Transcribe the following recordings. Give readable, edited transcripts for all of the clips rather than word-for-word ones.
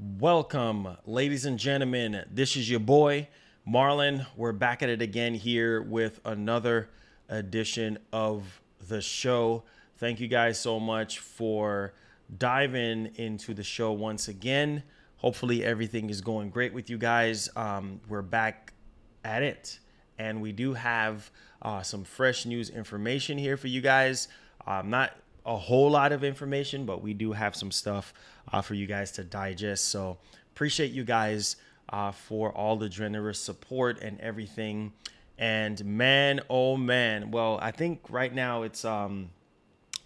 Welcome, ladies and gentlemen. This is your boy, Marlon. We're back at it again here with another edition of the show. Thank you guys so much for diving into the show once again. Hopefully, everything is going great with you guys. We're back at it, and we do have some fresh news information here for you guys. Not a whole lot of information, but we do have some stuff for you guys to digest. So appreciate you guys for all the generous support and everything. And man, oh man, well, I think right now it's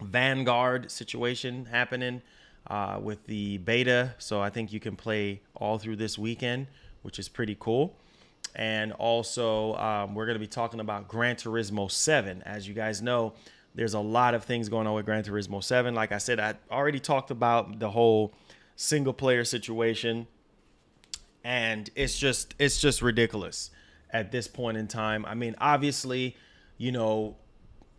Vanguard situation happening with the beta. So I think you can play all through this weekend, which is pretty cool. And also we're going to be talking about Gran Turismo 7. As you guys know, there's a lot of things going on with Gran Turismo 7. Like I said, I already talked about the whole single player situation, and it's just ridiculous at this point in time. I mean, obviously, Gran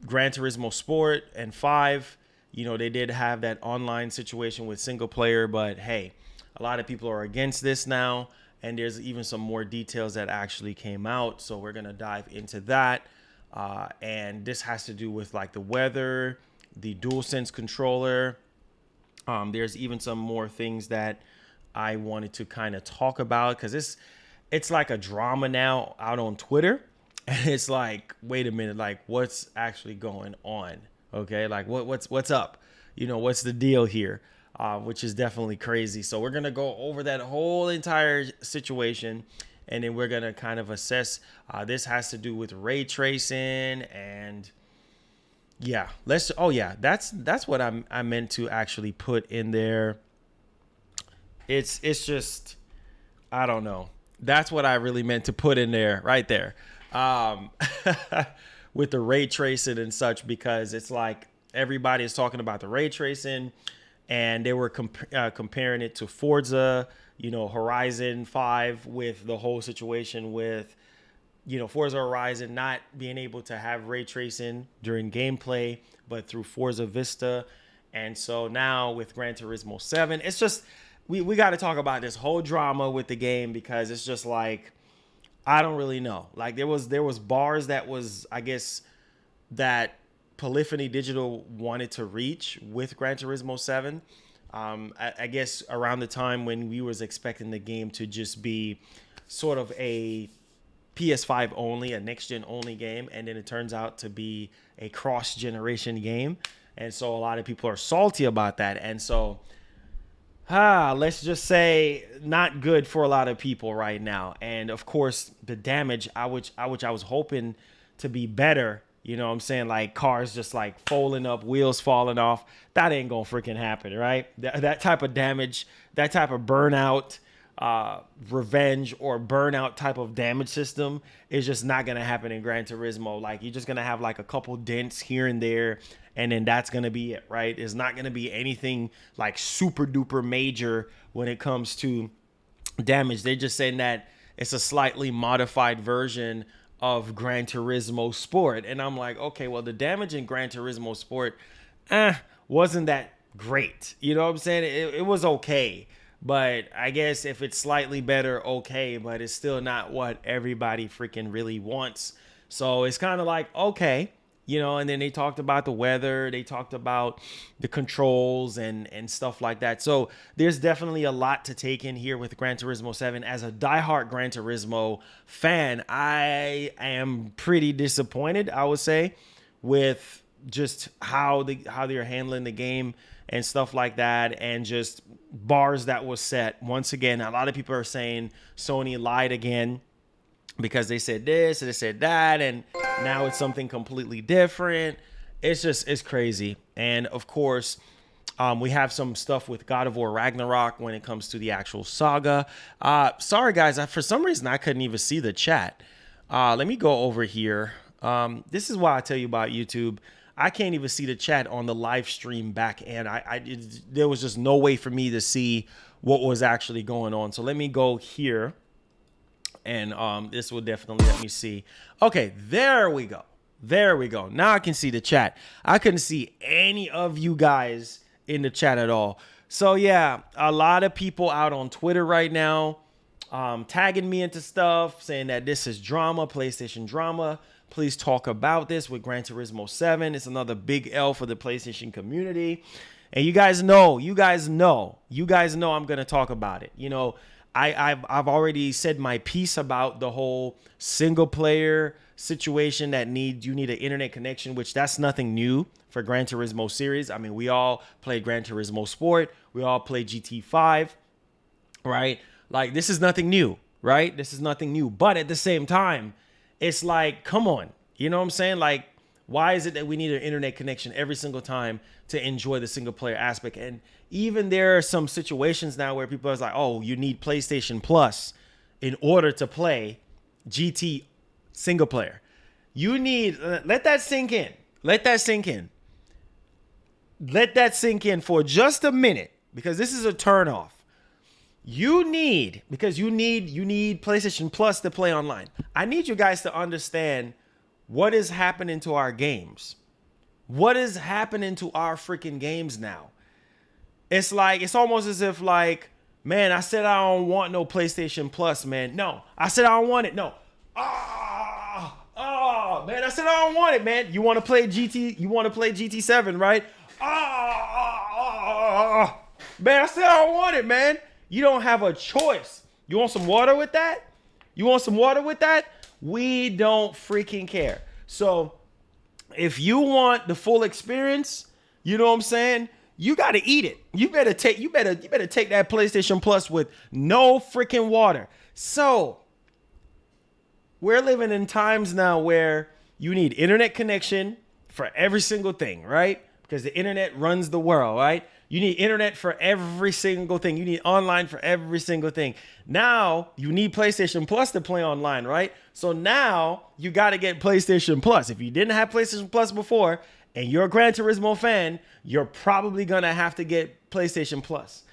Turismo Sport and 5, they did have that online situation with single player, but hey, a lot of people are against this now, and there's even some more details that actually came out. So we're going to dive into that. And this has to do with like the weather, the DualSense controller. There's even some more things that I wanted to kind of talk about because it's like a drama now out on Twitter. And it's like, wait a minute, like what's actually going on? Okay, like what's up? What's the deal here? Which is definitely crazy. So we're gonna go over that whole entire situation. And then we're going to kind of assess. This has to do with ray tracing and yeah, that's what I meant to actually put in there. It's just, I don't know. That's what I really meant to put in there right there. With the ray tracing and such, because it's like everybody is talking about the ray tracing and they were comparing it to Forza, Horizon 5 with the whole situation with, Forza Horizon not being able to have ray tracing during gameplay, but through Forza Vista. And so now with Gran Turismo 7, it's just, we got to talk about this whole drama with the game because it's just like, I don't really know. Like there was bars that was, I guess, that Polyphony Digital wanted to reach with Gran Turismo 7. I guess around the time when we was expecting the game to just be sort of a PS5 only, a next gen only game, and then it turns out to be a cross generation game, and so a lot of people are salty about that, and so let's just say not good for a lot of people right now. And of course, the damage, which I was hoping to be better. You know what I'm saying? Like cars just like folding up, wheels falling off. That ain't gonna freaking happen, right? That type of damage, that type of burnout, revenge or burnout type of damage system is just not gonna happen in Gran Turismo. Like you're just gonna have like a couple dents here and there, and then that's gonna be it, right? It's not gonna be anything like super duper major when it comes to damage. They're just saying that it's a slightly modified version of Gran Turismo Sport. And I'm like, okay, well, the damage in Gran Turismo Sport wasn't that great. You know what I'm saying? It was okay. But I guess if it's slightly better, okay, but it's still not what everybody freaking really wants. So it's kind of like, okay, and then they talked about the weather, they talked about the controls and stuff like that. So there's definitely a lot to take in here with Gran Turismo 7. As a diehard Gran Turismo fan, I am pretty disappointed, I would say, with just how they're handling the game and stuff like that, and just bars that was set. Once again, a lot of people are saying Sony lied again, because they said this and they said that, and now it's something completely different. It's crazy. And of course, we have some stuff with God of War Ragnarok when it comes to the actual saga. Sorry guys, for some reason I couldn't even see the chat. Let me go over here. This is why I tell you about YouTube. I can't even see the chat on the live stream back end. There was just no way for me to see what was actually going on. So let me go here. And this will definitely let me see. Okay, there we go. There we go. Now I can see the chat. I couldn't see any of you guys in the chat at all. So yeah, a lot of people out on Twitter right now tagging me into stuff, saying that this is drama, PlayStation drama. Please talk about this with Gran Turismo 7. It's another big L for the PlayStation community. And you guys know I'm going to talk about it. You know, I've already said my piece about the whole single player situation that you need an internet connection, which that's nothing new for Gran Turismo series. I mean, we all played Gran Turismo Sport. We all played GT5, right? Like, this is nothing new, right? This is nothing new. But at the same time, it's like, come on. You know what I'm saying? Like, why is it that we need an internet connection every single time to enjoy the single player aspect? And even there are some situations now where people are like, oh, you need PlayStation Plus in order to play GT single player. You need, let that sink in. Let that sink in. Let that sink in for just a minute, because this is a turnoff. You need PlayStation Plus to play online. I need you guys to understand what is happening to our games. What is happening to our freaking games now? It's like, it's almost as if like, man, I said I don't want no PlayStation Plus, man. No, I said I don't want it. No. Man, I said I don't want it, man. You want to play GT7, right? Man, I said I don't want it, man. You don't have a choice. You want some water with that? You want some water with that? We don't freaking care. So if you want the full experience, you know what I'm saying? You got to eat it. You better take that PlayStation Plus with no freaking water. So we're living in times now where you need internet connection for every single thing, right? Because the internet runs the world, right? You need internet for every single thing. You need online for every single thing. Now you need PlayStation Plus to play online, right? So now you got to get PlayStation Plus. If you didn't have PlayStation Plus before and you're a Gran Turismo fan, you're probably going to have to get PlayStation Plus.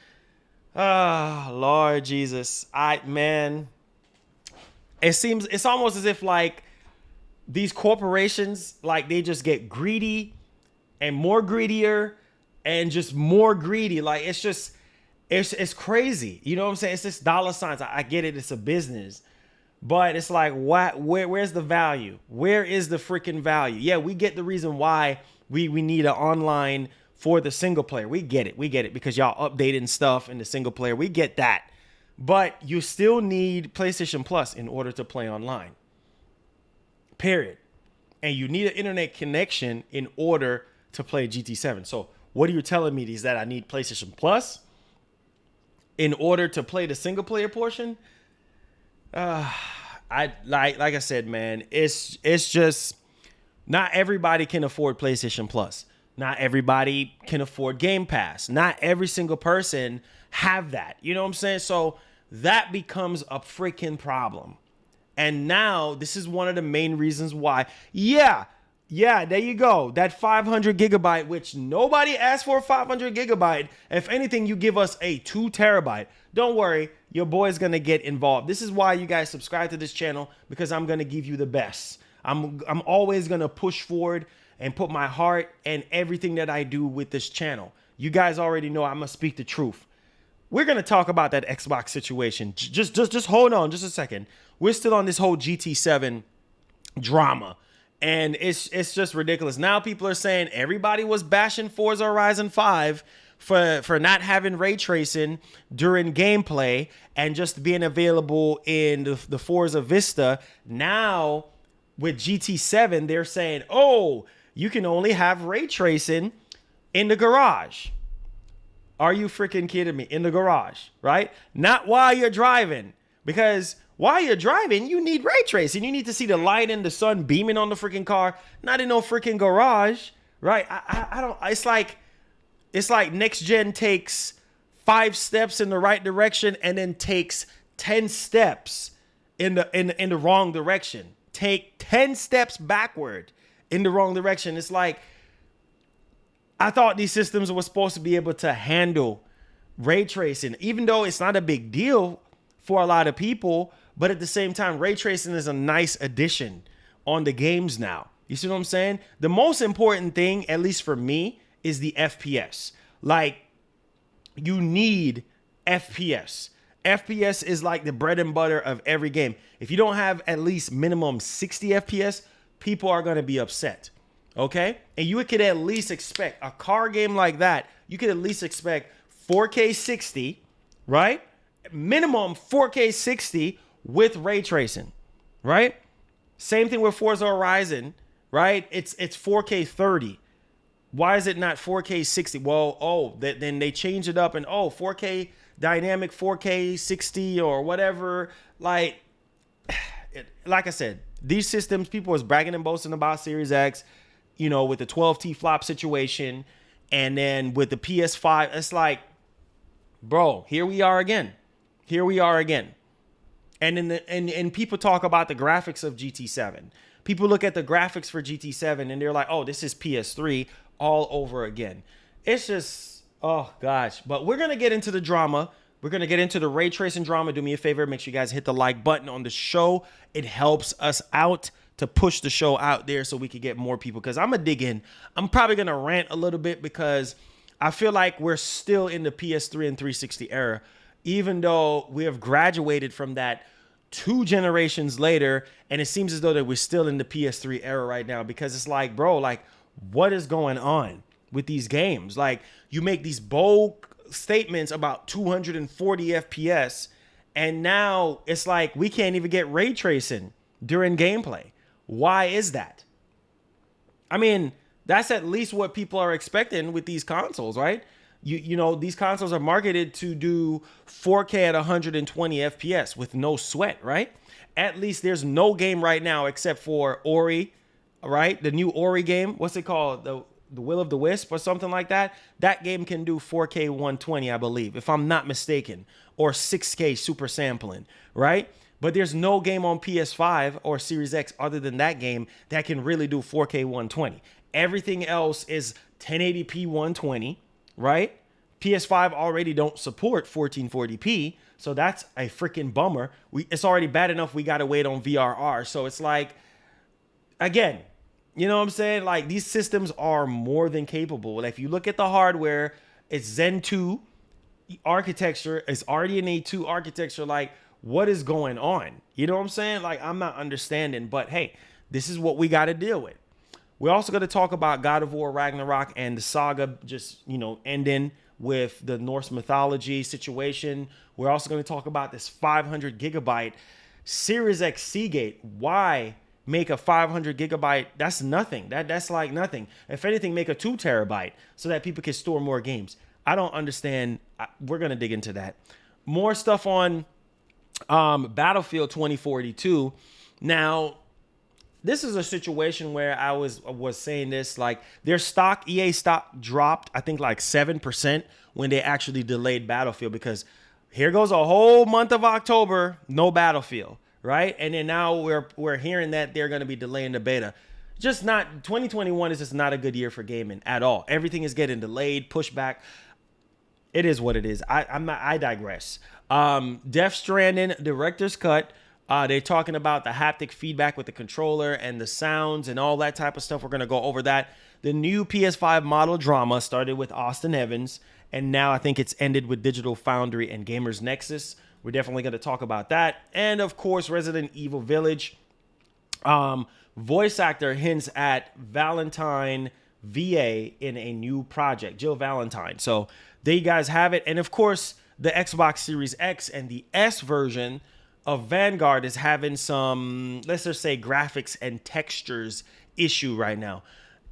Ah, oh, Lord Jesus. It's almost as if like these corporations, like they just get greedy and more greedier and just more greedy. Like, it's crazy. You know what I'm saying? It's just dollar signs. I get it. It's a business, but it's like, where's the value? Where is the freaking value? Yeah, we get the reason why we need an online for the single player. We get it because y'all updating stuff in the single player. We get that, but you still need PlayStation Plus in order to play online. Period. And you need an internet connection in order to play GT7. So what are you telling me is that I need PlayStation Plus in order to play the single player portion? Like I said, man, it's just not everybody can afford PlayStation Plus. Not everybody can afford Game Pass. Not every single person have that. You know what I'm saying? So that becomes a freaking problem. And now this is one of the main reasons why. Yeah, there you go. That 500 gigabyte, which nobody asked for 500 gigabyte. If anything, you give us a 2 terabyte. Don't worry, your boy's going to get involved. This is why you guys subscribe to this channel, because I'm going to give you the best. I'm always going to push forward and put my heart and everything that I do with this channel. You guys already know I'm going to speak the truth. We're going to talk about that Xbox situation. Just hold on just a second. We're still on this whole GT7 drama. And it's just ridiculous. Now people are saying everybody was bashing Forza Horizon 5 for not having ray tracing during gameplay and just being available in the Forza Vista. Now with GT7, they're saying, oh, you can only have ray tracing in the garage. Are you freaking kidding me? In the garage, right? Not while you're driving, because while you're driving, you need ray tracing. You need to see the light and the sun beaming on the freaking car, not in no freaking garage, right? I don't. It's like next gen takes 5 steps in the right direction and then takes 10 steps in the wrong direction. Take 10 steps backward in the wrong direction. It's like, I thought these systems were supposed to be able to handle ray tracing, even though it's not a big deal for a lot of people. But at the same time, ray tracing is a nice addition on the games now. You see what I'm saying? The most important thing, at least for me, is the FPS. Like, you need FPS. FPS is like the bread and butter of every game. If you don't have at least minimum 60 FPS, people are going to be upset. Okay? And you could at least expect a car game like that. You could at least expect 4K 60, right? Minimum 4K 60 with ray tracing, right? Same thing with Forza Horizon, right? It's 4K 30. Why is it not 4K 60? Well, then they change it up and 4K dynamic, 4K 60 or whatever. Like I said, these systems, people was bragging and boasting about Series X, with the 12T flop situation. And then with the PS5, it's like, bro, here we are again. And and people talk about the graphics of GT7. People look at the graphics for GT7 and they're like, oh, this is PS3 all over again. It's just, oh gosh. But we're going to get into the drama. We're going to get into the ray tracing drama. Do me a favor. Make sure you guys hit the like button on the show. It helps us out to push the show out there so we can get more people. Because I'm going to dig in. I'm probably going to rant a little bit because I feel like we're still in the PS3 and 360 era, even though we have graduated from that 2 generations later. And it seems as though that we're still in the PS3 era right now, because it's like, bro, like, what is going on with these games? Like, you make these bold statements about 240 FPS, and now it's like we can't even get ray tracing during gameplay. Why is that? I mean, that's at least what people are expecting with these consoles, right? These consoles are marketed to do 4K at 120 FPS with no sweat, right? At least there's no game right now except for Ori, right? The new Ori game. What's it called? The Will of the Wisp or something like that. That game can do 4K 120, I believe, if I'm not mistaken, or 6K super sampling, right? But there's no game on PS5 or Series X other than that game that can really do 4K 120. Everything else is 1080p 120, right? PS5 already don't support 1440p, so that's a freaking bummer. It's already bad enough we got to wait on VRR. So it's like, again, you know what I'm saying? Like, these systems are more than capable. If you look at the hardware, it's Zen 2 architecture. It's RDNA 2 architecture. Like, what is going on? You know what I'm saying? Like, I'm not understanding. But, hey, this is what we got to deal with. We're also going to talk about God of War Ragnarok and the saga just, ending with the Norse mythology situation. We're also going to talk about this 500 gigabyte Series X Seagate. Why make a 500 gigabyte? That's nothing. That's like nothing. If anything, make a 2 terabyte so that people can store more games. I don't understand. We're going to dig into that. More stuff on Battlefield 2042. Now, this is a situation where I was saying this, like, their stock, EA stock dropped, I think like 7% when they actually delayed Battlefield, because here goes a whole month of October, no Battlefield. Right. And then now we're hearing that they're going to be delaying the beta. 2021 is just not a good year for gaming at all. Everything is getting delayed, pushed back. It is what it is. I digress. Death Stranding director's cut. They're talking about the haptic feedback with the controller and the sounds and all that type of stuff. We're going to go over that. The new PS5 model drama started with Austin Evans, and now I think it's ended with Digital Foundry and Gamers Nexus. We're definitely going to talk about that. And, of course, Resident Evil Village. Voice actor hints at Valentine VA in a new project. Jill Valentine. So there you guys have it. And, of course, the Xbox Series X and the S version of Vanguard is having some, let's just say, graphics and textures issue right now.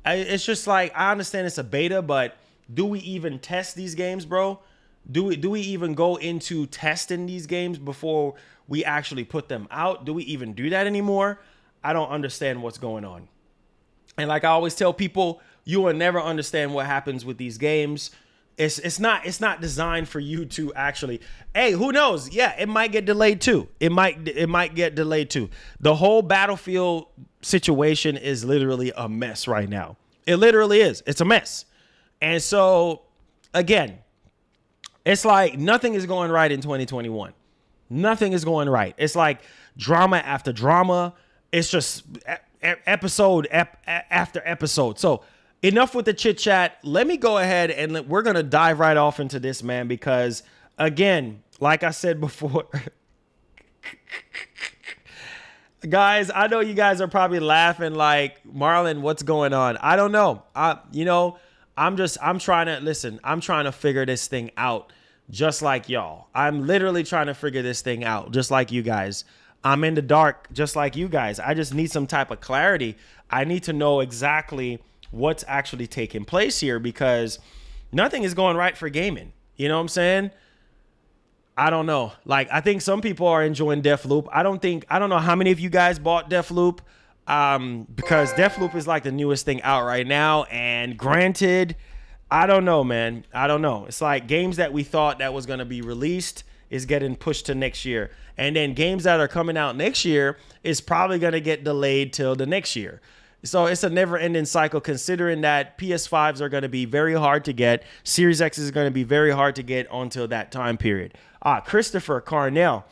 It's just like, I understand it's a beta, but do we even test these games, bro? Do we even go into testing these games before we actually put them out? Do we even do that anymore? I don't understand what's going on. And like I always tell people, you will never understand what happens with these games. It's not designed for you to actually, hey, who knows? Yeah, it might get delayed too. It might get delayed too. The whole Battlefield situation is literally a mess right now. It literally is. It's a mess. And so, again, it's like nothing is going right in 2021. Nothing is going right. It's like drama after drama. It's just episode after episode. So enough with the chit chat. Let me go ahead and we're going to dive right off into this, man, because again, like I said before, guys, I know you guys are probably laughing like, Marlon, what's going on? I don't know. I'm trying to figure this thing out just like y'all. I'm literally trying to figure this thing out just like you guys. I'm in the dark just like you guys. I just need some type of clarity. I need to know exactly what's actually taking place here because nothing is going right for gaming. You know what I'm saying? I don't know. Like, I think some people are enjoying Deathloop. I don't know how many of you guys bought Deathloop, because Deathloop is like the newest thing out right now. And granted, I don't know, man. I don't know. It's like games that we thought that was going to be released is getting pushed to next year. And then games that are coming out next year is probably going to get delayed till the next year. So it's a never ending cycle considering that PS5s are going to be very hard to get. Series X is going to be very hard to get until that time period. Christopher Carnell,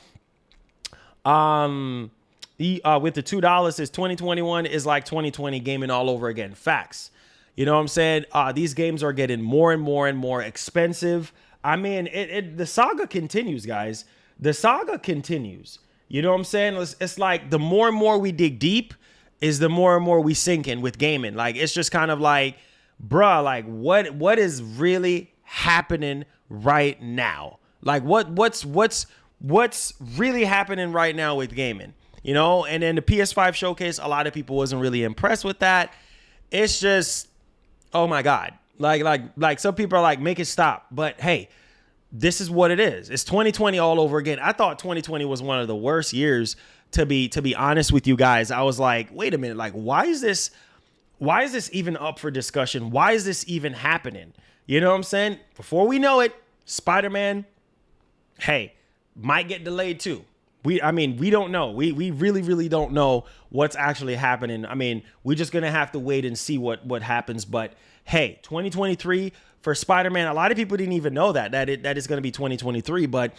with the $2 says 2021 is like 2020 gaming all over again. Facts. You know what I'm saying? These games are getting more and more and more expensive. I mean, the saga continues, guys. The saga continues. You know what I'm saying? It's like the more and more we dig deep is the more and more we sink in with gaming. Like, it's just kind of like, bruh, like what is really happening right now? Like what's really happening right now with gaming, you know? And then the PS5 showcase, a lot of people wasn't really impressed with that. It's just, oh my God. Like some people are like, make it stop. But hey, this is what it is. It's 2020 all over again. I thought 2020 was one of the worst years to be honest with you guys. I was like, wait a minute, like why is this even up for discussion? Why is this even happening? You know what I'm saying? Before we know it, Spider-Man, hey, might get delayed too. We don't know. We really don't know what's actually happening. I mean, we're just going to have to wait and see what happens. But hey, 2023 for Spider-Man, a lot of people didn't even know that it's going to be 2023. But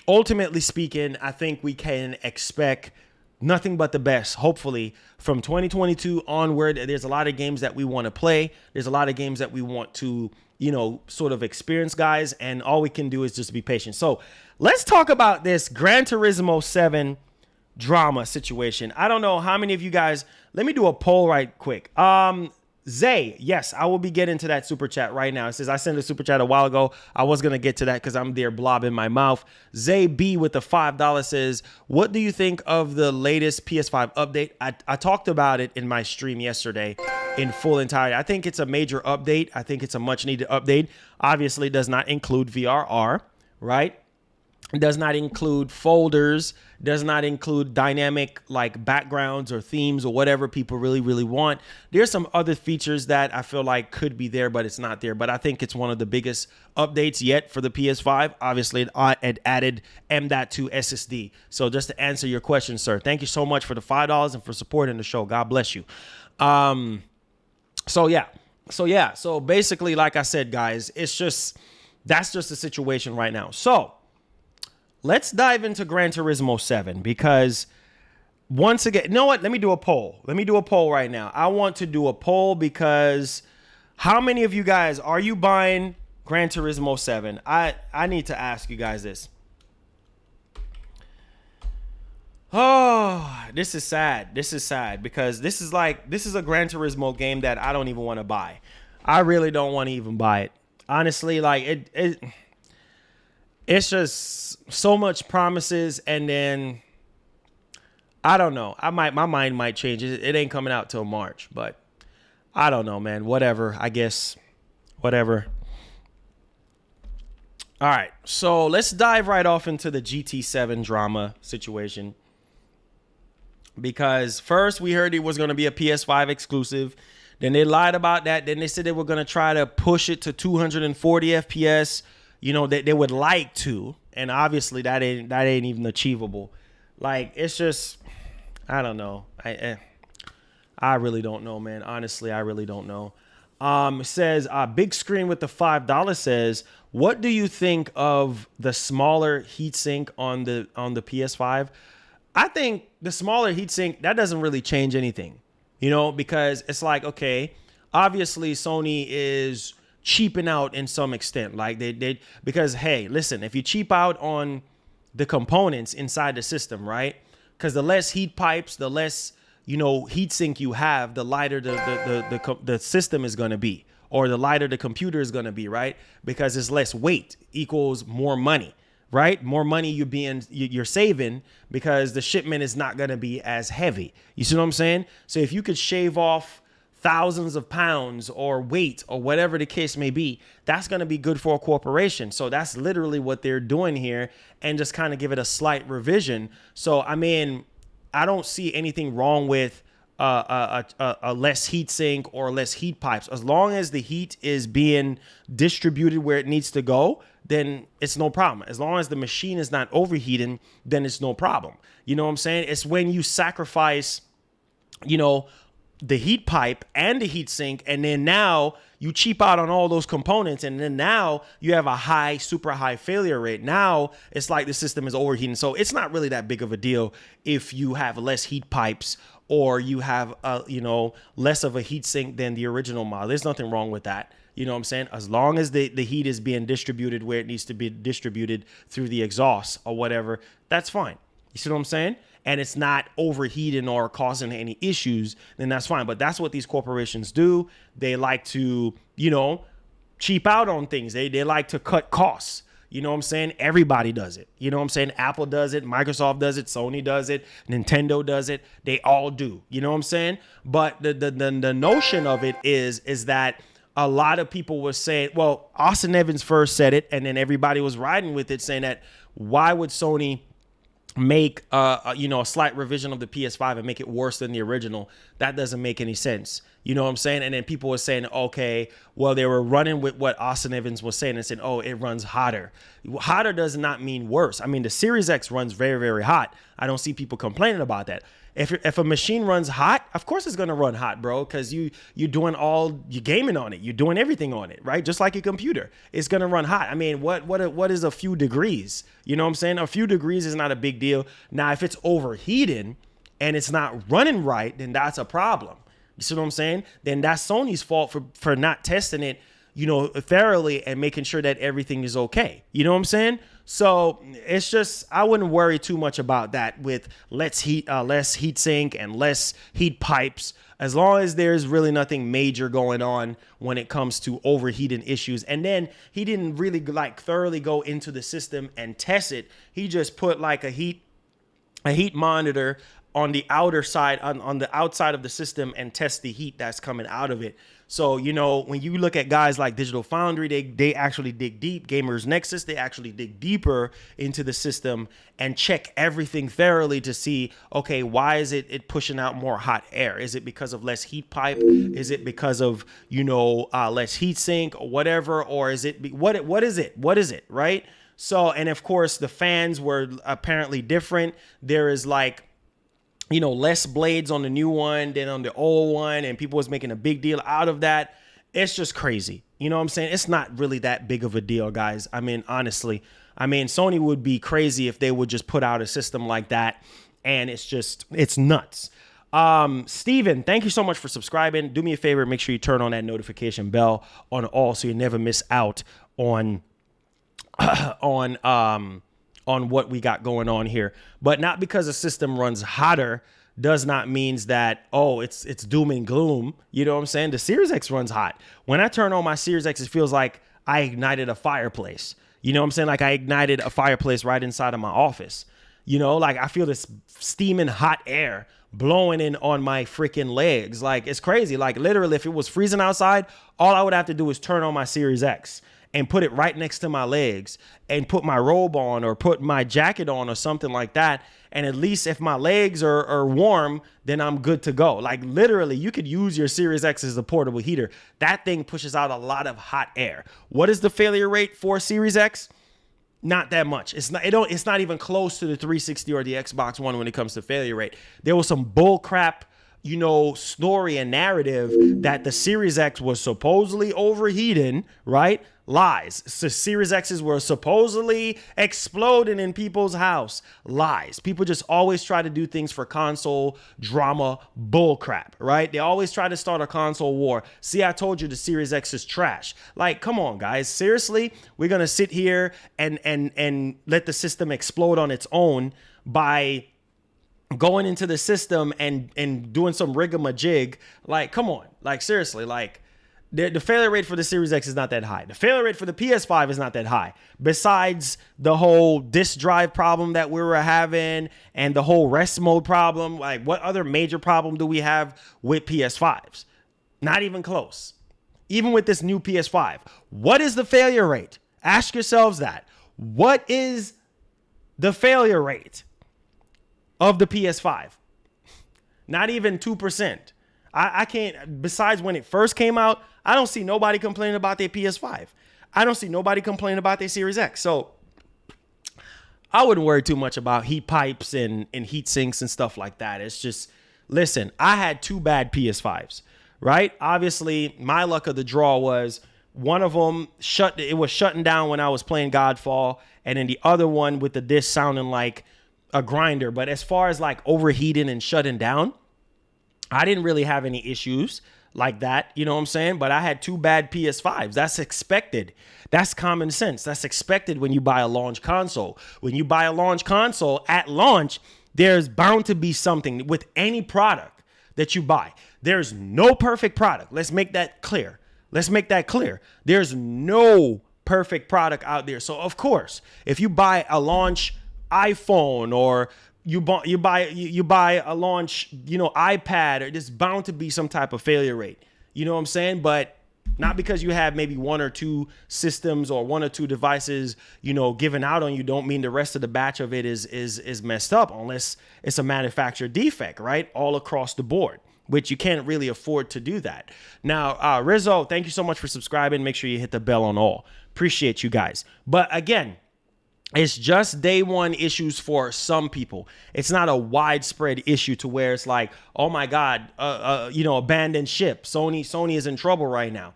ultimately speaking, I think we can expect nothing but the best, hopefully, from 2022 onward. There's a lot of games that we want to play. There's a lot of games that we want to, sort of experience, guys. And all we can do is just be patient. So let's talk about this Gran Turismo 7 drama situation. I don't know how many of you guys, let me do a poll right quick. Zay, yes, I will be getting to that super chat right now. It says I sent a super chat a while ago. I was going to get to that because I'm there blobbing my mouth. Zay B with the $5 says, what do you think of the latest PS5 update? I talked about it in my stream yesterday in full entirety. I think it's a major update. I think it's a much needed update. Obviously, it does not include VRR, right? It does not include folders, does not include dynamic like backgrounds or themes or whatever people really want. There's some other features that I feel like could be there, but it's not there. But I think it's one of the biggest updates yet for the PS5. Obviously, it added M.2 SSD. So just to answer your question, sir, thank you so much for the $5 and for supporting the show. God bless you. So basically, like I said, guys, that's just the situation right now. So let's dive into Gran Turismo 7 because once again, you know what? Let me do a poll. Let me do a poll right now. I want to do a poll because how many of you guys are you buying Gran Turismo 7? I need to ask you guys this. Oh, this is sad. This is sad because this is a Gran Turismo game that I don't even want to buy. I really don't want to even buy it. Honestly, like it's just so much promises, and then I don't know. My mind might change. It ain't coming out till March, but I don't know, man. Whatever. I guess whatever. All right, so let's dive right off into the GT7 drama situation. Because first we heard it was going to be a PS5 exclusive. Then they lied about that. Then they said they were going to try to push it to 240 FPS. They would like to, and obviously that ain't even achievable. Like, it's just, I don't know. I really don't know, man. Honestly, I really don't know. It says big screen with the $5 says, what do you think of the smaller heatsink on the PS5? I think the smaller heatsink, that doesn't really change anything, because it's like, okay, obviously Sony is cheaping out in some extent. Like they because hey, listen, if you cheap out on the components inside the system, right? Because the less heat pipes, the less heat sink you have, the lighter the system is going to be, or the lighter the computer is going to be, right? Because it's less weight equals more money, right? More money you're saving because the shipment is not going to be as heavy. You see what I'm saying? So if you could shave off thousands of pounds or weight or whatever the case may be, that's going to be good for a corporation. So that's literally what they're doing here, and just kind of give it a slight revision. So, I mean, I don't see anything wrong with a less heat sink or less heat pipes. As long as the heat is being distributed where it needs to go, then it's no problem. As long as the machine is not overheating, then it's no problem. You know what I'm saying? It's when you sacrifice, the heat pipe and the heat sink, and then now you cheap out on all those components, and then now you have a super high failure rate. Now it's like the system is overheating. So it's not really that big of a deal if you have less heat pipes or you have less of a heat sink than the original model. There's nothing wrong with that. You know what I'm saying? As long as the heat is being distributed where it needs to be distributed through the exhaust or whatever, that's fine. You see what I'm saying? And it's not overheating or causing any issues, then that's fine. But that's what these corporations do. They like to, cheap out on things. They like to cut costs. You know what I'm saying? Everybody does it. You know what I'm saying? Apple does it. Microsoft does it. Sony does it. Nintendo does it. They all do. You know what I'm saying? But the notion of it is that a lot of people were saying, well, Austin Evans first said it, and then everybody was riding with it, saying that why would Sony make a slight revision of the PS5 and make it worse than the original? That doesn't make any sense. You know what I'm saying? And then people were saying, okay, well, they were running with what Austin Evans was saying and saying, oh, it runs hotter. Hotter does not mean worse. I mean, the Series X runs very, very hot. I don't see people complaining about that. If a machine runs hot, of course it's going to run hot, bro, because you're gaming on it. You're doing everything on it, right? Just like your computer. It's going to run hot. I mean, what is a few degrees? You know what I'm saying? A few degrees is not a big deal. Now, if it's overheating and it's not running right, then that's a problem. You see what I'm saying? Then that's Sony's fault for not testing it, thoroughly and making sure that everything is okay. You know what I'm saying? So it's just, I wouldn't worry too much about that with less heat sink and less heat pipes, as long as there's really nothing major going on when it comes to overheating issues. And then he didn't really thoroughly go into the system and test it. He just put like a heat monitor on the outer side, on the outside of the system, and test the heat that's coming out of it. So, when you look at guys like Digital Foundry, they actually dig deep. Gamers Nexus, they actually dig deeper into the system and check everything thoroughly to see, okay, why is it pushing out more hot air? Is it because of less heat pipe? Is it because of, less heat sink or whatever? Or is it, what is it? What is it, right? So, and of course, the fans were apparently different. There is less blades on the new one than on the old one, and people was making a big deal out of that. It's just crazy. You know what I'm saying? It's not really that big of a deal, guys. I mean, honestly, Sony would be crazy if they would just put out a system like that, and it's nuts. Steven, thank you so much for subscribing. Do me a favor, make sure you turn on that notification bell on all so you never miss out on what we got going on here. But not because the system runs hotter does not means that, it's doom and gloom. You know what I'm saying? The Series X runs hot. When I turn on my Series X, it feels like I ignited a fireplace. You know what I'm saying? Like I ignited a fireplace right inside of my office. I feel this steaming hot air blowing in on my freaking legs. Like, it's crazy. Like, literally, if it was freezing outside, all I would have to do is turn on my Series X and put it right next to my legs and put my robe on or put my jacket on or something like that. And at least if my legs are warm, then I'm good to go. Like, literally, you could use your Series X as a portable heater. That thing pushes out a lot of hot air. What is the failure rate for Series X? Not that much. It's not even close to the 360 or the Xbox One when it comes to failure rate. There was some bull crap, story and narrative that the Series X was supposedly overheating, right? Lies. So Series X's were supposedly exploding in people's house. Lies. People just always try to do things for console drama bullcrap, right? They always try to start a console war. See, I told you the Series X is trash. Like, come on, guys. Seriously, we're gonna sit here and let the system explode on its own by going into the system and doing some rigamajig. Like, come on. Like, seriously, like, the failure rate for the Series X is not that high. The failure rate for the PS5 is not that high. Besides the whole disk drive problem that we were having and the whole rest mode problem, like, what other major problem do we have with PS5s? Not even close. Even with this new PS5, what is the failure rate? Ask yourselves that. What is the failure rate of the PS5? Not even 2%. I can't, besides when it first came out, I don't see nobody complaining about their PS5. I don't see nobody complaining about their Series X. So I wouldn't worry too much about heat pipes and heat sinks and stuff like that. It's just, listen, I had 2 bad PS5s, right? Obviously, my luck of the draw was one of them was shutting down when I was playing Godfall, and then the other one with the disc sounding like a grinder. But as far as like overheating and shutting down, I didn't really have any issues like that, you know what I'm saying? But I had 2 bad PS5s. That's expected. That's common sense. That's expected when you buy a launch console. When you buy a launch console at launch, there's bound to be something with any product that you buy. There's no perfect product. Let's make that clear. There's no perfect product out there. So of course, if you buy a launch iPhone or you buy a launch, iPad, or there's bound to be some type of failure rate. You know what I'm saying? But not because you have maybe 1 or 2 systems or 1 or 2 devices, given out on you, don't mean the rest of the batch of it is messed up, unless it's a manufacturer defect, right? All across the board, which you can't really afford to do that. Now, Rizzo, thank you so much for subscribing. Make sure you hit the bell on all. Appreciate you guys. But again, it's just day one issues for some people. It's not a widespread issue to where it's like, oh my God, abandoned ship. Sony is in trouble right now.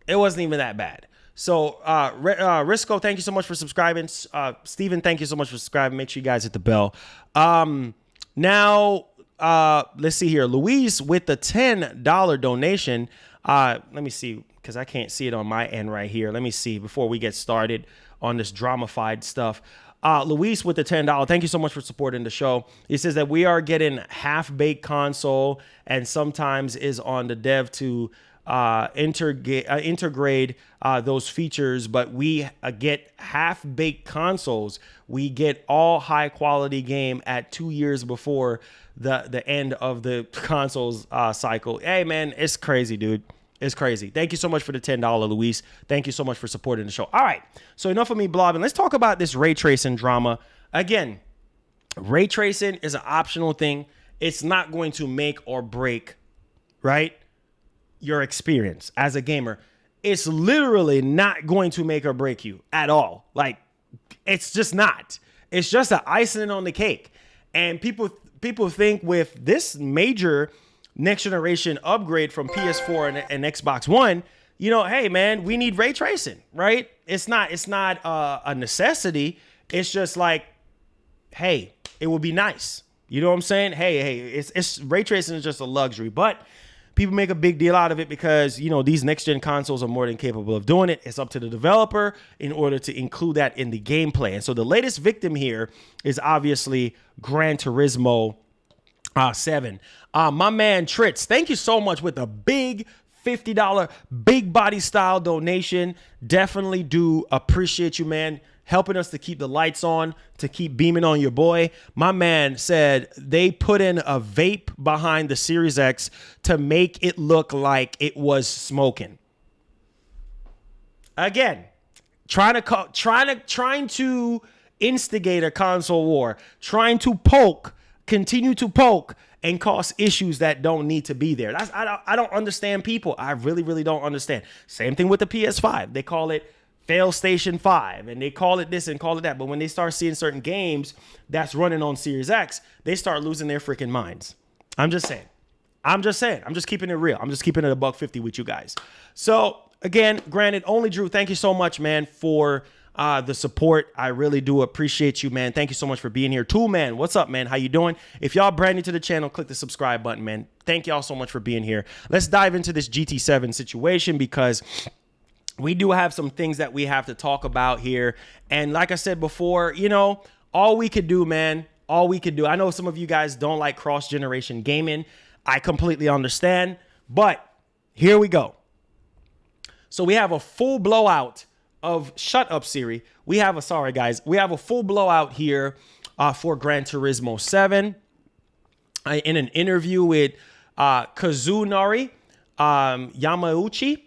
It wasn't even that bad. So Risco, thank you so much for subscribing. Steven, thank you so much for subscribing. Make sure you guys hit the bell. Now, let's see here. Louise with the $10 donation. Let me see, because I can't see it on my end right here. Let me see before we get started on this dramified stuff. Luis with the $10. Thank you so much for supporting the show. He says that we are getting half-baked console and sometimes is on the dev to integrate those features, but we get half-baked consoles. We get all high-quality game at 2 years before the end of the console's cycle. Hey, man, it's crazy, dude. It's crazy. Thank you so much for the $10, Luis. Thank you so much for supporting the show. All right, so enough of me blobbing. Let's talk about this ray tracing drama. Again, ray tracing is an optional thing. It's not going to make or break, right, your experience as a gamer. It's literally not going to make or break you at all. Like, it's just not. It's just an icing on the cake. And people think with this major next generation upgrade from PS4 and Xbox One, hey man, we need ray tracing, right? It's not a necessity. It's just like, hey, it would be nice. You know what I'm saying? Hey, it's ray tracing is just a luxury, but people make a big deal out of it because, these next gen consoles are more than capable of doing it. It's up to the developer in order to include that in the gameplay. And so the latest victim here is obviously Gran Turismo 7. My man Tritz, thank you so much with a big $50 big body style donation. Definitely do appreciate you, man, helping us to keep the lights on, to keep beaming on your boy. My man said they put in a vape behind the Series X to make it look like it was smoking. Again, trying to instigate a console war, trying to continue to poke and cause issues that don't need to be there. I don't understand people. I really, really don't understand. Same thing with the PS5. They call it Fail Station 5, and they call it this and call it that. But when they start seeing certain games that's running on Series X, they start losing their freaking minds. I'm just saying. I'm just saying. I'm just keeping it real. I'm just keeping it a $150 with you guys. So again, granted, only Drew, thank you so much, man, for the support. I really do appreciate you, man. Thank you so much for being here. Tool Man, what's up, man? How you doing? If y'all brand new to the channel, click the subscribe button, man. Thank y'all so much for being here. Let's dive into this GT7 situation because we do have some things that we have to talk about here. And like I said before, you know, all we could do, man, all we could do. I know some of you guys don't like cross-generation gaming. I completely understand, but here we go. So we have a full blowout of Shut Up Siri. We have a, sorry guys, we have a full blowout here for Gran Turismo 7. In an interview with Kazunari Yamauchi,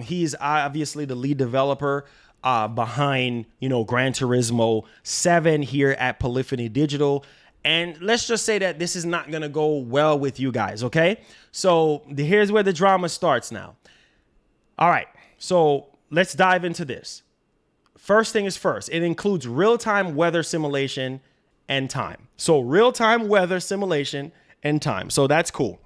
he's obviously the lead developer behind, you know, Gran Turismo 7 here at Polyphony Digital. And let's just say that this is not going to go well with you guys, okay? So here's where the drama starts now. All right, so let's dive into this. First thing is first, it includes real-time weather simulation and time. So real-time weather simulation and time. So that's cool.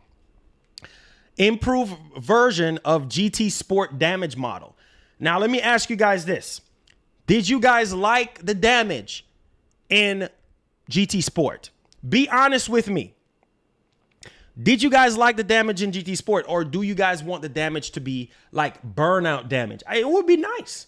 Improved version of GT Sport damage model. Now, let me ask you guys this. Did you guys like the damage in GT Sport? Be honest with me. Did you guys like the damage in GT Sport, or do you guys want the damage to be like burnout damage? It would be nice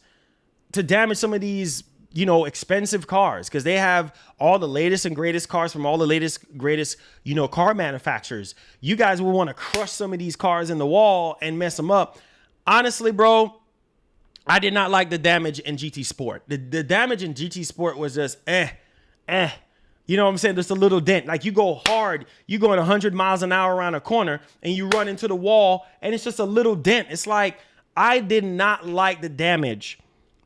to damage some of these, you know, expensive cars because they have all the latest and greatest cars from all the latest, greatest, you know, car manufacturers. You guys will want to crush some of these cars in the wall and mess them up. Honestly, bro, I did not like the damage in GT Sport. The damage in GT Sport was just You know what I'm saying? Just a little dent. Like you go hard, you going 100 miles an hour around a corner and you run into the wall and it's just a little dent. It's like, I did not like the damage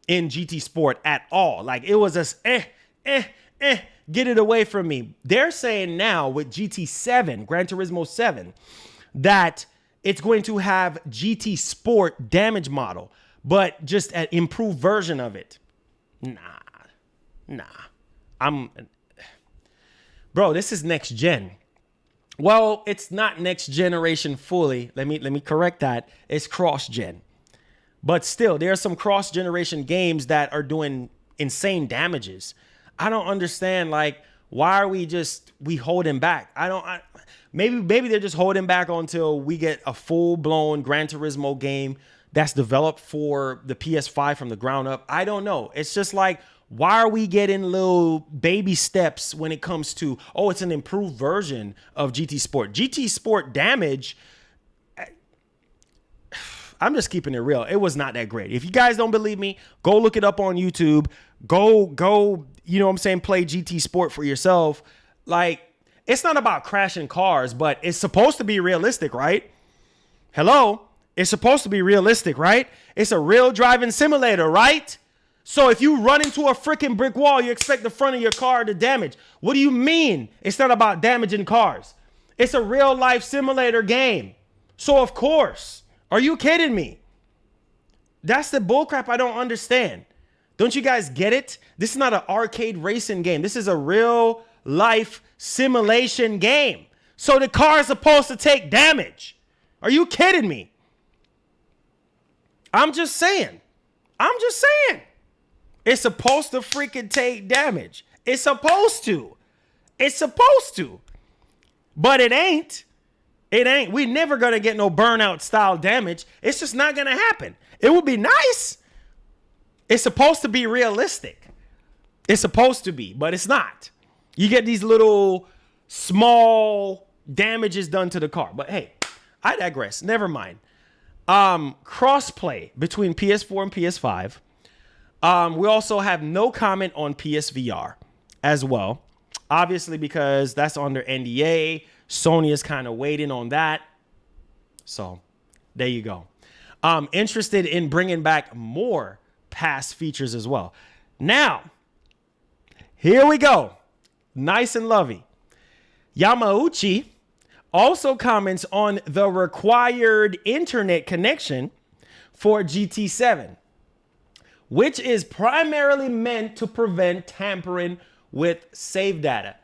in GT Sport at all. Like it was just get it away from me. They're saying now with GT7, Gran Turismo 7, that it's going to have GT Sport damage model, but just an improved version of it. Nah. Bro, this is next gen. Well, it's not next generation fully. Let me correct that. It's cross gen. But still, there are some cross generation games that are doing insane damages. I don't understand, like, why are we holding back? Maybe they're just holding back until we get a full-blown Gran Turismo game that's developed for the PS5 from the ground up. I don't know. It's just like, why are we getting little baby steps when it comes to, oh, it's an improved version of GT Sport? GT Sport damage, I'm just keeping it real. It was not that great. If you guys don't believe me, go look it up on YouTube. Go, you know what I'm saying, play GT Sport for yourself. Like, it's not about crashing cars, but it's supposed to be realistic, right? Hello? It's supposed to be realistic, right? It's a real driving simulator, right? So if you run into a freaking brick wall, you expect the front of your car to damage. What do you mean? It's not about damaging cars. It's a real life simulator game. So of course, are you kidding me? That's the bullcrap I don't understand. Don't you guys get it? This is not an arcade racing game. This is a real life simulation game. So the car is supposed to take damage. Are you kidding me? I'm just saying. It's supposed to freaking take damage. It's supposed to. But it ain't. We're never going to get no burnout style damage. It's just not going to happen. It would be nice. It's supposed to be realistic. It's supposed to be, but it's not. You get these little small damages done to the car. But hey, I digress. Never mind. Crossplay between PS4 and PS5. We also have no comment on PSVR as well. Obviously, because that's under NDA. Sony is kind of waiting on that. So there you go. Interested in bringing back more past features as well. Now, here we go. Nice and lovey. Yamauchi also comments on the required internet connection for GT7, which is primarily meant to prevent tampering with save data.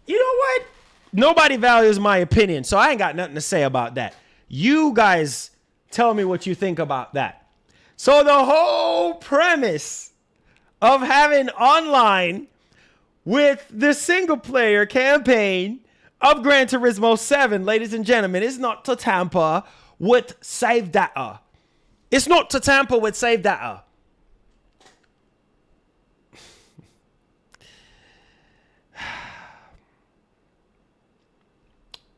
You know what? Nobody values my opinion, so I ain't got nothing to say about that. You guys tell me what you think about that. So the whole premise of having online with the single player campaign of Gran Turismo 7, ladies and gentlemen, is not to tamper with save data. It's not to tamper with save data.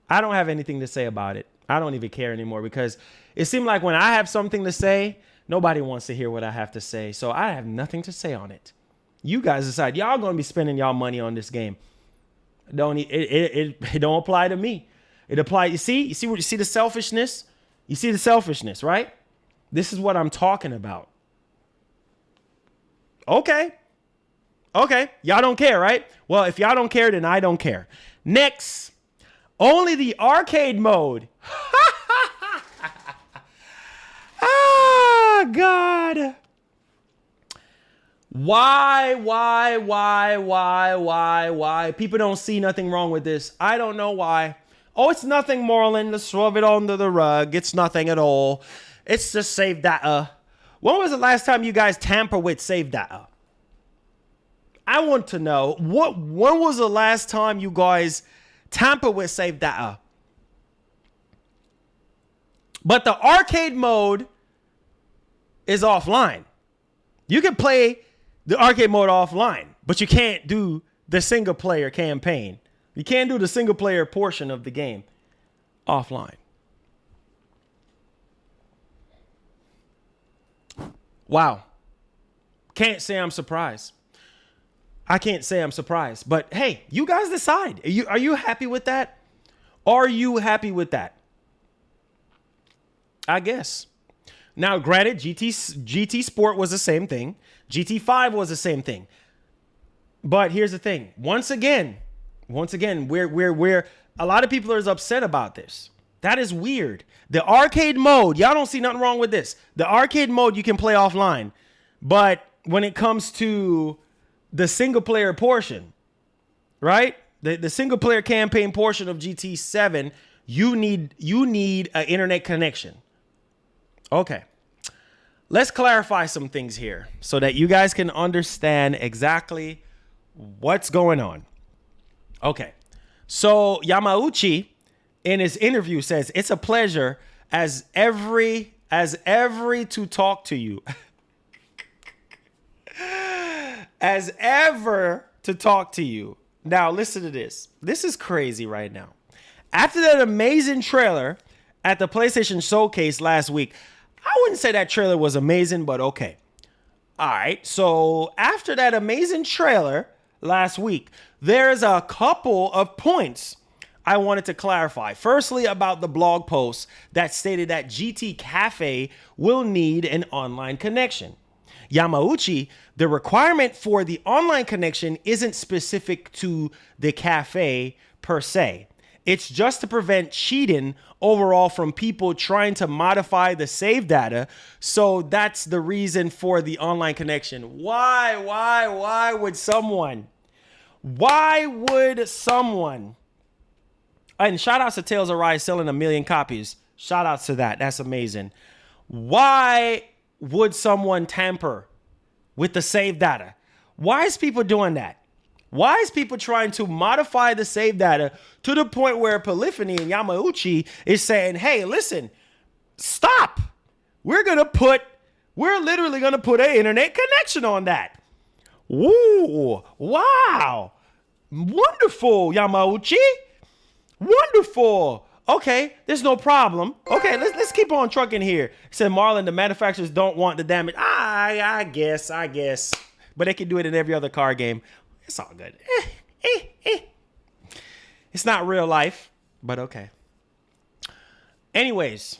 I don't have anything to say about it. I don't even care anymore because it seemed like when I have something to say, nobody wants to hear what I have to say. So I have nothing to say on it. You guys decide. Y'all going to be spending y'all money on this game. It don't apply to me. It applies. You see the selfishness? You see the selfishness, right? This is what I'm talking about. Okay. Y'all don't care, right? Well, if y'all don't care, then I don't care. Next, only the arcade mode. Ah, God. Why? People don't see nothing wrong with this. I don't know why. Oh, it's nothing, Marlon. Let's shove it under the rug. It's nothing at all. It's just save data. When was the last time you guys tamper with save data? I want to know. When was the last time you guys tamper with save data? But the arcade mode is offline. You can play the arcade mode offline, but you can't do the single player campaign. You can't do the single player portion of the game offline. Wow. Can't say I'm surprised. I can't say I'm surprised, but hey, you guys decide. Are you happy with that? Are you happy with that? I guess. Now, granted, GT Sport was the same thing. GT5 was the same thing. But here's the thing. Once again, we're a lot of people are upset about this. That is weird. The arcade mode, y'all don't see nothing wrong with this. The arcade mode you can play offline. But when it comes to the single player portion, right? The single player campaign portion of GT7, you need an internet connection. Okay. Let's clarify some things here so that you guys can understand exactly what's going on. Okay. So Yamauchi in his interview says, "It's a pleasure as every to talk to you." As ever to talk to you. Now, listen to this. This is crazy right now. After that amazing trailer at the PlayStation Showcase last week, I wouldn't say that trailer was amazing, but okay. All right. So after that amazing trailer last week, there's a couple of points I wanted to clarify. Firstly, about the blog post that stated that GT Cafe will need an online connection. Yamauchi, the requirement for the online connection isn't specific to the cafe per se. It's just to prevent cheating overall from people trying to modify the save data. So that's the reason for the online connection. Why would someone? And shout outs to Tales of Rise selling 1 million copies. Shout outs to that. That's amazing. Why would someone tamper with the save data? Why is people doing that? Why is people trying to modify the save data to the point where Polyphony and Yamauchi is saying, hey, listen, stop. We're literally going to put an internet connection on that. Ooh, wow. Wonderful, Yamauchi. Wonderful. Okay, there's no problem. Okay, let's keep on trucking here. He said, Marlon, the manufacturers don't want the damage. I guess. But they can do it in every other car game. It's all good. It's not real life, but okay. Anyways,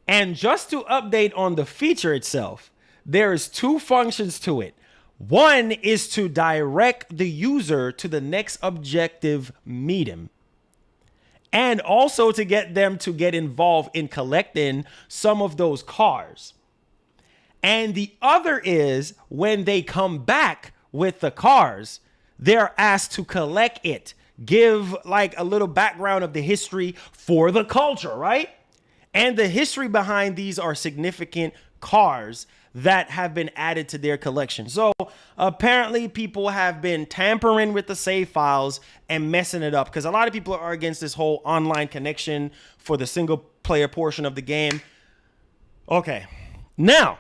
and just to update on the feature itself, there's 2 functions to it. One is to direct the user to the next objective medium, and also to get them to get involved in collecting some of those cars. And the other is when they come back with the cars, they're asked to collect it, give like a little background of the history for the culture, right? And the history behind these are significant cars that have been added to their collection. So apparently people have been tampering with the save files and messing it up, because a lot of people are against this whole online connection for the single player portion of the game. Okay, now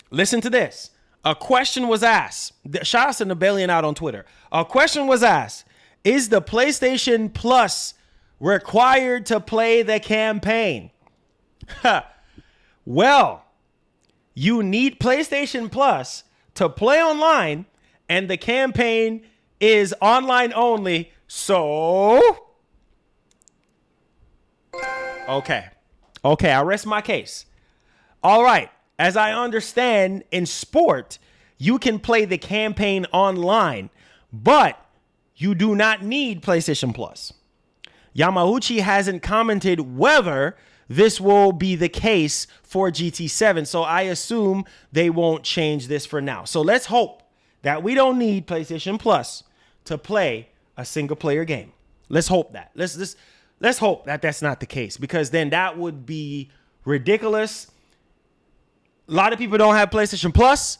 listen to this. A question was asked. Shout out to Nabelian out on Twitter. A question was asked: is the PlayStation Plus required to play the campaign? Well, you need PlayStation Plus to play online, and the campaign is online only. So, okay, I rest my case. All right, as I understand, in sport, you can play the campaign online, but you do not need PlayStation Plus. Yamauchi hasn't commented whether this will be the case for GT7, so I assume they won't change this for now. So let's hope that we don't need PlayStation Plus to play a single player game. Let's hope that. Let's hope that that's not the case, because then that would be ridiculous. A lot of people don't have PlayStation Plus,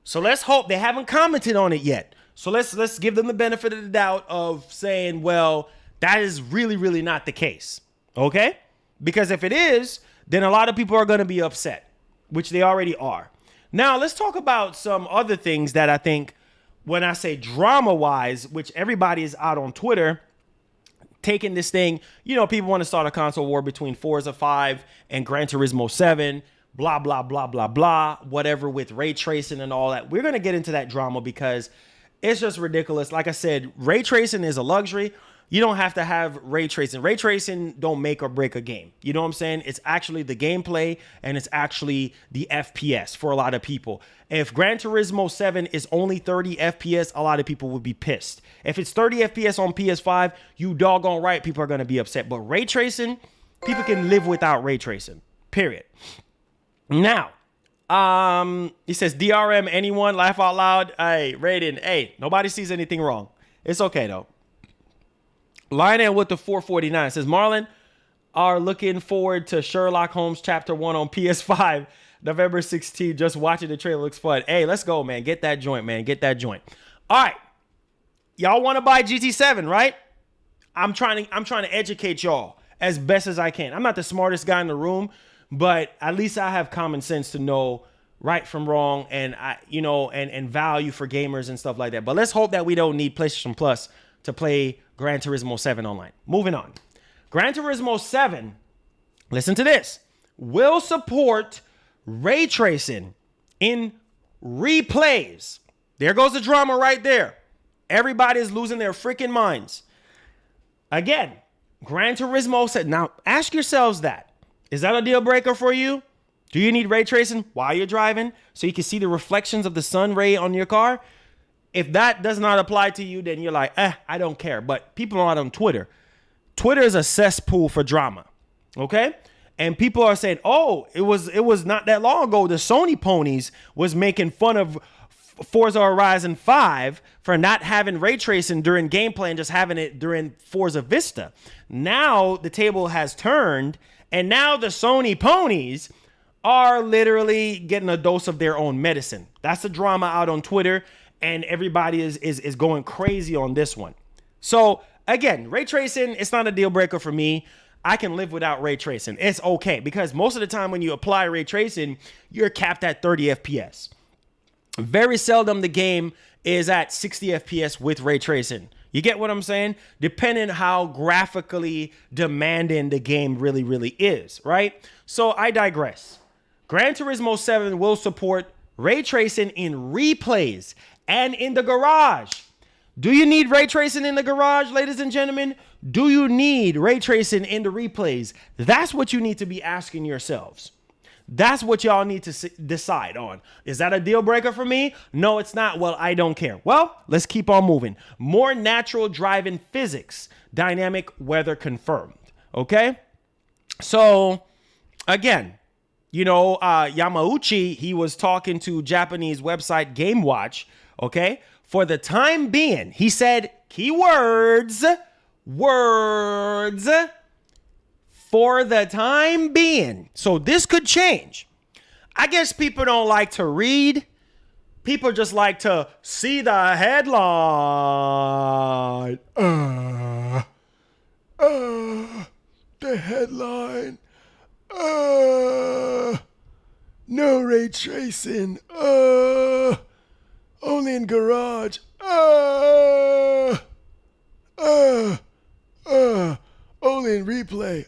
so let's hope. They haven't commented on it yet. So let's give them the benefit of the doubt of saying, well, that is really, really not the case. Okay? Because if it is, then a lot of people are going to be upset, which they already are. Now, let's talk about some other things that I think, when I say drama-wise, which everybody is out on Twitter taking this thing, you know, people want to start a console war between Forza 5 and Gran Turismo 7, blah, blah, blah, blah, blah, whatever, with ray tracing and all that. We're going to get into that drama because it's just ridiculous. Like I said, ray tracing is a luxury. You don't have to have ray tracing. Ray tracing don't make or break a game. You know what I'm saying? It's actually the gameplay, and it's actually the FPS for a lot of people. If Gran Turismo 7 is only 30 FPS, a lot of people would be pissed. If it's 30 FPS on PS5, you doggone right, people are going to be upset. But ray tracing, people can live without ray tracing, period. Now, he says, DRM anyone, laugh out loud. Hey, Raiden, hey, nobody sees anything wrong. It's okay, though. Lionel with the 449 says, Marlon are looking forward to Sherlock Holmes Chapter 1 on PS5, November 16th. Just watching the trailer looks fun. Hey, let's go, man. Get that joint, man. Get that joint. All right. Y'all want to buy GT7, right? I'm trying to educate y'all as best as I can. I'm not the smartest guy in the room, but at least I have common sense to know right from wrong, and and value for gamers and stuff like that. But let's hope that we don't need PlayStation Plus to play Gran Turismo 7 online. Moving on. Gran Turismo 7, listen to this, will support ray tracing in replays. There goes the drama right there. Everybody is losing their freaking minds. Again, Gran Turismo said, now ask yourselves that. Is that a deal breaker for you? Do you need ray tracing while you're driving so you can see the reflections of the sun ray on your car? If that does not apply to you, then you're like, I don't care. But people are on Twitter. Twitter is a cesspool for drama, okay? And people are saying, oh, it was not that long ago the Sony ponies was making fun of Forza Horizon 5 for not having ray tracing during gameplay and just having it during Forza Vista. Now the table has turned, and now the Sony ponies are literally getting a dose of their own medicine. That's the drama out on Twitter. And everybody is going crazy on this one. So again, ray tracing, it's not a deal breaker for me. I can live without ray tracing. It's okay, because most of the time when you apply ray tracing, you're capped at 30 FPS. Very seldom the game is at 60 FPS with ray tracing. You get what I'm saying? Depending how graphically demanding the game really, really is, right? So I digress. Gran Turismo 7 will support ray tracing in replays and in the garage. Do you need ray tracing in the garage, ladies and gentlemen? Do you need ray tracing in the replays? That's what you need to be asking yourselves. That's what y'all need to decide on. Is that a deal breaker for me? No, it's not. Well, I don't care. Well, let's keep on moving. More natural driving physics. Dynamic weather confirmed. Okay? So, again, Yamauchi, he was talking to Japanese website Game Watch. Okay, for the time being, he said keywords, words, for the time being. So this could change. I guess people don't like to read. People just like to see the headline. The headline. No ray tracing. Only in garage. Only in replay.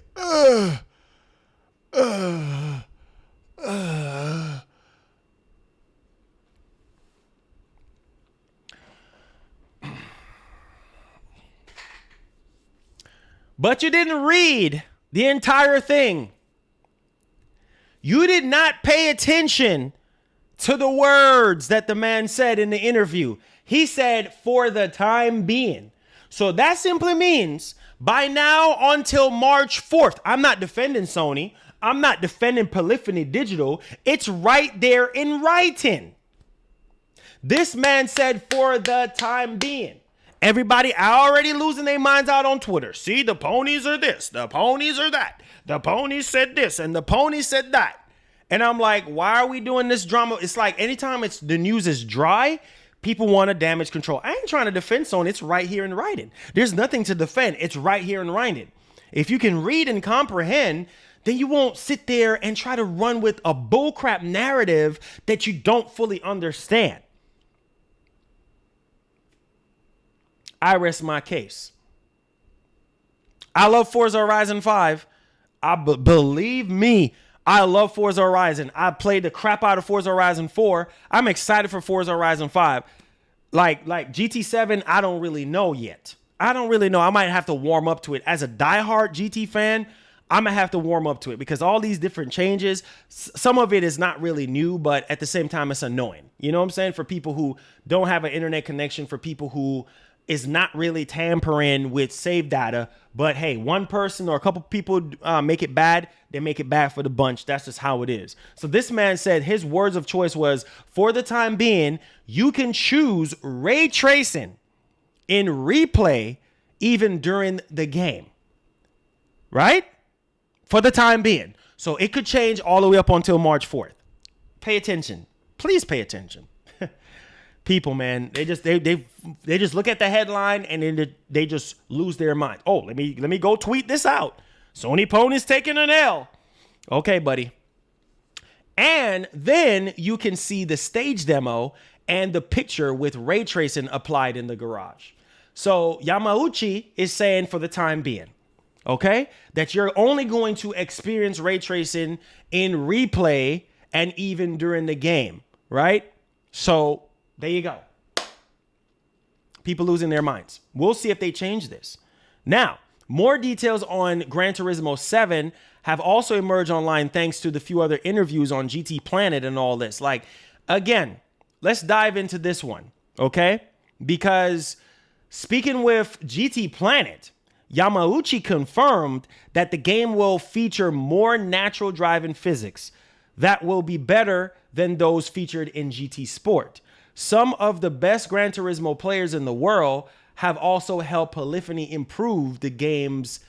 But you didn't read the entire thing. You did not pay attention to the words that the man said in the interview. He said, for the time being. So that simply means by now until March 4th, I'm not defending Sony. I'm not defending Polyphony Digital. It's right there in writing. This man said for the time being. Everybody already losing their minds out on Twitter. See, the ponies are this, the ponies are that. The ponies said this and the ponies said that. And I'm like, why are we doing this drama? It's like anytime the news is dry, people want to damage control. I ain't trying to defend Sony. It's right here in writing. There's nothing to defend. It's right here in writing. If you can read and comprehend, then you won't sit there and try to run with a bullcrap narrative that you don't fully understand. I rest my case. I love Forza Horizon 5. Believe me, I love Forza Horizon. I played the crap out of Forza Horizon 4. I'm excited for Forza Horizon 5. Like GT7, I don't really know yet. I don't really know. I might have to warm up to it. As a diehard GT fan, I'm going to have to warm up to it because all these different changes, some of it is not really new, but at the same time, it's annoying. You know what I'm saying? For people who don't have an internet connection, for people who is not really tampering with save data, but hey, one person or a couple people make it bad, they make it bad for the bunch. That's just how it is. So this man said his words of choice was, for the time being, you can choose ray tracing in replay even during the game, right? For the time being. So it could change all the way up until March 4th. Pay attention. Please pay attention. People, man, they just look at the headline and then they just lose their mind. Oh, let me go tweet this out. Sony Pony's taking an L. Okay, buddy. And then you can see the stage demo and the picture with ray tracing applied in the garage. So Yamauchi is saying for the time being, okay, that you're only going to experience ray tracing in replay and even during the game, right? So there you go. People losing their minds. We'll see if they change this. Now, more details on Gran Turismo 7 have also emerged online thanks to the few other interviews on GT Planet and all this. Like, again, let's dive into this one, okay? Because speaking with GT Planet, Yamauchi confirmed that the game will feature more natural driving physics that will be better than those featured in GT Sport. Some of the best Gran Turismo players in the world have also helped Polyphony improve the game's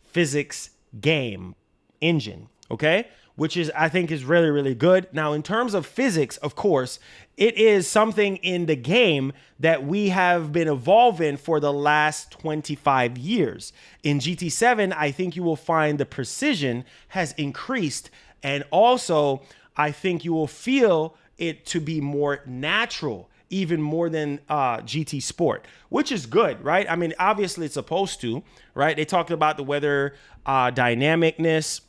physics game engine, okay? Which is, I think, is really, really good. Now, in terms of physics, of course, it is something in the game that we have been evolving for the last 25 years. In GT7, I think you will find the precision has increased, and also I think you will feel it to be more natural, even more than GT Sport, which is good, right? I mean, obviously it's supposed to, right? They talked about the weather dynamicness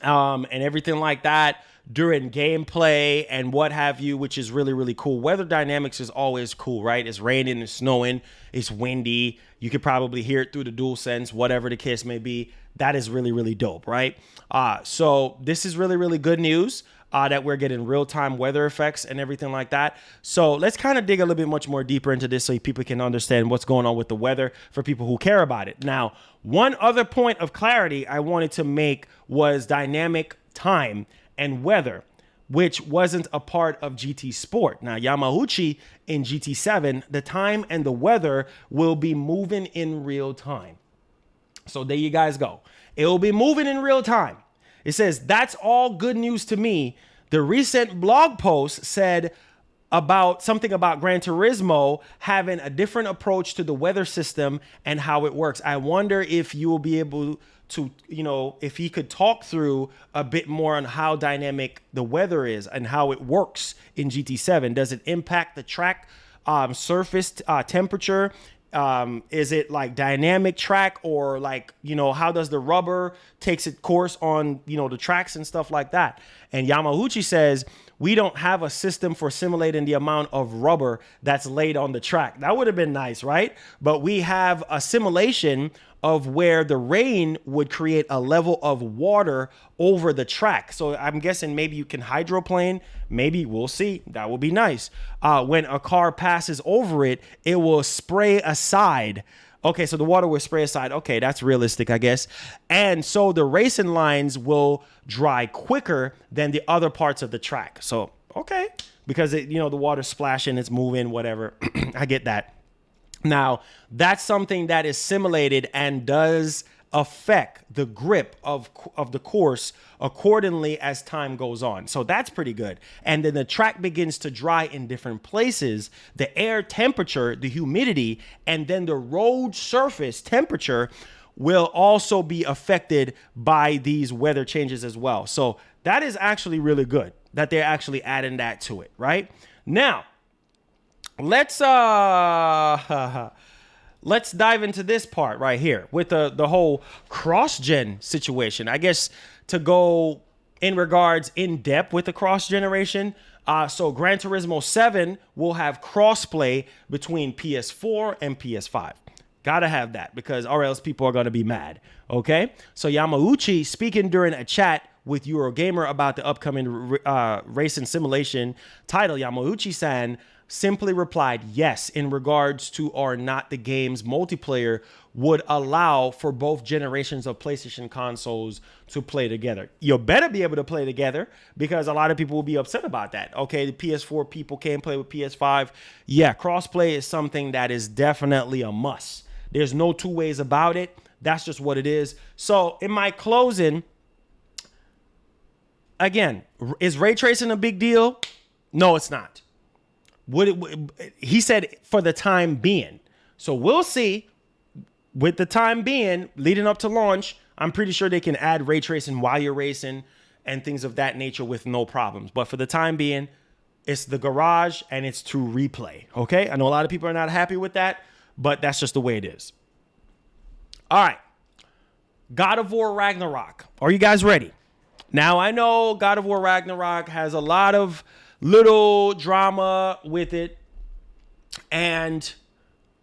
and everything like that during gameplay and what have you, which is really, really cool. Weather dynamics is always cool, right? It's raining, it's snowing, it's windy. You could probably hear it through the DualSense, whatever the case may be. That is really, really dope, right? So this is really, really good news. That we're getting real-time weather effects and everything like that. So let's kind of dig a little bit much more deeper into this so people can understand what's going on with the weather for people who care about it. Now, one other point of clarity I wanted to make was dynamic time and weather. which wasn't a part of GT Sport. Now, Yamauchi in GT7, the time and the weather will be moving in real time. So there you guys go. It will be moving in real time. It says, that's all good news to me. The recent blog post said about something about Gran Turismo having a different approach to the weather system and how it works. I wonder if you will be able to, if he could talk through a bit more on how dynamic the weather is and how it works in GT7. Does it impact the track surface temperature? Is it like dynamic track, or like, how does the rubber takes its course on, the tracks and stuff like that? And Yamauchi says, we don't have a system for simulating the amount of rubber that's laid on the track. That would have been nice, right? But we have a simulation of where the rain would create a level of water over the track. So I'm guessing maybe you can hydroplane. Maybe, we'll see. That will be nice. When a car passes over it, it will spray aside. Okay, so the water will spray aside. Okay, that's realistic, I guess. And so the racing lines will dry quicker than the other parts of the track. So, okay, because the water's splashing, it's moving, whatever. I get that. Now, that's something that is simulated and does affect the grip of the course accordingly as time goes on. So that's pretty good. And then the track begins to dry in different places. The air temperature, the humidity, and then the road surface temperature will also be affected by these weather changes as well. So that is actually really good that they're actually adding that to it, right? Now, let's dive into this part right here with the whole cross-gen situation. I guess to go in regards in depth with the cross-generation. So Gran Turismo 7 will have cross-play between PS4 and PS5. Gotta have that, because or else people are gonna be mad. Okay. So Yamauchi, speaking during a chat with Eurogamer about the upcoming racing simulation title, Yamauchi-san simply replied yes in regards to or not the game's multiplayer would allow for both generations of PlayStation consoles to play together. You better be able to play together, because a lot of people will be upset about that. Okay, the PS4 people can't play with PS5. Yeah, crossplay is something that is definitely a must. There's no two ways about it. That's just what it is. So in my closing, again, is ray tracing a big deal? No, it's not. He said for the time being. So we'll see. With the time being, leading up to launch, I'm pretty sure they can add ray tracing while you're racing and things of that nature with no problems. But for the time being, it's the garage and it's to replay. Okay? I know a lot of people are not happy with that, but that's just the way it is. All right. God of War Ragnarok. Are you guys ready? Now, I know God of War Ragnarok has a lot of little drama with it, and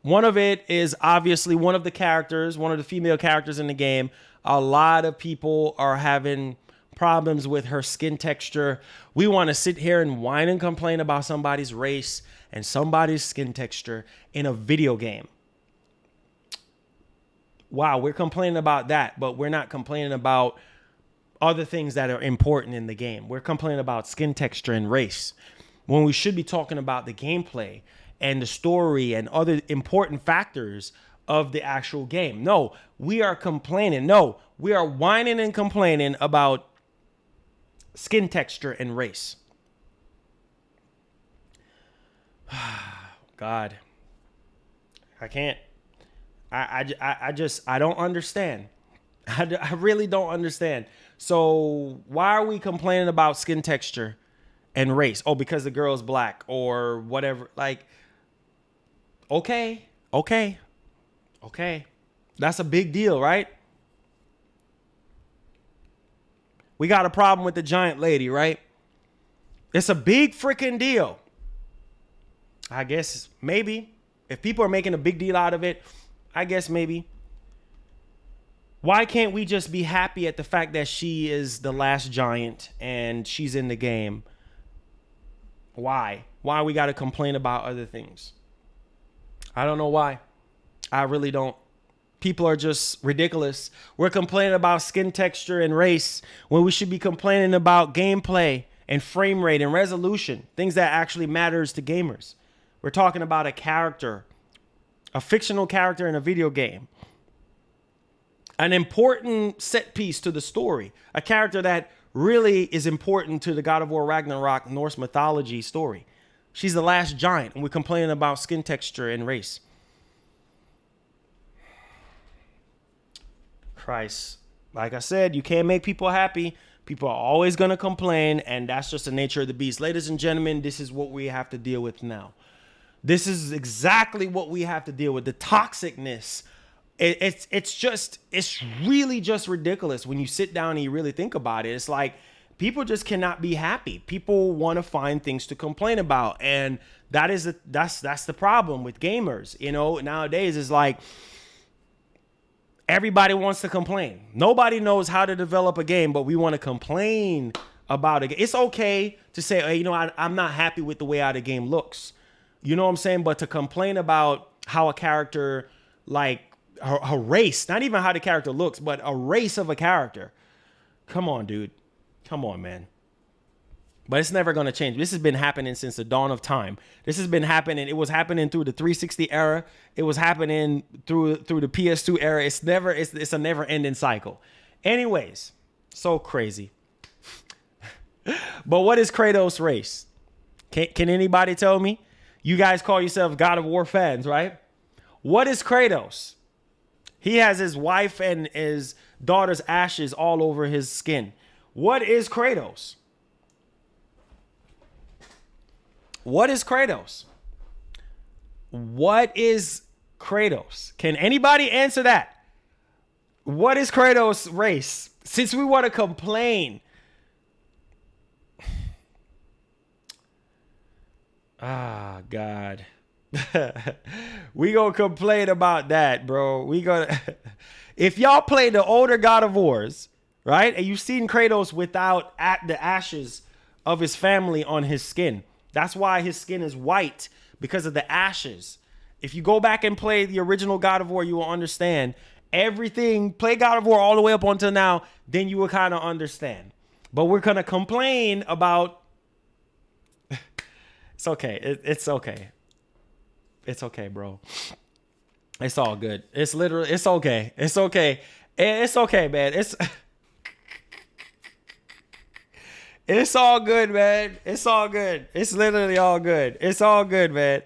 one of it is obviously one of the characters, one of the female characters in the game. A lot of people are having problems with her skin texture. We want to sit here and whine and complain about somebody's race and somebody's skin texture in a video game. Wow, we're complaining about that, but we're not complaining about other things that are important in the game. We're complaining about skin texture and race, when we should be talking about the gameplay and the story and other important factors of the actual game. No, we are complaining. No, we are whining and complaining about skin texture and race. God, I can't. I don't understand. I really don't understand. So why are we complaining about skin texture and race? Oh, because the girl's black or whatever. Like, okay. That's a big deal, right? We got a problem with the giant lady, right? It's a big freaking deal. I guess maybe. If people are making a big deal out of it, I guess maybe. Why can't we just be happy at the fact that she is the last giant and she's in the game? Why? Why we got to complain about other things? I don't know why. I really don't. People are just ridiculous. We're complaining about skin texture and race when we should be complaining about gameplay and frame rate and resolution, things that actually matters to gamers. We're talking about a character, a fictional character in a video game, an important set piece to the story, a character that really is important to the God of War Ragnarok Norse mythology story. She's the last giant, and we're complaining about skin texture and race. Christ. Like I said, you can't make people happy. People are always going to complain, and that's just the nature of the beast. Ladies and gentlemen, this is what we have to deal with now. This is exactly what we have to deal with. The toxicness. It's really just ridiculous when you sit down and you really think about it. It's like people just cannot be happy. People want to find things to complain about, and that's the problem with gamers. You know, nowadays it's like everybody wants to complain. Nobody knows how to develop a game, but we want to complain about it. It's okay to say, hey, you know, I'm not happy with the way how the game looks. You know what I'm saying? But to complain about how a character, like her race, not even how the character looks, but a race of a character. Come on, dude. Come on, man. But it's never going to change. This has been happening since the dawn of time. This has been happening. It was happening through the 360 era. It was happening through the PS2 era. It's a never ending cycle. Anyways, so crazy. But what is Kratos' race? Can anybody tell me? You guys call yourself God of War fans, right? What is Kratos? He has his wife and his daughter's ashes all over his skin. What is Kratos? What is Kratos? What is Kratos? Can anybody answer that? What is Kratos' race? Since we want to complain. Ah, God. We gonna complain about that, bro. If y'all play the older God of Wars, right? And you've seen Kratos without the ashes of his family on his skin. That's why his skin is white, because of the ashes. If you go back and play the original God of War, you will understand everything. Play God of War all the way up until now, then you will kind of understand. But we're going to complain about... It's okay. It's okay. It's okay, bro. It's all good. It's literally... It's okay. It's okay. It's okay, man. It's all good, man. It's all good. It's literally all good. It's all good, man.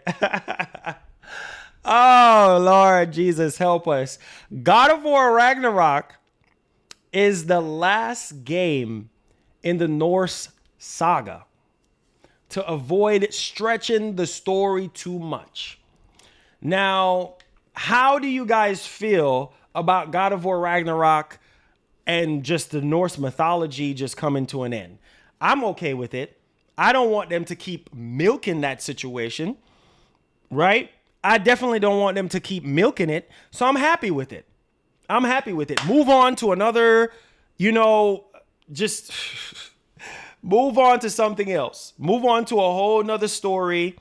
Oh, Lord Jesus, help us. God of War Ragnarok is the last game in the Norse saga to avoid stretching the story too much. Now, how do you guys feel about God of War Ragnarok and just the Norse mythology just coming to an end? I'm okay with it. I don't want them to keep milking that situation, right? I definitely don't want them to keep milking it. So I'm happy with it. I'm happy with it. Move on to another, just move on to something else. Move on to a whole nother story.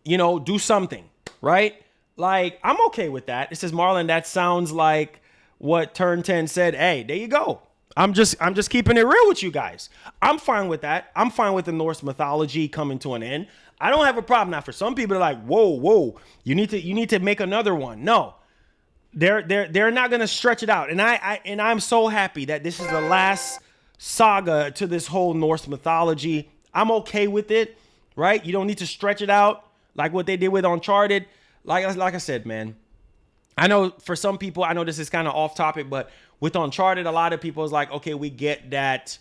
Do something, right? Like, I'm okay with that. It says, Marlon, that sounds like what Turn 10 said. Hey, there you go. I'm just keeping it real with you guys. I'm fine with that. I'm fine with the Norse mythology coming to an end. I don't have a problem. Now, for some people, they're like, whoa, you need to make another one. No, they're not gonna stretch it out. And I'm so happy that this is the last saga to this whole Norse mythology. I'm okay with it, right? You don't need to stretch it out like what they did with Uncharted. Like I said, man. I know for some people, I know this is kind of off topic, but with Uncharted, a lot of people is like, okay, we get that,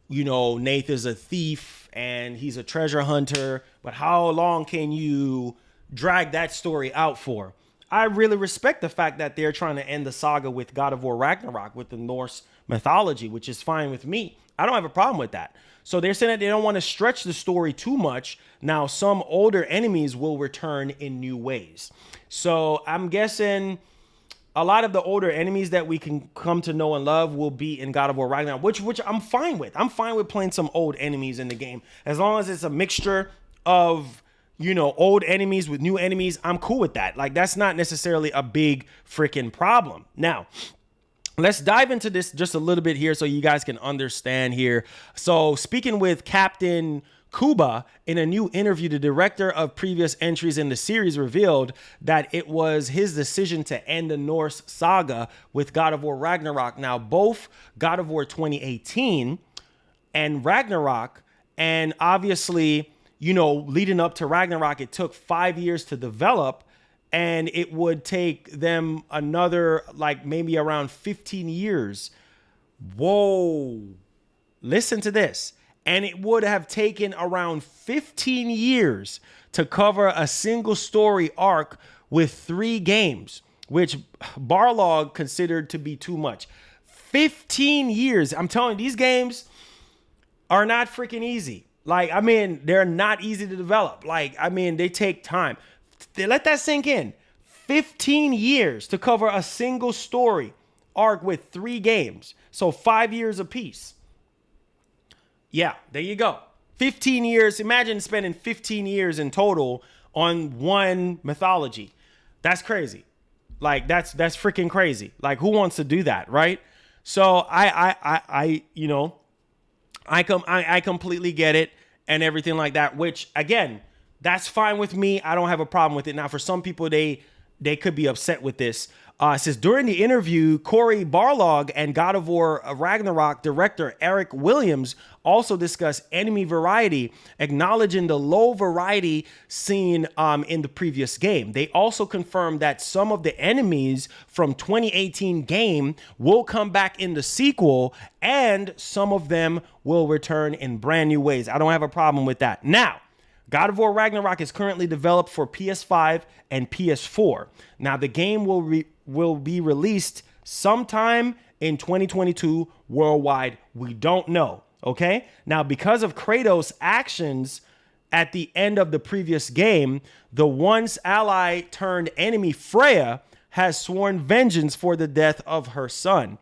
Nathan's a thief and he's a treasure hunter, but how long can you drag that story out for? I really respect the fact that they're trying to end the saga with God of War Ragnarok, with the Norse mythology, which is fine with me. I don't have a problem with that. So they're saying that they don't want to stretch the story too much. Now, some older enemies will return in new ways. So I'm guessing a lot of the older enemies that we can come to know and love will be in God of War Ragnarok, which I'm fine with. I'm fine with playing some old enemies in the game. As long as it's a mixture of, old enemies with new enemies, I'm cool with that. Like, that's not necessarily a big freaking problem. Now, let's dive into this just a little bit here so you guys can understand here. So speaking with Captain Kuba in a new interview, the director of previous entries in the series revealed that it was his decision to end the Norse saga with God of War Ragnarok. Now, both God of War 2018 and Ragnarok, and obviously, you know, leading up to Ragnarok, it took 5 years to develop, and it would take them another, like, maybe around 15 years. Whoa. Listen to this. And it would have taken around 15 years to cover a single story arc with 3 games, which Barlog considered to be too much. 15 years. I'm telling you, these games are not freaking easy. Like, I mean, they're not easy to develop. Like, I mean, they take time. Let that sink in. 15 years to cover a single story arc with 3 games. So 5 years apiece. Yeah, there you go. 15 years. Imagine spending 15 years in total on one mythology. That's crazy. Like, that's freaking crazy. Like, who wants to do that, right? So I you know, I completely get it and everything like that, which again, that's fine with me. I don't have a problem with it. Now, for some people, they could be upset with this. It says, during the interview, Corey Barlog and God of War Ragnarok director Eric Williams also discussed enemy variety, acknowledging the low variety seen in the previous game. They also confirmed that some of the enemies from 2018 game will come back in the sequel, and some of them will return in brand new ways. I don't have a problem with that. Now, God of War Ragnarok is currently developed for PS5 and PS4. Now, the game will be released sometime in 2022 worldwide. We don't know, okay? Now, because of Kratos' actions at the end of the previous game, the once ally turned enemy Freya has sworn vengeance for the death of her son.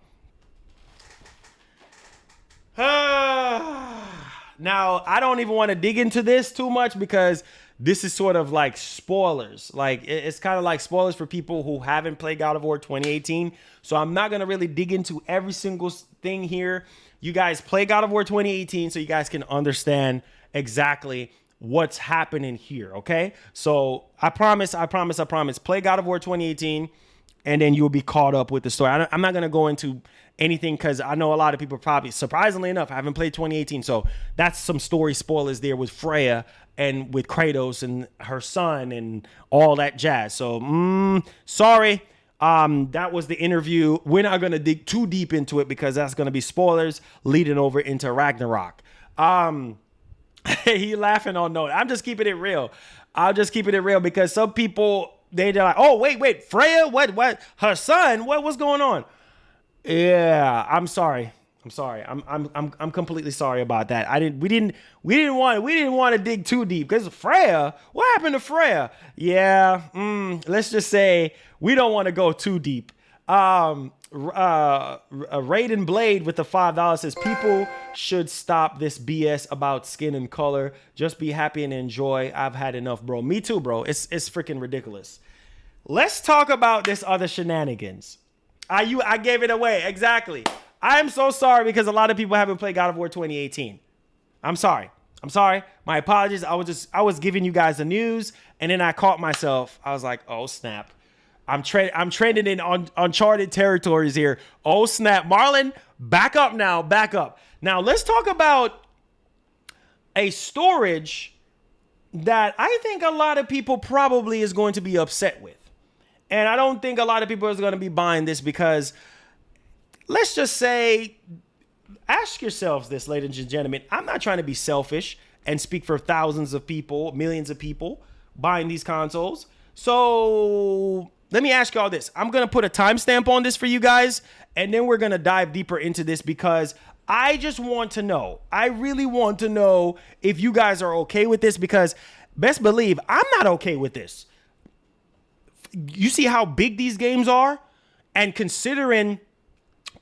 Now, I don't even want to dig into this too much because this is sort of like spoilers. Like, it's kind of like spoilers for people who haven't played God of War 2018. So I'm not going to really dig into every single thing here. You guys play God of War 2018 so you guys can understand exactly what's happening here, okay? So I promise, play God of War 2018 and then you'll be caught up with the story. I'm not going to go into anything because I know a lot of people probably, surprisingly enough, haven't played 2018. So that's some story spoilers there with Freya and with Kratos and her son and all that jazz. So, sorry. That was the interview. We're not going to dig too deep into it because that's going to be spoilers leading over into Ragnarok. He laughing on no. I'm just keeping it real. I'll just keep it real because some people, they're like, oh, wait, Freya, what, her son, what's going on? Yeah, I'm sorry. I'm completely sorry about that. We didn't want to dig too deep because Freya, what happened to Freya? Yeah, let's just say we don't want to go too deep. Raiden Blade with the $5 says people should stop this BS about skin and color. Just be happy and enjoy. I've had enough, bro. Me too, bro. It's freaking ridiculous. Let's talk about this other shenanigans. I gave it away. Exactly. I'm so sorry because a lot of people haven't played God of War 2018. I'm sorry. My apologies. I was giving you guys the news and then I caught myself. I was like, oh snap. I'm trending in uncharted territories here. Oh snap. Marlon, back up now. Now let's talk about a storage that I think a lot of people probably is going to be upset with. And I don't think a lot of people are going to be buying this because let's just say, ask yourselves this, ladies and gentlemen. I'm not trying to be selfish and speak for thousands of people, millions of people buying these consoles. So let me ask you all this. I'm going to put a timestamp on this for you guys, and then we're going to dive deeper into this because I just want to know. I really want to know if you guys are okay with this because best believe I'm not okay with this. You see how big these games are? And considering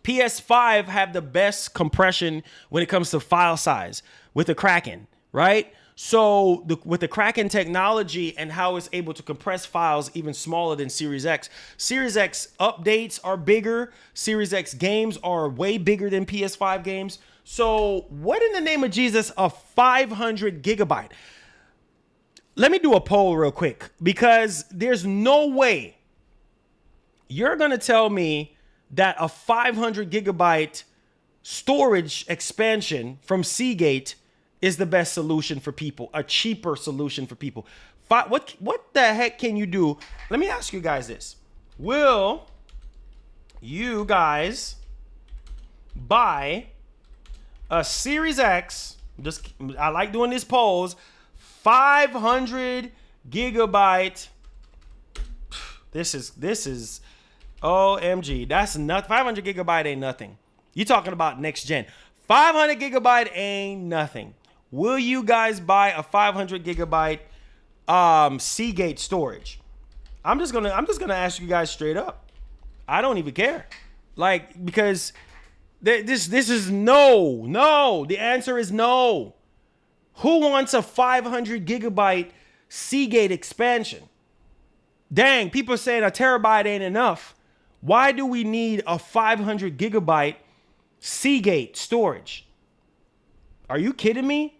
PS5 have the best compression when it comes to file size with the Kraken, right? So with the Kraken technology and how it's able to compress files even smaller than Series X updates are bigger. Series X games are way bigger than PS5 games. So what in the name of Jesus, a 500 gigabyte? Let me do a poll real quick, because there's no way you're going to tell me that a 500 gigabyte storage expansion from Seagate is the best solution for people, a cheaper solution for people. What the heck can you do? Let me ask you guys this. Will you guys buy a Series X? I like doing these polls. 500 gigabyte. This is OMG. That's not 500 gigabyte ain't nothing. You talking about next gen. 500 gigabyte ain't nothing. Will you guys buy a 500 gigabyte Seagate storage? I'm just gonna ask you guys straight up. I don't even care, like, because this is no. The answer is no. Who wants a 500 gigabyte Seagate expansion? Dang, people are saying a terabyte ain't enough. Why do we need a 500 gigabyte Seagate storage? Are you kidding me?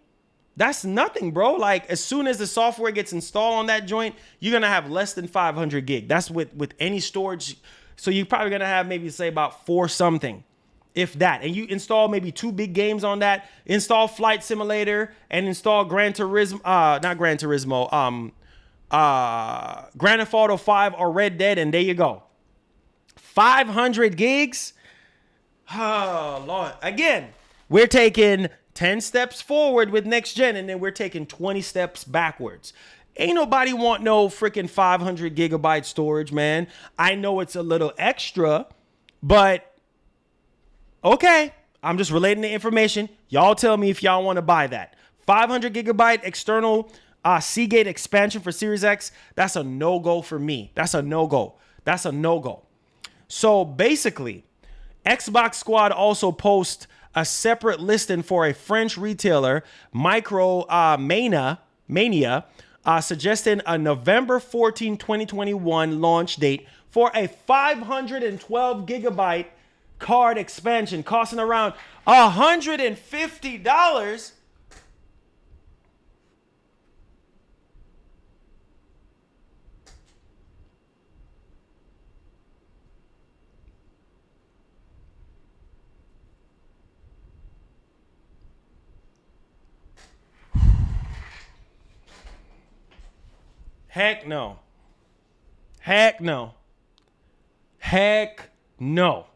That's nothing, bro. Like, as soon as the software gets installed on that joint, you're going to have less than 500 gig. That's with any storage. So you're probably going to have maybe, say, about 4 something, if that. And you install maybe 2 big games on that. Install Flight Simulator and install Grand Theft Auto 5 or Red Dead, and there you go. 500 gigs? Oh, Lord. Again, we're taking 10 steps forward with next gen, and then we're taking 20 steps backwards. Ain't nobody want no freaking 500 gigabyte storage, man. I know it's a little extra, but okay. I'm just relating the information. Y'all tell me if y'all want to buy that. 500 gigabyte external Seagate expansion for Series X, that's a no-go for me. That's a no-go. So basically, Xbox Squad also posts a separate listing for a French retailer, Mania, suggesting a November 14, 2021 launch date for a 512 gigabyte card expansion costing around $150. Heck no. Heck no. Heck no.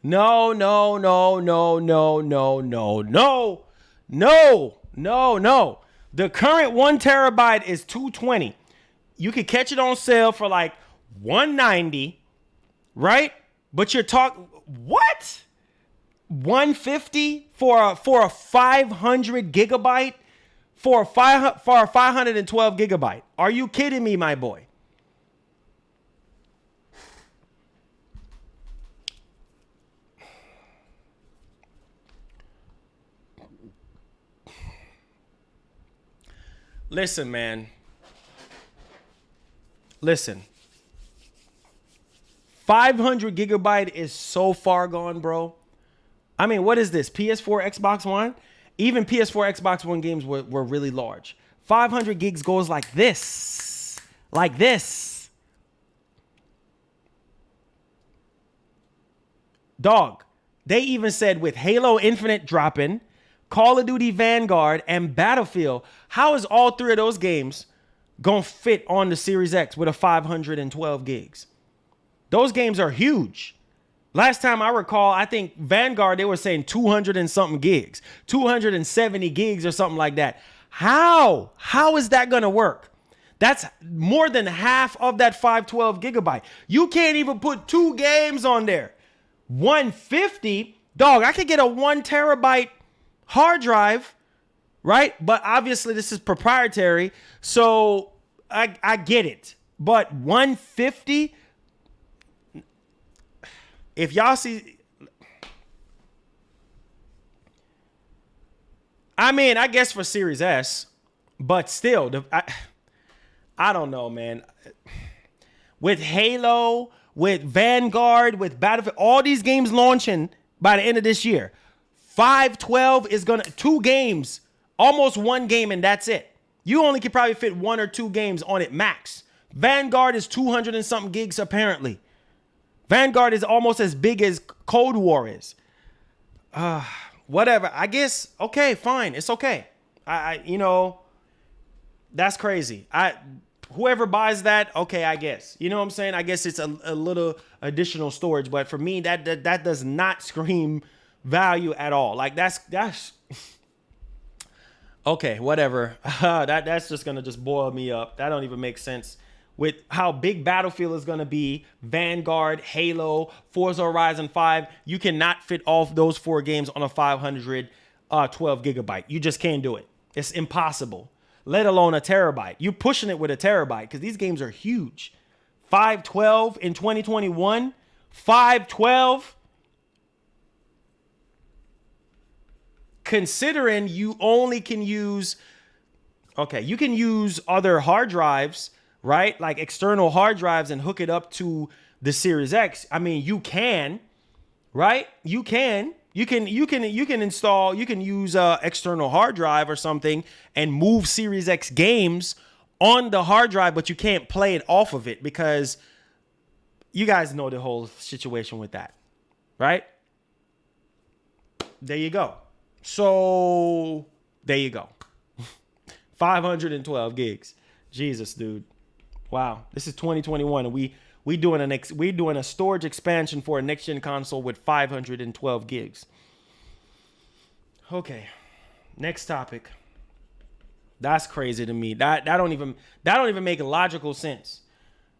No, no, no, no, no, no, no, no, no, no, no. The current 1 terabyte is $220. You could catch it on sale for like $190, right? But you're talking, what? $150 for a 500 gigabyte? For a 512 gigabyte. Are you kidding me, my boy? Listen, man. Listen. 500 gigabyte is so far gone, bro. I mean, what is this? PS4, Xbox One? Even PS4, Xbox One games were really large. 500 gigs goes like this. Like this. Dog. They even said with Halo Infinite dropping, Call of Duty Vanguard, and Battlefield, how is all 3 of those games going to fit on the Series X with a 512 gigs? Those games are huge. Last time I recall, I think Vanguard, they were saying 200 and something gigs, 270 gigs or something like that. How is that going to work? That's more than half of that 512 gigabyte. You can't even put 2 games on there. 150, dog, I could get a 1 terabyte hard drive, right? But obviously this is proprietary, so I get it. But 150, if y'all see, I mean, I guess for Series S, But still, I don't know, man. With Halo, with Vanguard, with Battlefield, all these games launching by the end of this year, 512 is gonna 2 games, almost 1 game, and that's it. You only can probably fit 1 or 2 games on it max. Vanguard is 200 and something gigs apparently. Vanguard is almost as big as Cold War is. Whatever. I guess, okay, fine. It's okay. You know, that's crazy. Whoever buys that, okay, I guess. You know what I'm saying? I guess it's a little additional storage, but for me, that does not scream value at all. Like that's okay, whatever. That's just gonna just boil me up. That don't even make sense with how big Battlefield is gonna be. Vanguard, Halo, Forza Horizon 5. You cannot fit all those 4 games on a 512 gigabyte. You just can't do it. It's impossible. Let alone a terabyte. You pushing it with a terabyte because these games are huge. 512 in 2021. 512. Considering you only can use, okay, you can use other hard drives, right? Like external hard drives and hook it up to the Series X. I mean, you can, right? You can install, you can use a external hard drive or something and move Series X games on the hard drive, but you can't play it off of it because you guys know the whole situation with that, right? There you go. So there you go. 512 gigs. Jesus, dude. Wow. This is 2021 and we doing a storage expansion for a next gen console with 512 gigs. Okay. Next topic. That's crazy to me. That don't even make logical sense.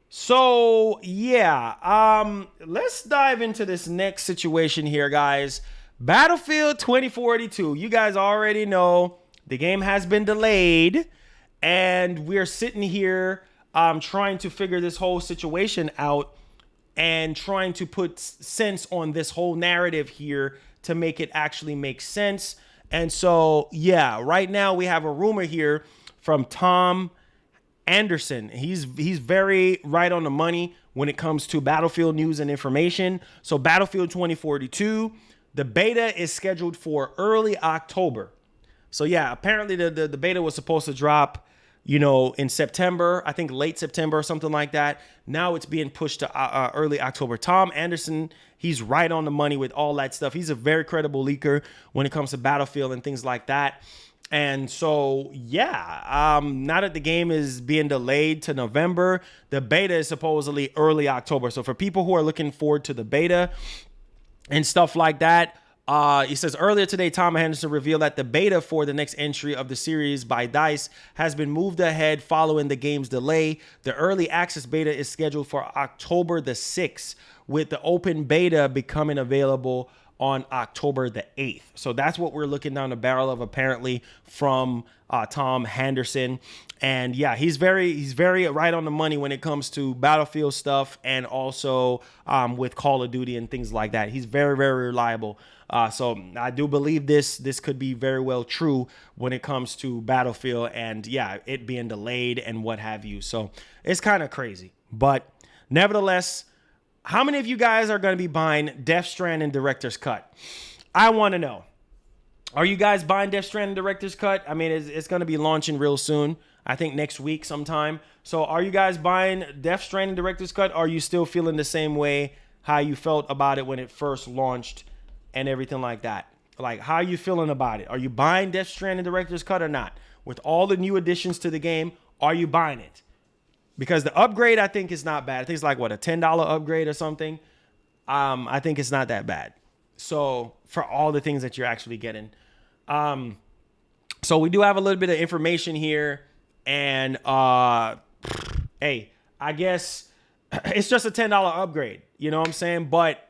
So, yeah, let's dive into this next situation here, guys. Battlefield 2042. You guys already know the game has been delayed and we're sitting here trying to figure this whole situation out and trying to put sense on this whole narrative here to make it actually make sense. And so, yeah, right now we have a rumor here from Tom Anderson. He's very right on the money when it comes to Battlefield news and information. So Battlefield 2042, the beta is scheduled for early October. So yeah, apparently the beta was supposed to drop, you know, in September, I think late September or something like that. Now it's being pushed to early October. Tom Anderson, he's right on the money with all that stuff. He's a very credible leaker when it comes to Battlefield and things like that. And so, yeah, now that the game is being delayed to November, the beta is supposedly early October. So for people who are looking forward to the beta and stuff like that, he says earlier today, Tom Henderson revealed that the beta for the next entry of the series by DICE has been moved ahead following the game's delay. The early access beta is scheduled for October the 6th, with the open beta becoming available on October the 8th. So that's what we're looking down the barrel of, apparently, from Tom Henderson. And yeah, he's very right on the money when it comes to Battlefield stuff and also with Call of Duty and things like that. He's very, very reliable. So I do believe this could be very well true when it comes to Battlefield and yeah, it being delayed and what have you. So it's kind of crazy, but nevertheless, how many of you guys are going to be buying Death Stranding Director's Cut? I want to know. Are you guys buying Death Stranding Director's Cut? I mean, it's going to be launching real soon. I think next week sometime. So are you guys buying Death Stranding Director's Cut? Or are you still feeling the same way how you felt about it when it first launched and everything like that? Like, how are you feeling about it? Are you buying Death Stranding Director's Cut or not? With all the new additions to the game, are you buying it? Because the upgrade, I think, is not bad. I think it's like, what, a $10 upgrade or something? I think it's not that bad. So for all the things that you're actually getting. So we do have a little bit of information here. And, hey, I guess it's just a $10 upgrade. You know what I'm saying? But,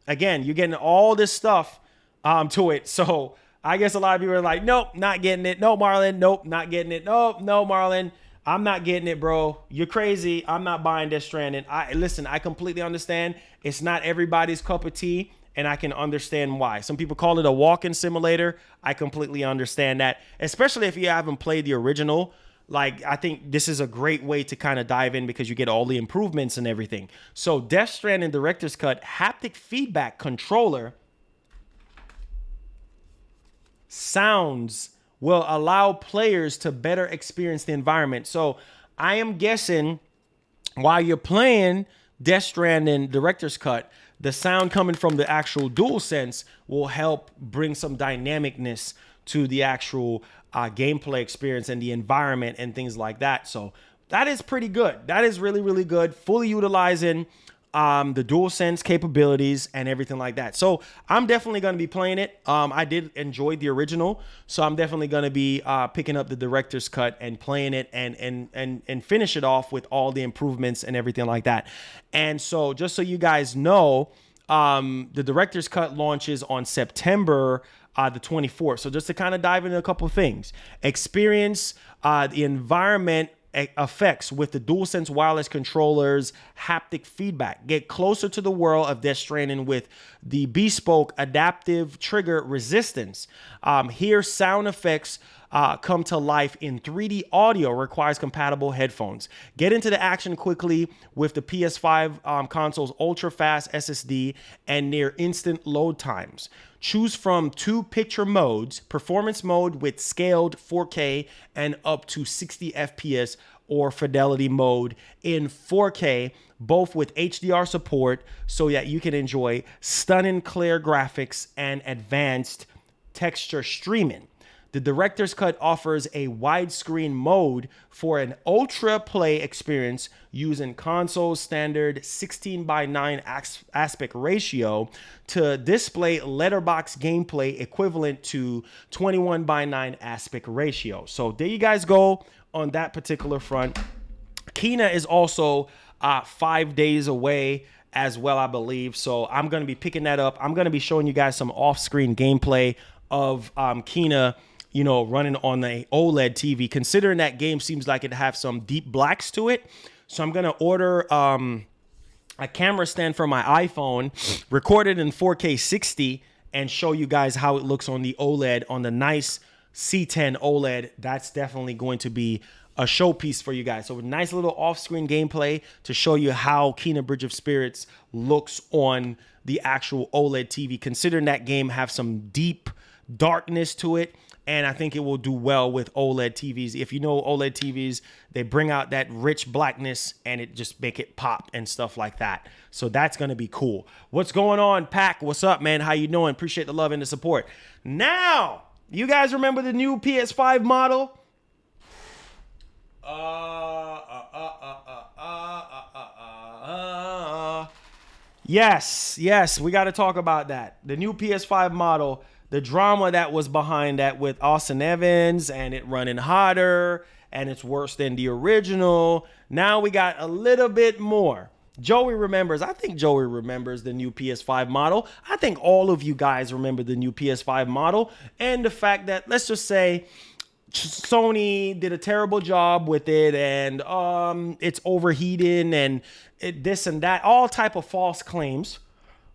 again, you're getting all this stuff to it. So I guess a lot of people are like, nope, not getting it. No, Marlon. Nope, not getting it. Nope, no, Marlon. I'm not getting it, bro. You're crazy. I'm not buying Death Stranding. Listen, I completely understand. It's not everybody's cup of tea. and I can understand why. Some people call it a walking simulator. I completely understand that, especially if you haven't played the original. Like, I think this is a great way to kind of dive in because you get all the improvements and everything. So Death Stranding Director's Cut haptic feedback controller sounds will allow players to better experience the environment. So I am guessing while you're playing Death Stranding Director's Cut, the sound coming from the actual DualSense will help bring some dynamicness to the actual gameplay experience and the environment and things like that. So that is pretty good. That is really, really good. Fully utilizing the DualSense capabilities and everything like that. So I'm definitely going to be playing it. I did enjoy the original, so I'm definitely going to be picking up the Director's Cut and playing it and finish it off with all the improvements and everything like that. And so just so you guys know, the Director's Cut launches on September the 24th. So just to kind of dive into a couple of things, experience the environment effects with the DualSense wireless controllers, haptic feedback. Get closer to the world of Death Stranding with the bespoke adaptive trigger resistance. Hear sound effects come to life in 3D audio. Requires compatible headphones. Get into the action quickly with the PS5 console's ultra-fast SSD and near instant load times. Choose from 2 picture modes, performance mode with scaled 4K and up to 60 FPS, or fidelity mode in 4K, both with HDR support so that you can enjoy stunning clear graphics and advanced texture streaming. The Director's Cut offers a widescreen mode for an ultra play experience using console's standard 16:9 aspect ratio to display letterbox gameplay equivalent to 21:9 aspect ratio. So there you guys go on that particular front. Kena is also 5 days away as well, I believe. So I'm going to be picking that up. I'm going to be showing you guys some off-screen gameplay of Kena, you know, running on the OLED TV, considering that game seems like it have some deep blacks to it. So I'm going to order a camera stand for my iPhone, record it in 4K 60, and show you guys how it looks on the OLED, on the nice C10 OLED. That's definitely going to be a showpiece for you guys. So a nice little off-screen gameplay to show you how Kena Bridge of Spirits looks on the actual OLED TV, considering that game have some deep darkness to it. And I think it will do well with OLED TVs. If you know OLED TVs, they bring out that rich blackness and it just make it pop and stuff like that. So that's going to be cool. What's going on, Pac? What's up, man? How you doing? Appreciate the love and the support. Now, you guys remember the new PS5 model? Yes, we got to talk about that. The new PS5 model. The drama that was behind that with Austin Evans and it running hotter and it's worse than the original. Now we got a little bit more. Joey remembers. I think Joey remembers the new PS5 model. I think all of you guys remember the new PS5 model and the fact that, let's just say, Sony did a terrible job with it and it's overheating and this and that, all type of false claims.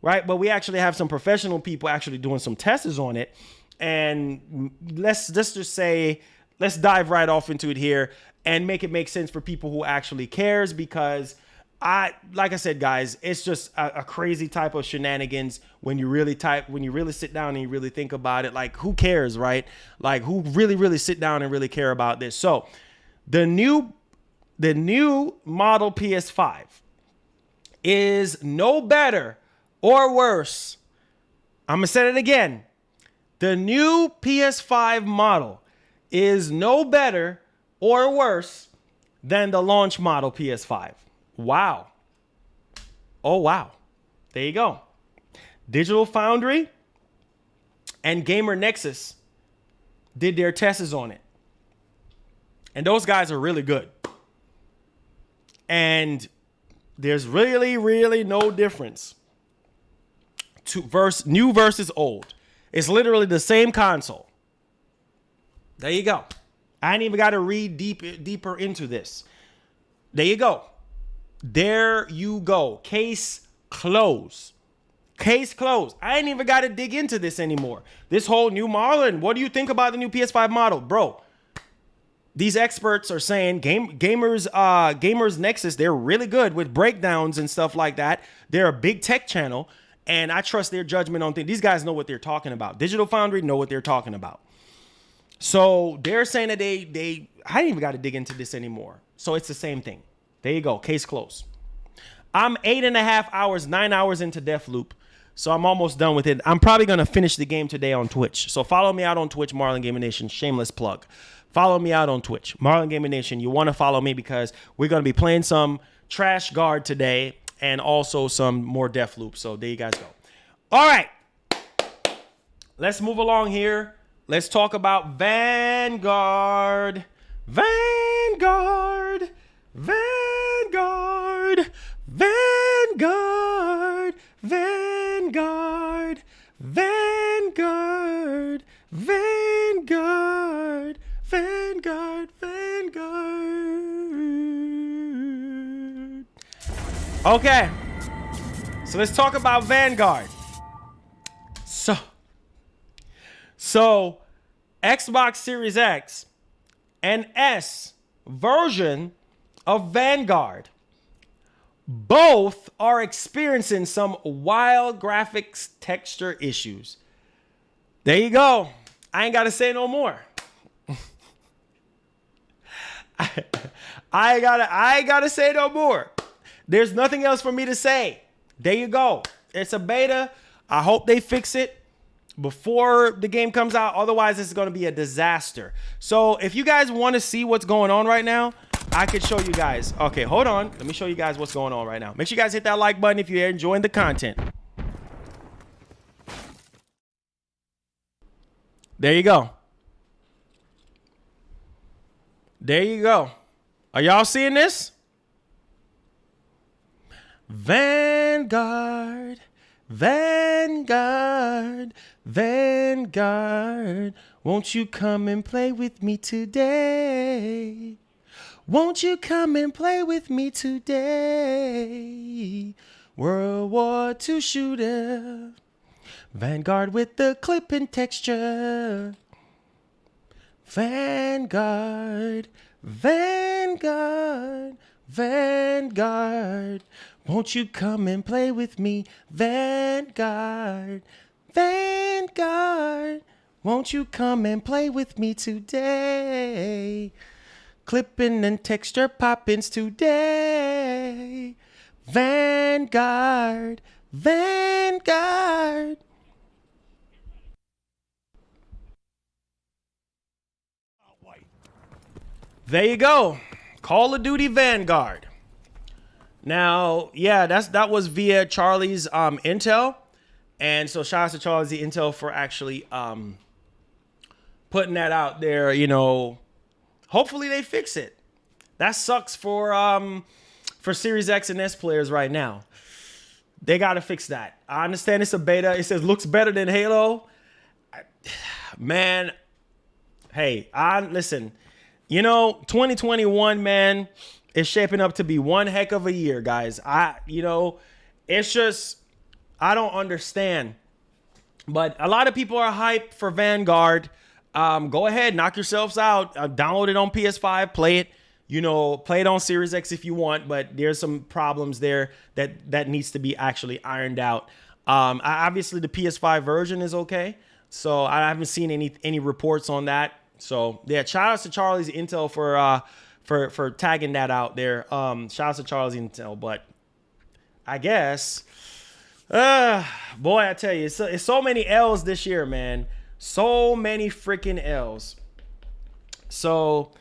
Right, but we actually have some professional people actually doing some tests on it, and let's just say, let's dive right off into it here and make it make sense for people who actually cares, because like I said, guys, it's just a crazy type of shenanigans when you really sit down and you really think about it. Like, who cares, right? Like, who really sit down and really care about this? So, the new model PS5 is no better or worse. I'm going to say it again. The new PS5 model is no better or worse than the launch model PS5. Wow. Oh, wow. There you go. Digital Foundry and Gamer Nexus did their tests on it. And those guys are really good. And there's really no difference. New versus old. It's literally the same console. There you go. I ain't even got to read deeper into this. There you go. There you go. Case closed. Case closed. I ain't even got to dig into this anymore. This whole new model, and what do you think about the new PS5 model? Bro, these experts are saying Gamers Nexus, they're really good with breakdowns and stuff like that. They're a big tech channel, and I trust their judgment on things. These guys know what they're talking about. Digital Foundry know what they're talking about. So they're saying that I ain't even got to dig into this anymore. So it's the same thing. There you go. Case closed. I'm 8.5 hours, 9 hours into Deathloop. So I'm almost done with it. I'm probably going to finish the game today on Twitch. So follow me out on Twitch, Marlon Gaming Nation. Shameless plug. Follow me out on Twitch, Marlon Gaming Nation. You want to follow me because we're going to be playing some Trash Guard today and also some more Deathloop. So there you guys go. All right. Let's move along here. Let's talk about Vanguard. Vanguard. Vanguard. Vanguard. Vanguard. Vanguard. Vanguard. Vanguard. Vanguard. Okay. So let's talk about Vanguard. So Xbox Series X and S version of Vanguard both are experiencing some wild graphics texture issues. There you go. I ain't got to say no more. I ain't gotta say no more. There's nothing else for me to say. There you go. It's a beta. I hope they fix it before the game comes out. Otherwise, it's going to be a disaster. So if you guys want to see what's going on right now, I could show you guys. Okay, hold on. Let me show you guys what's going on right now. Make sure you guys hit that like button if you're enjoying the content. There you go. There you go. Are y'all seeing this? Vanguard, Vanguard, Vanguard. Won't you come and play with me today? Won't you come and play with me today? World War II shooter. Vanguard with the clip and texture. Vanguard, Vanguard, Vanguard. Won't you come and play with me? Vanguard, Vanguard. Won't you come and play with me today? Clipping and texture poppins today. Vanguard, Vanguard. There you go. Call of Duty Vanguard. Now, yeah, that was via Charlie's intel. And so shout out to Charlie's intel for actually putting that out there, you know. Hopefully they fix it. That sucks for Series X and S players right now. They got to fix that. I understand it's a beta. It says looks better than Halo. Man, hey, listen. You know, 2021, man, is shaping up to be one heck of a year, guys. It's just, I don't understand. But a lot of people are hyped for Vanguard. Go ahead, knock yourselves out. Download it on PS5, play it. You know, play it on Series X if you want, but there's some problems there that needs to be actually ironed out. Obviously, the PS5 version is okay. So I haven't seen any reports on that. So yeah, shout outs to Charlie's intel for tagging that out there. Shout outs to Charlie's intel, but I guess, boy, I tell you, it's so many L's this year, man. So many freaking L's. So,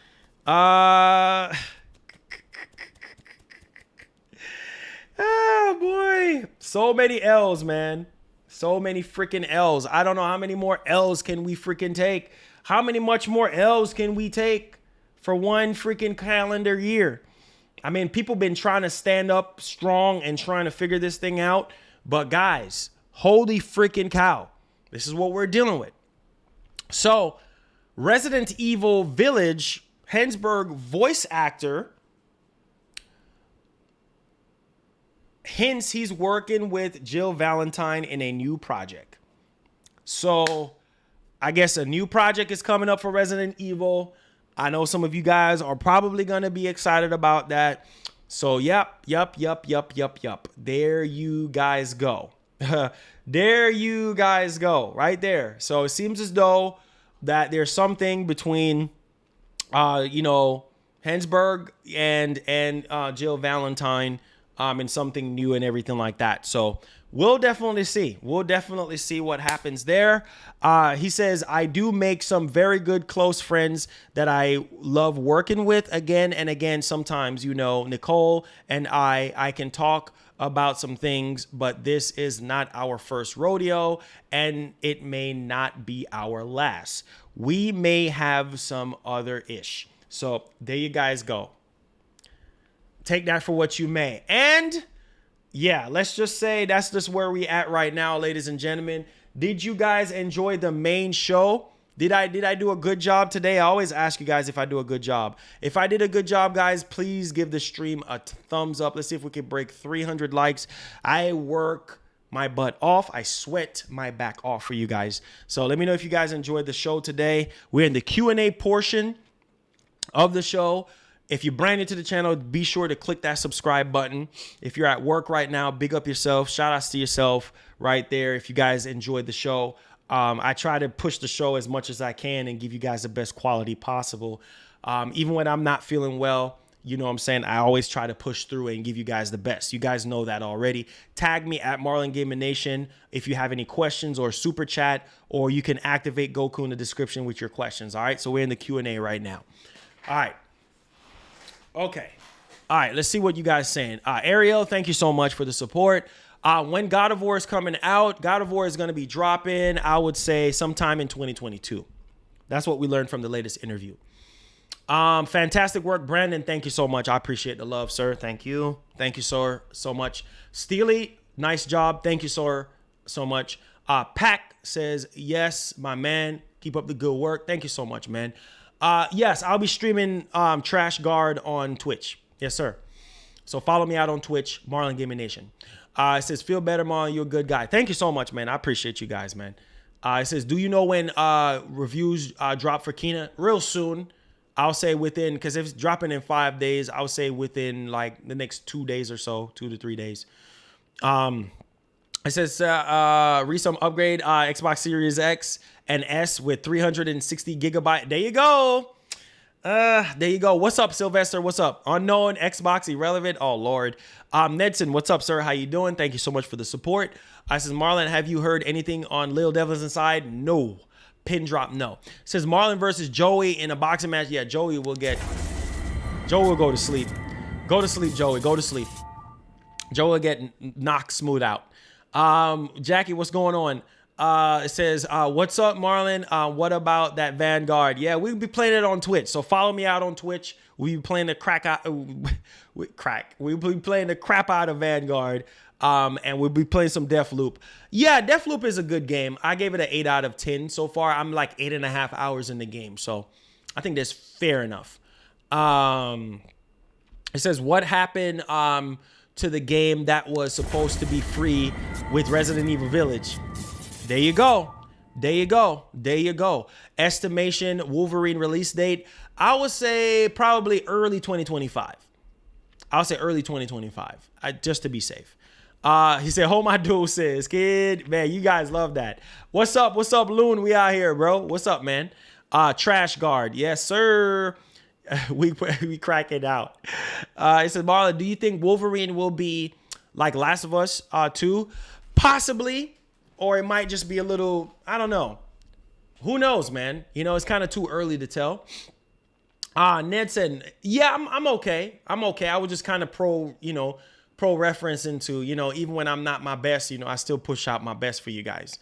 oh boy, so many L's, man. So many freaking L's. I don't know how many more L's can we freaking take. How many much more L's can we take for one freaking calendar year? I mean, people been trying to stand up strong and trying to figure this thing out. But guys, holy freaking cow. This is what we're dealing with. So, Resident Evil Village, Hensberg voice actor Hence, he's working with Jill Valentine in a new project. So I guess a new project is coming up for Resident Evil. I know some of you guys are probably going to be excited about that. So, yep. There you guys go. There you guys go. Right there. So it seems as though that there's something between, Hensberg and Jill Valentine, and something new and everything like that. So we'll definitely see. We'll definitely see what happens there. He says, I do make some very good close friends that I love working with again and again. Sometimes, Nicole and I can talk about some things, but this is not our first rodeo and it may not be our last. We may have some other ish. So there you guys go. Take that for what you may. And yeah, let's just say that's just where we at right now, ladies and gentlemen. Did you guys enjoy the main show? Did I do a good job today? I always ask you guys if I do a good job. If I did a good job, guys, please give the stream a thumbs up. Let's see if we can break 300 likes. I work my butt off. I sweat my back off for you guys. So let me know if you guys enjoyed the show today. We're in the Q&A portion of the show. If you're brand new to the channel, be sure to click that subscribe button. If you're at work right now, big up yourself. Shout outs to yourself right there. If you guys enjoyed the show, I try to push the show as much as I can and give you guys the best quality possible. Even when I'm not feeling well, you know what I'm saying? I always try to push through and give you guys the best. You guys know that already. Tag me at Marlon Gaming Nation if you have any questions or super chat, or you can activate Goku in the description with your questions. All right. So we're in the Q&A right now. All right. Okay. All right. Let's see what you guys saying. Ariel, thank you so much for the support. When God of War is coming out, God of War is going to be dropping, I would say sometime in 2022. That's what we learned from the latest interview. Fantastic work, Brandon. Thank you so much. I appreciate the love, sir. Thank you. Thank you, sir, so much. Steely, nice job. Thank you, sir, so much. Pack says, yes, my man. Keep up the good work. Thank you so much, man. Yes, I'll be streaming Trash Guard on Twitch. Yes, sir. So follow me out on Twitch, Marlon Gaming Nation. It says, feel better, Marlon. You're a good guy. Thank you so much, man. I appreciate you guys, man. It says, do you know when reviews drop for Kina? Real soon. I'll say within, because if it's dropping in 5 days, I'll say within like the next 2 days or so, 2 to 3 days. It says, resum upgrade Xbox Series X and S with 360 gigabyte. There you go. There you go. What's up, Sylvester? What's up? Unknown, Xbox, irrelevant. Oh, Lord. Nedson, what's up, sir? How you doing? Thank you so much for the support. I says, Marlon, have you heard anything on Lil Devils Inside? No. Pin drop, no. Says Marlon versus Joey in a boxing match. Yeah, Joey will go to sleep. Go to sleep, Joey. Go to sleep. Joey will get knocked smooth out. Jackie, what's going on? It says, what's up, Marlon? What about that Vanguard? Yeah, we'll be playing it on Twitch. So follow me out on Twitch. We'll be playing the We'll be playing the crap out of Vanguard. And we'll be playing some Deathloop. Yeah, Deathloop is a good game. I gave it an 8 out of 10 so far. I'm like 8.5 hours in the game. So I think that's fair enough. It says, what happened to the game that was supposed to be free with Resident Evil Village? There you go. There you go. There you go. Estimation Wolverine release date. I would say probably early 2025. I'll say early 2025, just to be safe. He said, "Hold my duel says, kid, man, you guys love that. What's up? What's up, Loon? We out here, bro. What's up, man? Trash Guard, yes, sir. we crack it out. It says, Marlon, do you think Wolverine will be like Last of Us 2? Possibly, or it might just be a little. I don't know. Who knows, man? You know, it's kind of too early to tell." Ned said, "Yeah, I'm okay. I'm okay. I was just kind of pro reference into, even when I'm not my best, I still push out my best for you guys."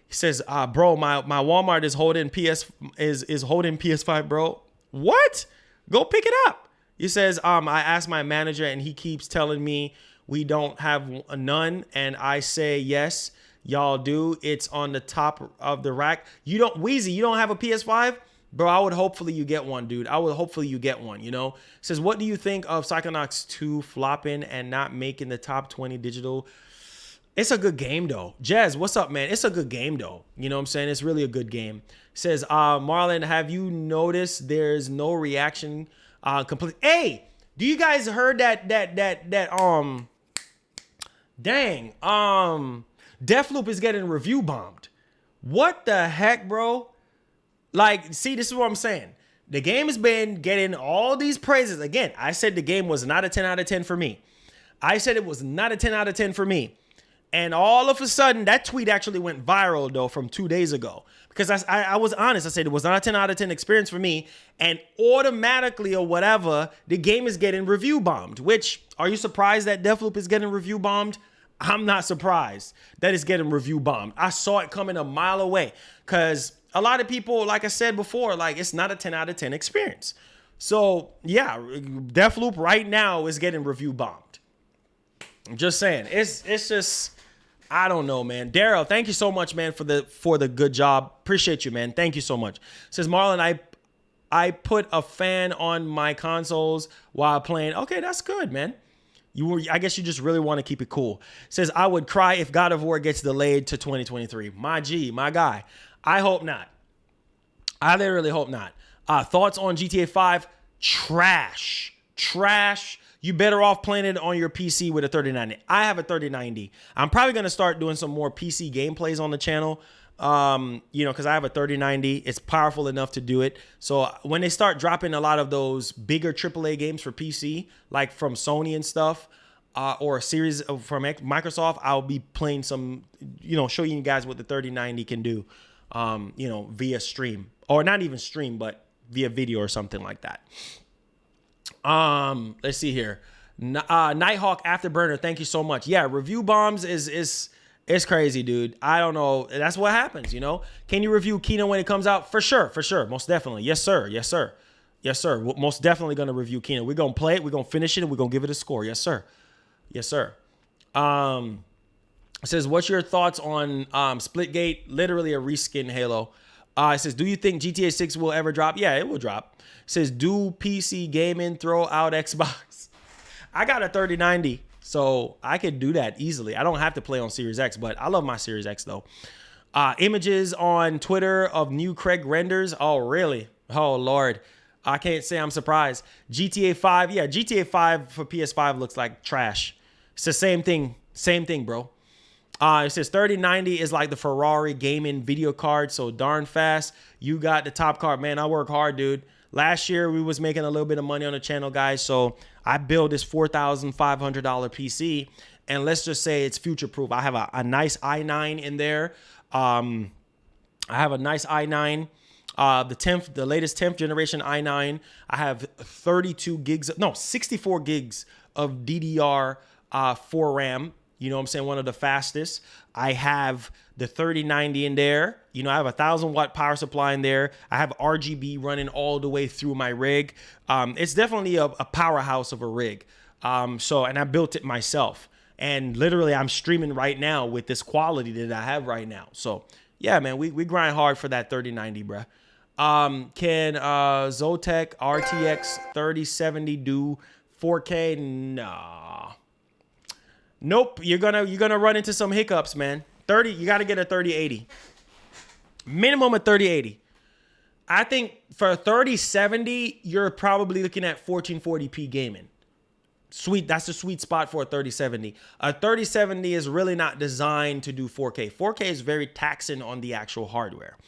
He says, bro, my Walmart is holding holding PS5, bro. What? Go pick it up. He says, I asked my manager and he keeps telling me we don't have none. And I say, yes, y'all do. It's on the top of the rack. You don't, Wheezy, you don't have a PS5? Bro, I would hopefully you get one, dude. I would hopefully you get one, you know? It says, what do you think of Psychonauts 2 flopping and not making the top 20 digital? It's a good game, though. Jez, what's up, man? It's a good game, though. You know what I'm saying? It's really a good game. It says, Marlon, have you noticed there's no reaction complete? Hey, do you guys heard that Deathloop is getting review bombed? What the heck, bro? Like, see, this is what I'm saying. The game has been getting all these praises. Again, I said the game was not a 10 out of 10 for me. I said it was not a 10 out of 10 for me. And all of a sudden, that tweet actually went viral, though, from 2 days ago. Because I was honest. I said it was not a 10 out of 10 experience for me. And automatically or whatever, the game is getting review bombed. Which, are you surprised that Deathloop is getting review bombed? I'm not surprised that it's getting review bombed. I saw it coming a mile away. Because a lot of people, like I said before, like, it's not a 10 out of 10 experience. So, yeah, Deathloop right now is getting review bombed. I'm just saying. It's just... I don't know, man. Daryl, thank you so much, man, for the good job. Appreciate you, man. Thank you so much. Says Marlon, I put a fan on my consoles while playing. Okay, that's good, man. I guess you just really want to keep it cool. Says I would cry if God of War gets delayed to 2023. My G, my guy. I hope not. I literally hope not. Thoughts on GTA 5? Trash. You better off playing it on your PC with a 3090. I have a 3090. I'm probably going to start doing some more PC gameplays on the channel, you know, because I have a 3090. It's powerful enough to do it. So when they start dropping a lot of those bigger AAA games for PC, like from Sony and stuff, or a series from Microsoft, I'll be playing some, you know, showing you guys what the 3090 can do, you know, via stream. Or not even stream, but via video or something like that. Let's see here. Nighthawk Afterburner, thank you so much. Yeah, review bombs is crazy, dude. I don't know. That's what happens, you know. Can you review Kino when it comes out? For sure. Most definitely. Yes, sir. We're most definitely gonna review Kino. We're gonna play it, we're gonna finish it, and we're gonna give it a score. Yes, sir. It says, what's your thoughts on Splitgate? Literally a reskin Halo. It says, do you think GTA 6 will ever drop? Yeah, it will drop. It says, do PC gaming throw out Xbox? I got a 3090, so I could do that easily. I don't have to play on Series X, but I love my Series X, though. Images on Twitter of new Craig renders. Oh, really? Oh, Lord. I can't say I'm surprised. GTA 5. Yeah, GTA 5 for PS5 looks like trash. It's the same thing. Same thing, bro. It says 3090 is like the Ferrari gaming video card, so darn fast. You got the top card. Man, I work hard, dude. Last year, we was making a little bit of money on the channel, guys, so I built this $4,500 PC, and let's just say it's future-proof. I have a nice i9 in there. I have a nice i9. The latest 10th generation i9. I have 64 gigs of DDR4 RAM. You know what I'm saying? One of the fastest. I have the 3090 in there. You know, I have a 1,000-watt power supply in there. I have RGB running all the way through my rig. It's definitely a powerhouse of a rig. And I built it myself. And literally, I'm streaming right now with this quality that I have right now. So, yeah, man, we grind hard for that 3090, bruh. Can Zotac RTX 3070 do 4K? Nah. Nope, you're gonna run into some hiccups, man. You got to get a 3080. Minimum of 3080. I think for 3070, you're probably looking at 1440p gaming. Sweet, that's the sweet spot for a 3070. A 3070 is really not designed to do 4K. 4K is very taxing on the actual hardware.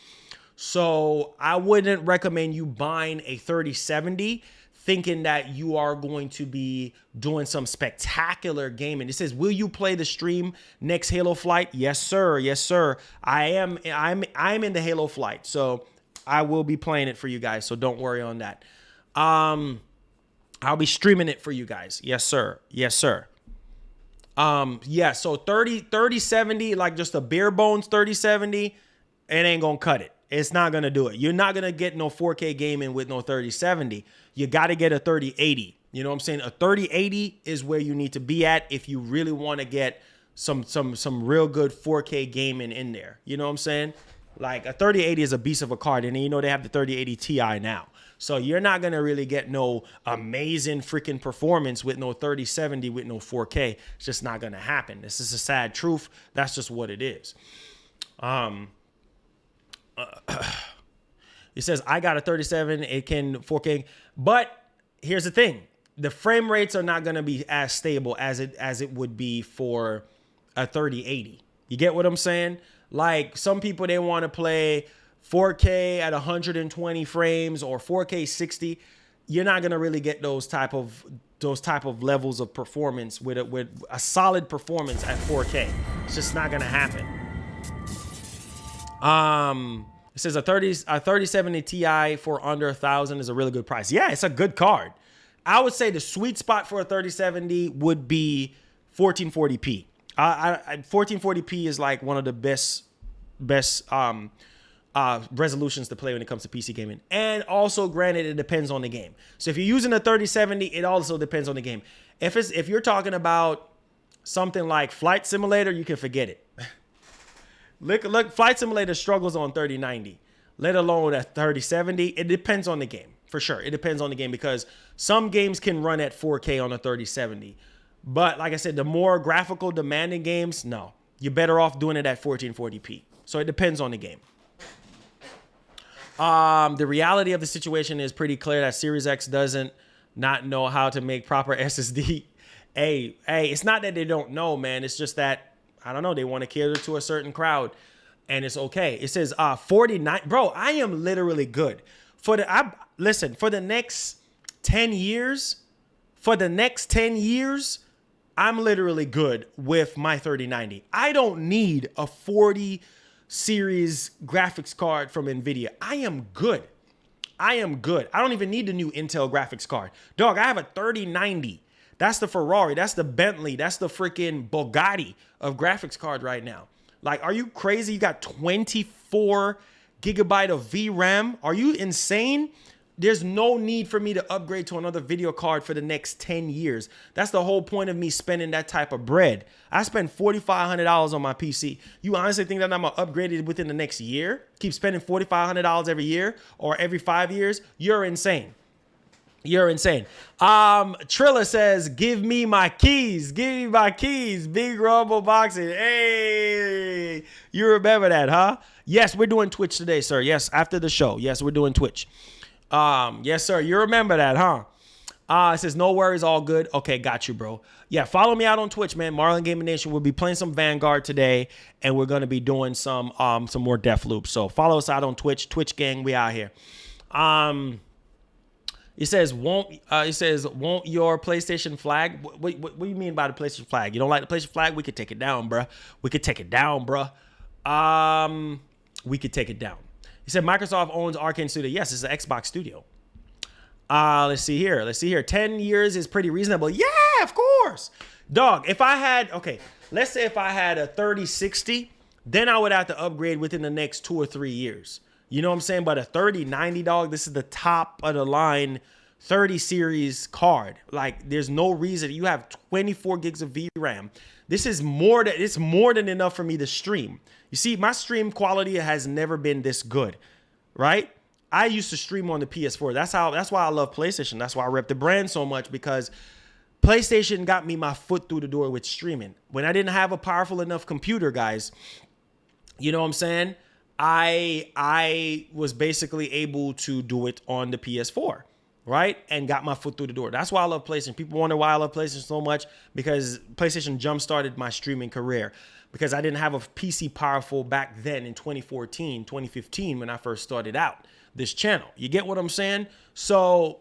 So I wouldn't recommend you buying a 3070 thinking that you are going to be doing some spectacular gaming. It says, will you play the stream next Halo Flight? Yes, sir. Yes, sir. I'm in the Halo Flight, so I will be playing it for you guys, so don't worry on that. I'll be streaming it for you guys. Yes, sir. Yes, sir. Yeah, so 3070, like just a bare bones 3070, it ain't gonna cut it. It's not going to do it. You're not going to get no 4K gaming with no 3070. You got to get a 3080. You know what I'm saying? A 3080 is where you need to be at if you really want to get some real good 4K gaming in there. You know what I'm saying? Like a 3080 is a beast of a card, and you know they have the 3080 Ti now. So you're not gonna really get no amazing freaking performance with no 3070 with no 4K. It's just not gonna happen. This is a sad truth. That's just what it is. It says I got a 37. It can 4K, but here's the thing: the frame rates are not gonna be as stable as it would be for a 3080. You get what I'm saying? Like some people, they want to play 4K at 120 frames or 4K 60. You're not gonna really get those type of levels of performance with a solid performance at 4K. It's just not gonna happen. It says a 3070 Ti for under 1,000 is a really good price. Yeah, it's a good card. I would say the sweet spot for a 3070 would be 1440p. 1440p is like one of the best resolutions to play when it comes to PC gaming. And also, granted, it depends on the game. So if you're using a 3070, it also depends on the game. If you're talking about something like Flight Simulator, you can forget it. Look, Flight Simulator struggles on 3090, let alone at 3070. It depends on the game, for sure. It depends on the game because some games can run at 4K on a 3070. But like I said, the more graphical demanding games, no. You're better off doing it at 1440p. So it depends on the game. The reality of the situation is pretty clear that Series X doesn't not know how to make proper SSD. Hey, it's not that they don't know, man. It's just that, I don't know, they want to cater to a certain crowd, and it's okay. It says 49. Bro, I am literally good. Listen, for the next 10 years, I'm literally good with my 3090. I don't need a 40 series graphics card from NVIDIA. I am good. I don't even need the new Intel graphics card. Dog, I have a 3090. That's the Ferrari. That's the Bentley. That's the freaking Bugatti of graphics card right now. Like, are you crazy? You got 24 gigabyte of VRAM. Are you insane? There's no need for me to upgrade to another video card for the next 10 years. That's the whole point of me spending that type of bread. I spend $4,500 on my PC. You honestly think that I'm going to upgrade it within the next year? Keep spending $4,500 every year or every 5 years? You're insane. You're insane. Trilla says, give me my keys. Give me my keys. Big Rumble Boxing. Hey, you remember that, huh? Yes, we're doing Twitch today, sir. Yes, after the show. Yes, we're doing Twitch. Yes, sir. You remember that, huh? It says, no worries, all good. Okay, got you, bro. Yeah, follow me out on Twitch, man. Marlon Gaming Nation. We'll be playing some Vanguard today, and we're gonna be doing some more Deathloop. So follow us out on Twitch. Twitch gang, we out here. It says, won't your PlayStation flag? What do you mean by the PlayStation flag? You don't like the PlayStation flag? We could take it down, bruh. We could take it down. He said Microsoft owns Arcane Studio. Yes, it's an Xbox studio. Let's see here. 10 years is pretty reasonable. Yeah, of course. Dog, let's say if I had a 3060, then I would have to upgrade within the next 2 or 3 years. You know what I'm saying? But a 3090, dog, this is the top of the line 30 series card. Like, there's no reason. You have 24 gigs of VRAM. This is more than enough for me to stream. You see, my stream quality has never been this good, right? I used to stream on the PS4. That's why I love PlayStation. That's why I rep the brand so much, because PlayStation got me my foot through the door with streaming. When I didn't have a powerful enough computer, guys, you know what I'm saying? I was basically able to do it on the PS4, right? And got my foot through the door. That's why I love PlayStation. People wonder why I love PlayStation so much, because PlayStation jump-started my streaming career, because I didn't have a PC powerful back then in 2014, 2015 when I first started out this channel. You get what I'm saying? So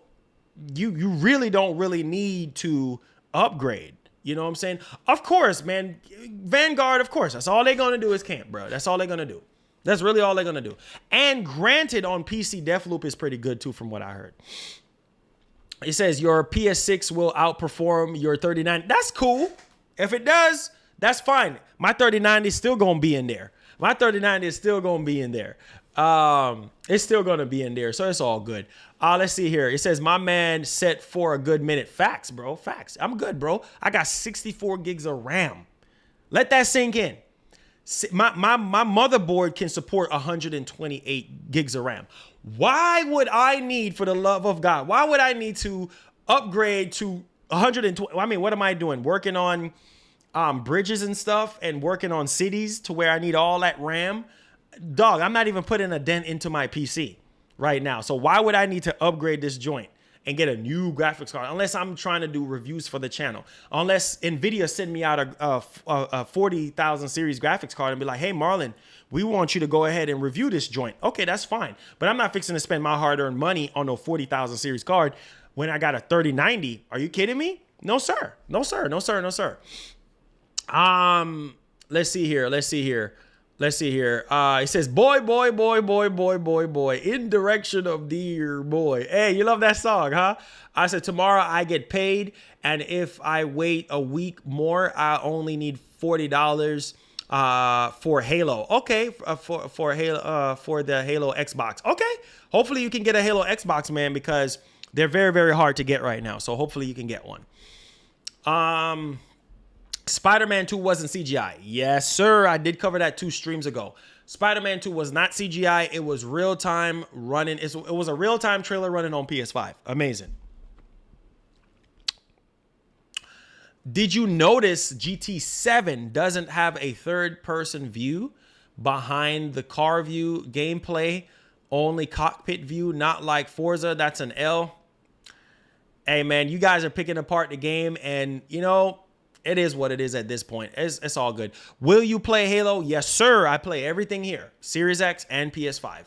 you really don't really need to upgrade. You know what I'm saying? Of course, man. Vanguard, of course. That's all they're going to do is camp, bro. That's all they're going to do. That's really all they're going to do. And granted, on PC, Deathloop is pretty good, too, from what I heard. It says your PS6 will outperform your 3090. That's cool. If it does, that's fine. My 3090 is still going to be in there. My 3090 is still going to be in there. It's still going to be in there, so it's all good. Let's see here. It says, my man set for a good minute. Facts, bro. Facts. I'm good, bro. I got 64 gigs of RAM. Let that sink in. My motherboard can support 128 gigs of RAM. Why would I need, for the love of God, why would I need to upgrade to 120? I mean, what am I doing? Working on bridges and stuff and working on cities to where I need all that RAM? Dog, I'm not even putting a dent into my PC right now. So why would I need to upgrade this joint and get a new graphics card unless I'm trying to do reviews for the channel? Unless NVIDIA send me out a 40,000 series graphics card and be like, hey, Marlon, we want you to go ahead and review this joint. Okay, that's fine. But I'm not fixing to spend my hard-earned money on a 40,000 series card when I got a 3090. Are you kidding me? No, sir. No, sir. No, sir. No, sir. Let's see here. It says, boy, in direction of dear boy. Hey, you love that song, huh? I said, tomorrow I get paid. And if I wait a week more, I only need $40 for Halo. Okay. For Halo, for the Halo Xbox. Okay. Hopefully you can get a Halo Xbox, man, because they're very, very hard to get right now. So hopefully you can get one. Spider-Man 2 wasn't CGI. Yes, sir. I did cover that 2 streams ago. Spider-Man 2 was not CGI. It was real-time running. It was a real-time trailer running on PS5. Amazing. Did you notice GT7 doesn't have a third-person view behind the car view gameplay? Only cockpit view, not like Forza. That's an L. Hey, man, you guys are picking apart the game, and, you know, it is what it is at this point. It's all good. Will you play Halo? Yes, sir. I play everything here. Series X and PS5.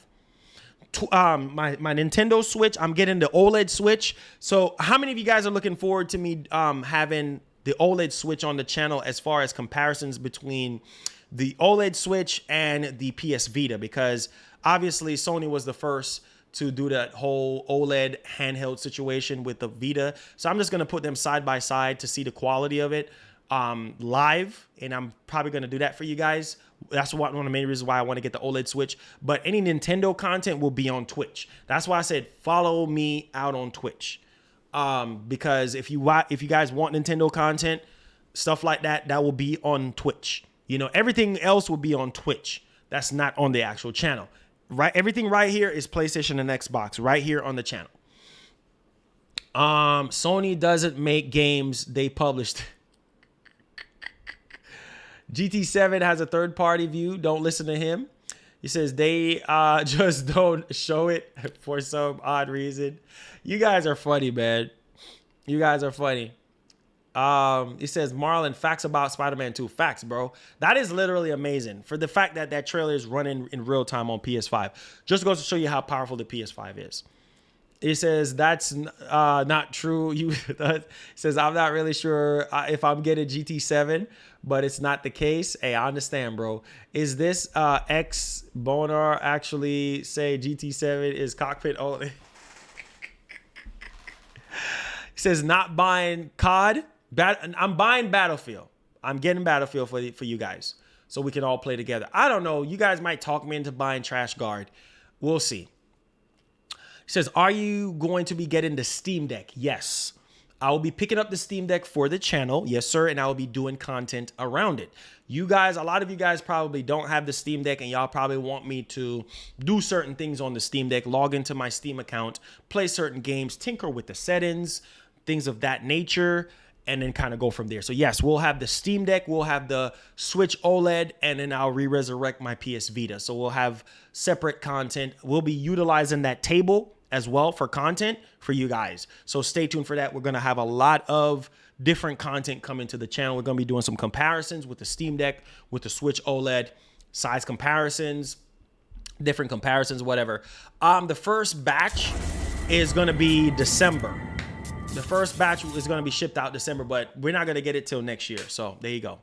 My Nintendo Switch, I'm getting the OLED Switch. So how many of you guys are looking forward to me having the OLED Switch on the channel as far as comparisons between the OLED Switch and the PS Vita? Because obviously Sony was the first to do that whole OLED handheld situation with the Vita. So I'm just going to put them side by side to see the quality of it live. And I'm probably going to do that for you guys. That's one of the main reasons why I want to get the OLED Switch. But any Nintendo content will be on Twitch. That's why I said follow me out on Twitch. Because if you guys want Nintendo content, stuff like that, that will be on Twitch. You know, everything else will be on Twitch. That's not on the actual channel. Right, everything right here is PlayStation and Xbox right here on the channel. Sony doesn't make games, they published. GT7 has a third-party view. Don't listen to him. He says they just don't show it for some odd reason. You guys are funny, man. You guys are funny. He says, Marlon, facts about Spider-Man 2. Facts, bro. That is literally amazing. For the fact that that trailer is running in real time on PS5. Just goes to show you how powerful the PS5 is. He says, that's not true. He says, I'm not really sure if I'm getting GT7, but it's not the case. Hey, I understand, bro. Is this Boner actually say GT7 is cockpit only? He says, not buying COD. I'm buying Battlefield. I'm getting Battlefield for you guys so we can all play together. I don't know. You guys might talk me into buying Trash Guard. We'll see. He says, are you going to be getting the Steam Deck? Yes. I will be picking up the Steam Deck for the channel. Yes, sir. And I will be doing content around it. You guys, a lot of you guys probably don't have the Steam Deck and y'all probably want me to do certain things on the Steam Deck, log into my Steam account, play certain games, tinker with the settings, things of that nature, and then kind of go from there. So yes, we'll have the Steam Deck, we'll have the Switch OLED, and then I'll re-resurrect my PS Vita. So we'll have separate content. We'll be utilizing that table as well for content for you guys. So stay tuned for that. We're going to have a lot of different content coming to the channel. We're going to be doing some comparisons with the Steam Deck, with the Switch OLED, size comparisons, different comparisons, whatever. The first batch is going to be December. The first batch is going to be shipped out December, but we're not going to get it till next year. So there you go.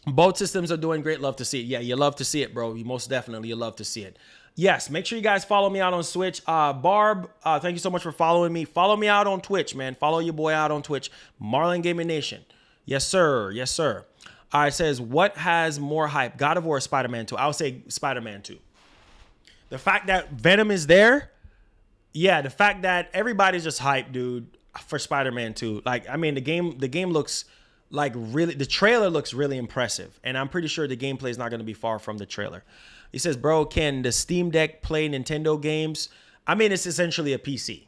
Both systems are doing great. Love to see it. Yeah, you love to see it, bro. You most definitely, you love to see it. Yes, make sure you guys follow me out on Switch. Barb, thank you so much for following me. Follow me out on Twitch, man. Follow your boy out on Twitch. Marlon Gaming Nation. Yes, sir. Yes, sir. All right, it says, what has more hype, God of War or Spider-Man 2? I would say Spider-Man 2. The fact that Venom is there, yeah, the fact that everybody's just hyped, dude, for Spider-Man 2. Like, I mean, the game looks like really, the trailer looks really impressive, and I'm pretty sure the gameplay is not going to be far from the trailer. He says, bro, can the Steam Deck play Nintendo games? I mean, it's essentially a PC.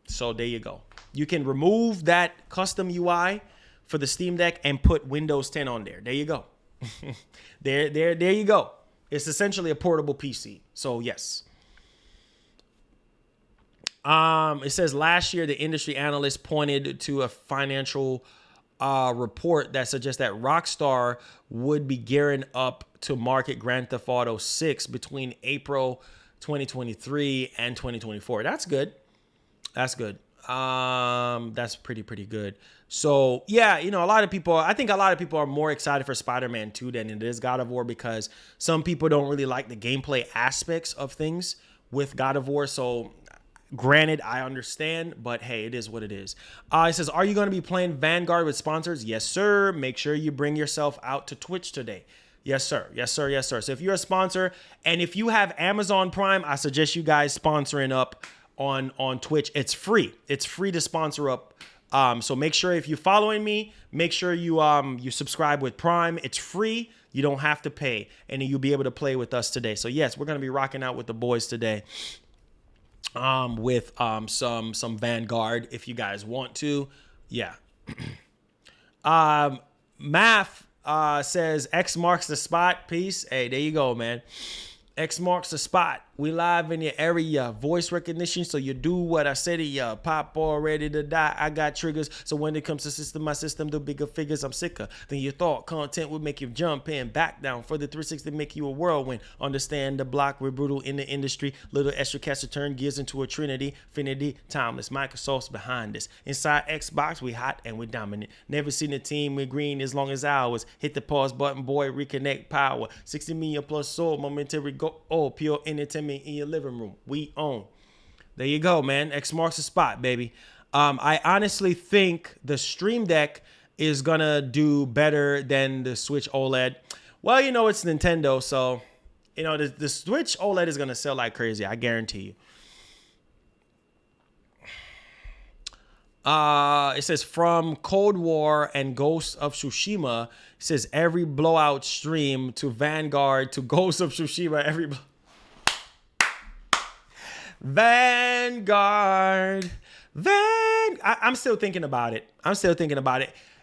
So there you go. You can remove that custom UI for the Steam Deck and put Windows 10 on there. There you go. there you go. It's essentially a portable PC. So yes. It says last year the industry analyst pointed to a financial report that suggests that Rockstar would be gearing up to market Grand Theft Auto 6 between April 2023 and 2024. That's good. That's good. That's pretty good. So yeah, you know, I think a lot of people are more excited for Spider-Man 2 than it is God of War, because some people don't really like the gameplay aspects of things with God of War. So granted, I understand, but hey, it is what it is. It says, are you going to be playing Vanguard with sponsors? Yes, sir. Make sure you bring yourself out to Twitch today. Yes, sir. Yes, sir. Yes, sir. So if you're a sponsor and if you have Amazon Prime, I suggest you guys sponsoring up on Twitch. It's free. It's free to sponsor up. So make sure if you're following me, make sure you subscribe with Prime. It's free. You don't have to pay, and then you'll be able to play with us today. So yes, we're going to be rocking out with the boys today. With some Vanguard if you guys want to. Yeah. Math says X marks the spot. Peace. Hey, there you go, man. X marks the spot. We live in your area. Voice recognition, so you do what I said to you. Pop ball ready to die. I got triggers, so when it comes to system, my system, the bigger figures, I'm sicker than you thought. Content would make you jump in, back down. For the 360, make you a whirlwind. Understand the block, we're brutal in the industry. Little extra cash to turn gears into a trinity. Infinity, timeless. Microsoft's behind this. Inside Xbox, we hot and we dominant. Never seen a team with green as long as ours. Hit the pause button, boy, reconnect power. 60 million plus soul, momentary go. Oh, pure entertainment in your living room. We own. There you go, man. X marks the spot, baby. I honestly think the Stream Deck is gonna do better than the Switch OLED. Well, you know, it's Nintendo, so you know the Switch OLED is gonna sell like crazy. I guarantee you. It says from Cold War and Ghost of Tsushima. It says every blowout stream to Vanguard to Ghost of Tsushima. Vanguard. I'm still thinking about it.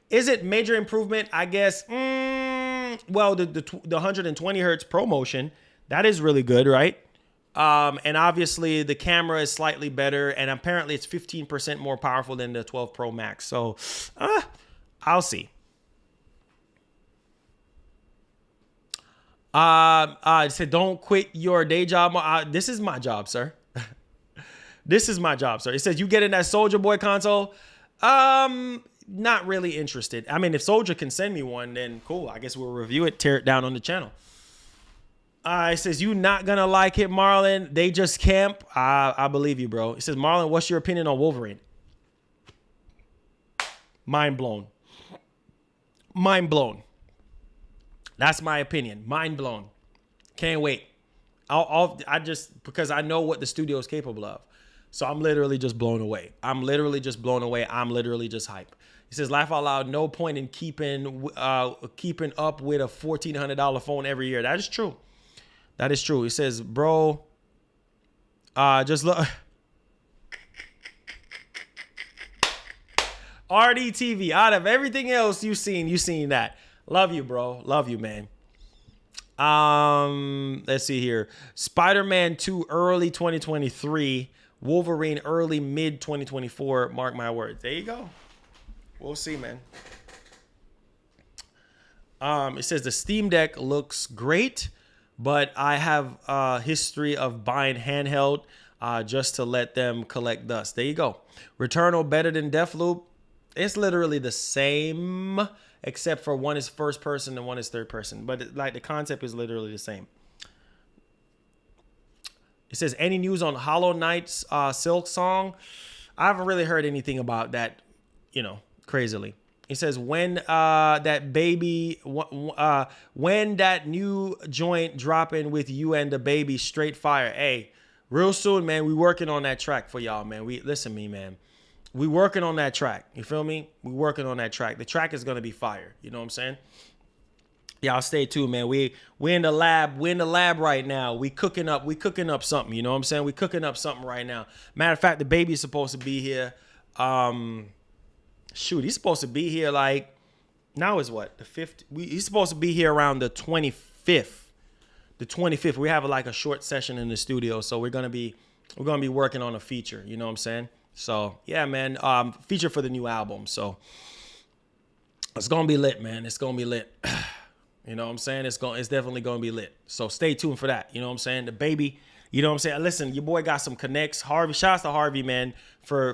Is it major improvement? I guess. Well, the 120 hertz ProMotion, that is really good, right? And obviously the camera is slightly better, and apparently it's 15% more powerful than the 12 Pro Max. So I'll see. It said, don't quit your day job. This is my job, sir. This is my job, sir. It says, you getting that Soldier Boy console? Not really interested. I mean, if Soldier can send me one, then cool. I guess we'll review it, tear it down on the channel. It says, you not gonna like it, Marlon. They just camp. I believe you, bro. It says, Marlon, what's your opinion on Wolverine? Mind blown. Mind blown. That's my opinion. Mind blown. Can't wait. Because I know what the studio is capable of. So I'm literally just blown away. I'm literally just hype. He says, laugh out loud. No point in keeping up with a $1,400 phone every year. That is true. That is true. He says, bro, just look. RDTV, out of everything else you've seen that. Love you, bro. Love you, man. Let's see here. Spider-Man 2 early 2023. Wolverine early mid 2024. Mark my words. There you go. We'll see, man. It says the Steam Deck looks great, but I have a history of buying handheld just to let them collect dust. There you go. Returnal better than Deathloop. It's literally the same, except for one is first person and one is third person. But like the concept is literally the same. It says, any news on Hollow Knight's Silk Song? I haven't really heard anything about that, crazily. It says, when that new joint dropping with you and the baby, straight fire. Hey, real soon, man. We working on that track for y'all, man. Listen to me, man. We working on that track. You feel me? We working on that track. The track is gonna be fire. You know what I'm saying? Y'all stay tuned, man. We in the lab. We in the lab right now. We cooking up something. You know what I'm saying? We cooking up something right now. Matter of fact, the baby's supposed to be here. Shoot, he's supposed to be here like now is what, the 5th? He's supposed to be here around the 25th. The 25th. We have like a short session in the studio, so we're gonna be working on a feature. You know what I'm saying? So yeah, man. Feature for the new album. So it's gonna be lit, man. It's gonna be lit. You know what I'm saying? It's definitely going to be lit. So stay tuned for that. You know what I'm saying? The baby, you know what I'm saying? Listen, your boy got some connects. Harvey, shouts to Harvey, man, for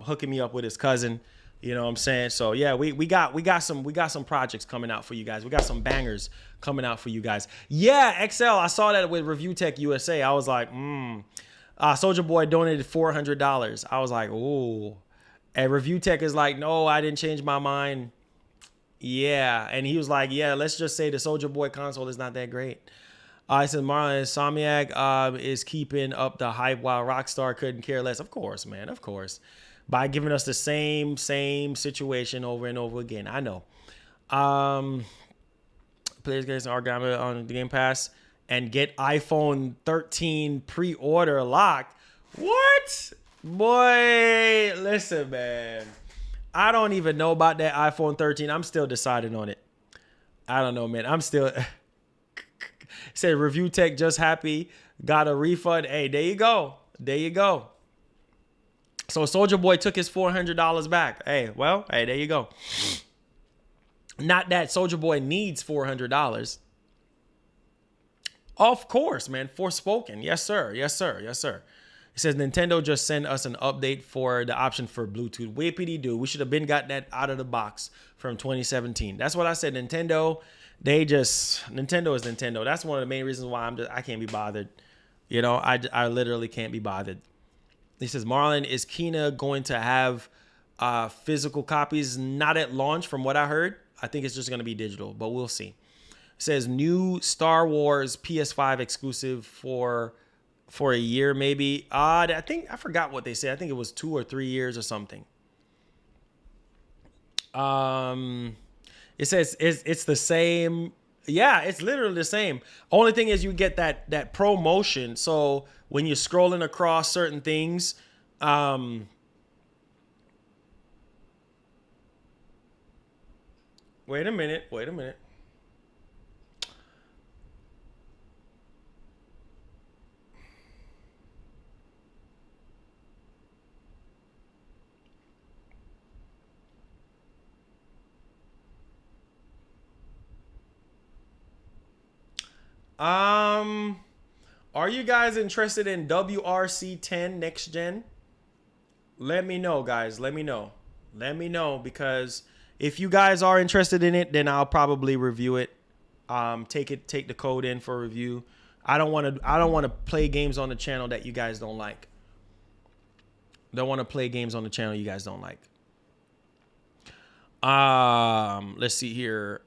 hooking me up with his cousin. You know what I'm saying? So yeah, we got some projects coming out for you guys. We got some bangers coming out for you guys. Yeah, XL, I saw that with Review Tech USA. I was like, Soulja Boy donated $400. I was like, ooh. And Review Tech is like, no, I didn't change my mind. Yeah, and he was like, yeah, let's just say the Soulja Boy console is not that great. I said Marlon Insomniac is keeping up the hype while Rockstar couldn't care less. Of course, man, of course. By giving us the same situation over and over again. I know. Players get some Argama on the Game Pass and get iPhone 13 pre-order locked. What? Boy, listen, man. I don't even know about that iPhone 13. I'm still deciding on it. I don't know, man. I'm still... Said Review Tech just happy. Got a refund. Hey, there you go. There you go. So Soulja Boy took his $400 back. Hey, well, hey, there you go. Not that Soulja Boy needs $400. Of course, man. Forspoken. Yes, sir. Yes, sir. Yes, sir. It says Nintendo just sent us an update for the option for Bluetooth. Whippity do. We should have been got that out of the box from 2017. That's what I said. Nintendo is Nintendo. That's one of the main reasons why I can't be bothered. You know, I literally can't be bothered. He says Marlon, is Kina going to have physical copies? Not at launch, from what I heard. I think it's just going to be digital, but we'll see. It says new Star Wars PS5 exclusive for a year, maybe. I forgot what they said. I think it was 2 or 3 years or something. It says it's the same. Yeah, it's literally the same. Only thing is you get that promotion. So when you're scrolling across certain things, wait a minute. Are you guys interested in WRC10 next gen? Let me know, guys. Let me know because if you guys are interested in it, then I'll probably review it. Take the code in for review. I don't want to play games on the channel that you guys don't like. Don't want to play games on the channel you guys don't like. Let's see here.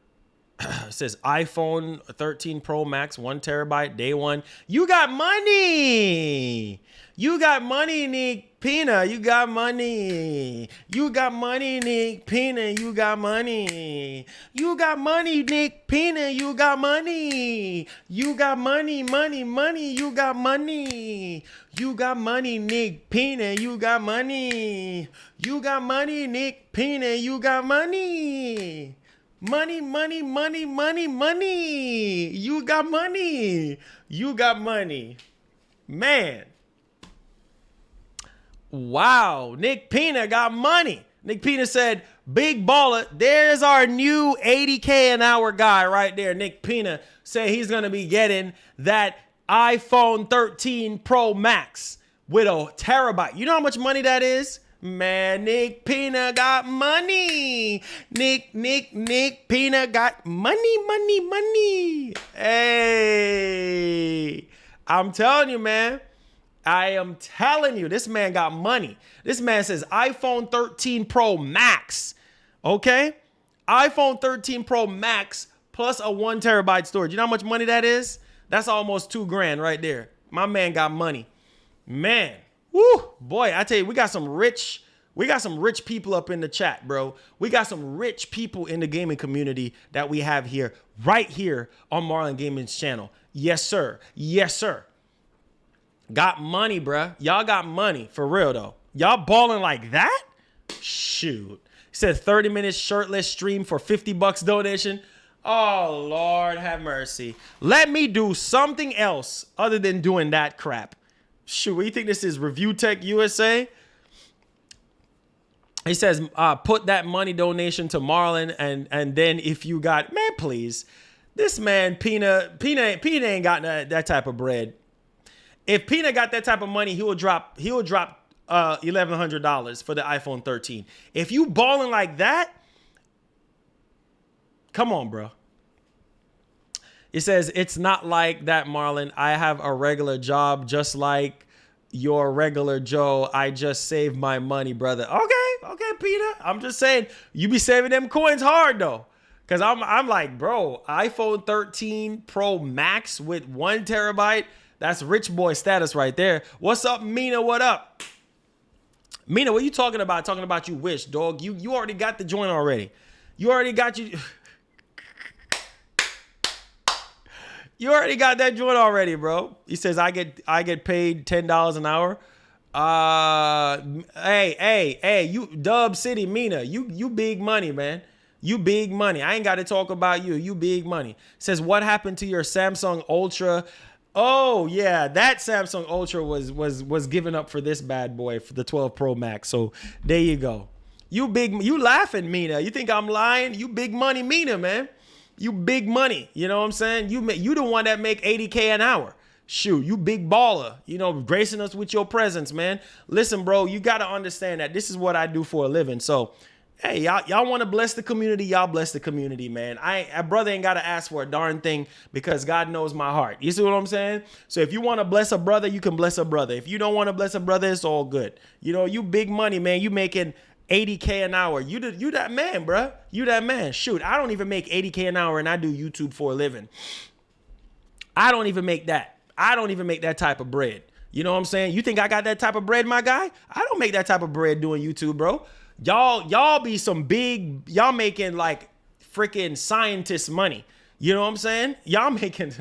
It says iPhone 13 Pro Max, 1 terabyte, day one. You got money. You got money, Nick Pina. You got money. You got money, Nick Pina. You got money. You got money, Nick Pina. You got money. You got money, money. You got money. You got money, Nick Pina. You got money. You got money, Nick Pina. You got money. Money. You got money. You got money. Man. Wow. Nick Pina got money. Nick Pina said, big baller. There's our new 80K an hour guy right there. Nick Pina said he's going to be getting that iPhone 13 Pro Max with a terabyte. You know how much money that is? Man, Nick Pina got money. Nick Pina got money. Hey, I'm telling you, man. I am telling you, this man got money. This man says iPhone 13 Pro Max. Okay? iPhone 13 Pro Max plus a 1 terabyte storage. You know how much money that is? That's almost $2,000 right there. My man got money. Man. Woo, boy, I tell you, we got some rich We got some rich people up in the chat, bro. We got some rich people in the gaming community that we have here, right here on Marlon Gaming's channel. Yes, sir. Yes, sir. Got money, bruh. Y'all got money, for real, though. Y'all balling like that? Shoot. He said 30 minutes shirtless stream for $50 donation. Oh, Lord have mercy. Let me do something else other than doing that crap. Shoot, what do you think this is? Review Tech USA? He says, put that money donation to Marlon, and then if you got, man, please. This man, Pina ain't got that type of bread. If Pina got that type of money, he will drop $1,100 for the iPhone 13. If you balling like that, come on, bro. It says, it's not like that, Marlon. I have a regular job just like your regular Joe. I just saved my money, brother. Okay, Peter. I'm just saying, you be saving them coins hard, though. Because I'm like, bro, iPhone 13 Pro Max with 1 terabyte. That's rich boy status right there. What's up, Mina? What up? Mina, what you talking about? Talking about you wish, dog. You already got the joint already. You already got you. You already got that joint already, bro. He says I get paid $10 an hour. Hey, you Dub City Mina, you big money, man. You big money. I ain't got to talk about you. You big money. Says what happened to your Samsung Ultra? Oh yeah, that Samsung Ultra was given up for this bad boy, for the 12 Pro Max. So there you go. You laughing, Mina. You think I'm lying? You big money, Mina, man. You big money. You know what I'm saying? You the one that make 80K an hour. Shoot, you big baller. You know, gracing us with your presence, man. Listen, bro, you got to understand that this is what I do for a living. So, hey, y'all want to bless the community? Y'all bless the community, man. A brother ain't got to ask for a darn thing because God knows my heart. You see what I'm saying? So if you want to bless a brother, you can bless a brother. If you don't want to bless a brother, it's all good. You know, you big money, man. You making 80K an hour. You that man, bruh. You that man. Shoot, I don't even make 80K an hour and I do YouTube for a living. I don't even make that. I don't even make that type of bread. You know what I'm saying? You think I got that type of bread, my guy? I don't make that type of bread doing YouTube, bro. Y'all be some big, y'all making like freaking scientist money. You know what I'm saying? Y'all making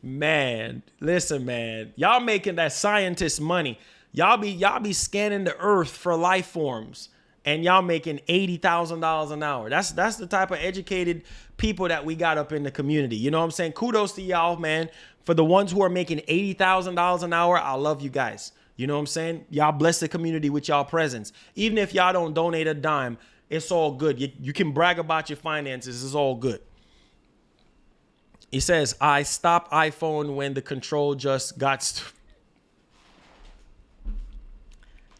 man, listen, man. Y'all making that scientist money. Y'all be scanning the earth for life forms. And y'all making $80,000 an hour. That's the type of educated people that we got up in the community. You know what I'm saying? Kudos to y'all, man. For the ones who are making $80,000 an hour, I love you guys. You know what I'm saying? Y'all bless the community with y'all presence. Even if y'all don't donate a dime, it's all good. You can brag about your finances. It's all good. He says, I stopped iPhone when the control just got...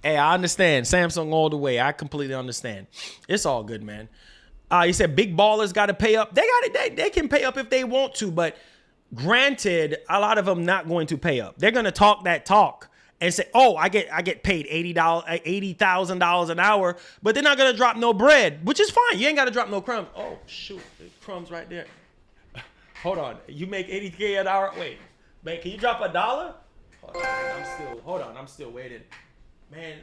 Hey, I understand. Samsung all the way. I completely understand. It's all good, man. He said big ballers got to pay up. They can pay up if they want to, but granted, a lot of them not going to pay up. They're going to talk that talk and say, "Oh, I get paid $80,000 an hour," but they're not going to drop no bread, which is fine. You ain't got to drop no crumbs. Oh shoot, there's crumbs right there. Hold on. You make 80K an hour. Wait, man, can you drop $1? Hold on. I'm still waiting. Man,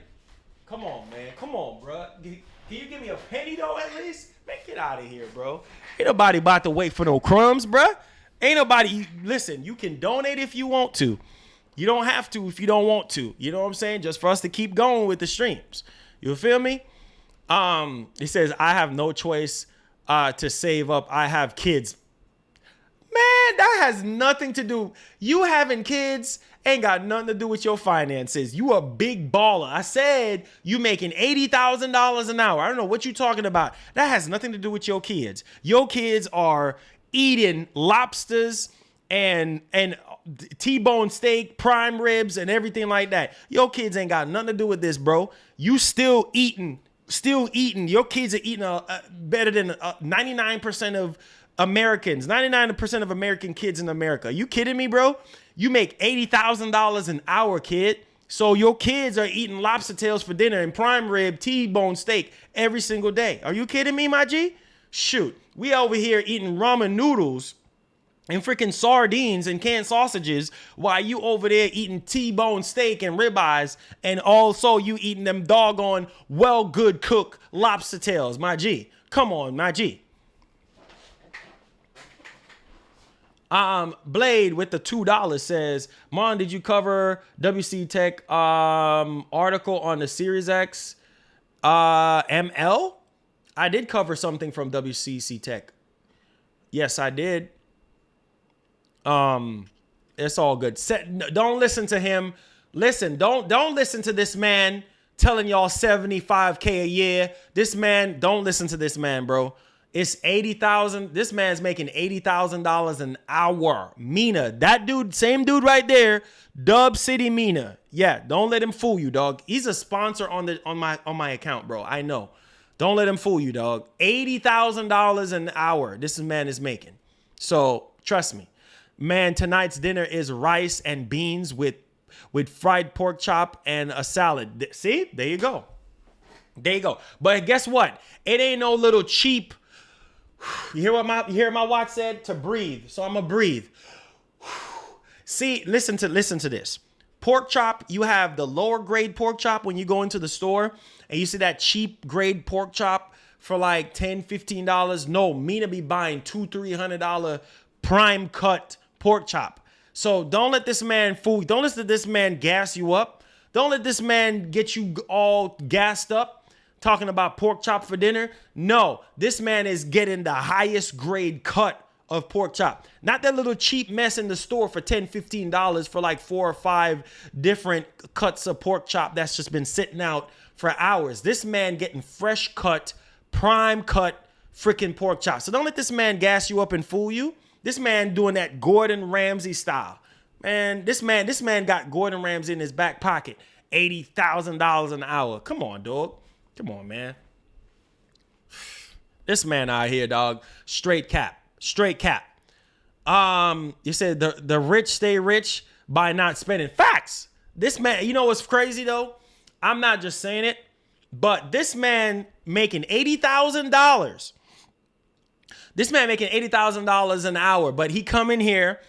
come on, man. Come on, bro. Can you give me a penny, though, at least? Man, get out of here, bro. Ain't nobody about to wait for no crumbs, bro. Ain't nobody. Listen, you can donate if you want to. You don't have to if you don't want to. You know what I'm saying? Just for us to keep going with the streams. You feel me? He says, I have no choice to save up. I have kids. Man, that has nothing to do. You having kids ain't got nothing to do with your finances. You a big baller. I said you making $80,000 an hour. I don't know what you talking about. That has nothing to do with your kids. Your kids are eating lobsters and T-bone steak, prime ribs, and everything like that. Your kids ain't got nothing to do with this, bro. You still eating. Your kids are eating better than 99% of Americans, 99% of American kids in America. Are you kidding me, bro? You make $80,000 an hour, kid. So your kids are eating lobster tails for dinner and prime rib, T-bone steak every single day. Are you kidding me, my G? Shoot, we over here eating ramen noodles and freaking sardines and canned sausages while you over there eating T-bone steak and ribeyes, and also you eating them doggone well good cooked lobster tails, my G. Come on, my G. Blade with the $2 says, Mon, did you cover WC Tech article on the Series X ML? I did cover something from WCC Tech. Yes, I did. It's all good. Don't listen to him. Listen, don't listen to this man telling y'all $75K a year. This man, don't listen to this man, bro. It's $80,000. This man's making $80,000 an hour. Mina, that dude, same dude right there, Dub City Mina. Yeah, don't let him fool you, dog. He's a sponsor on my account, bro. I know. Don't let him fool you, dog. $80,000 an hour. This man is making. So trust me, man. Tonight's dinner is rice and beans with fried pork chop and a salad. See, there you go. There you go. But guess what? It ain't no little cheap. You hear my watch said to breathe. So I'm gonna breathe. See, listen to this. Pork chop, you have the lower grade pork chop when you go into the store and you see that cheap grade pork chop for like $10, $15. No, Mina be buying $200-$300 prime cut pork chop. So don't let this man fool you. Don't listen to this man gas you up. Don't let this man get you all gassed up talking about pork chop for dinner. No, this man is getting the highest grade cut of pork chop. Not that little cheap mess in the store for $10, $15 for like 4 or 5 different cuts of pork chop that's just been sitting out for hours. This man getting fresh cut, prime cut freaking pork chop. So don't let this man gas you up and fool you. This man doing that Gordon Ramsay style. Man, this man got Gordon Ramsay in his back pocket. $80,000 an hour. Come on, dog. Come on, man. This man out here, dog. Straight cap. Straight cap. You said the rich stay rich by not spending. Facts. This man, you know what's crazy though? I'm not just saying it, but this man making $80,000. This man making $80,000 an hour, but he come in here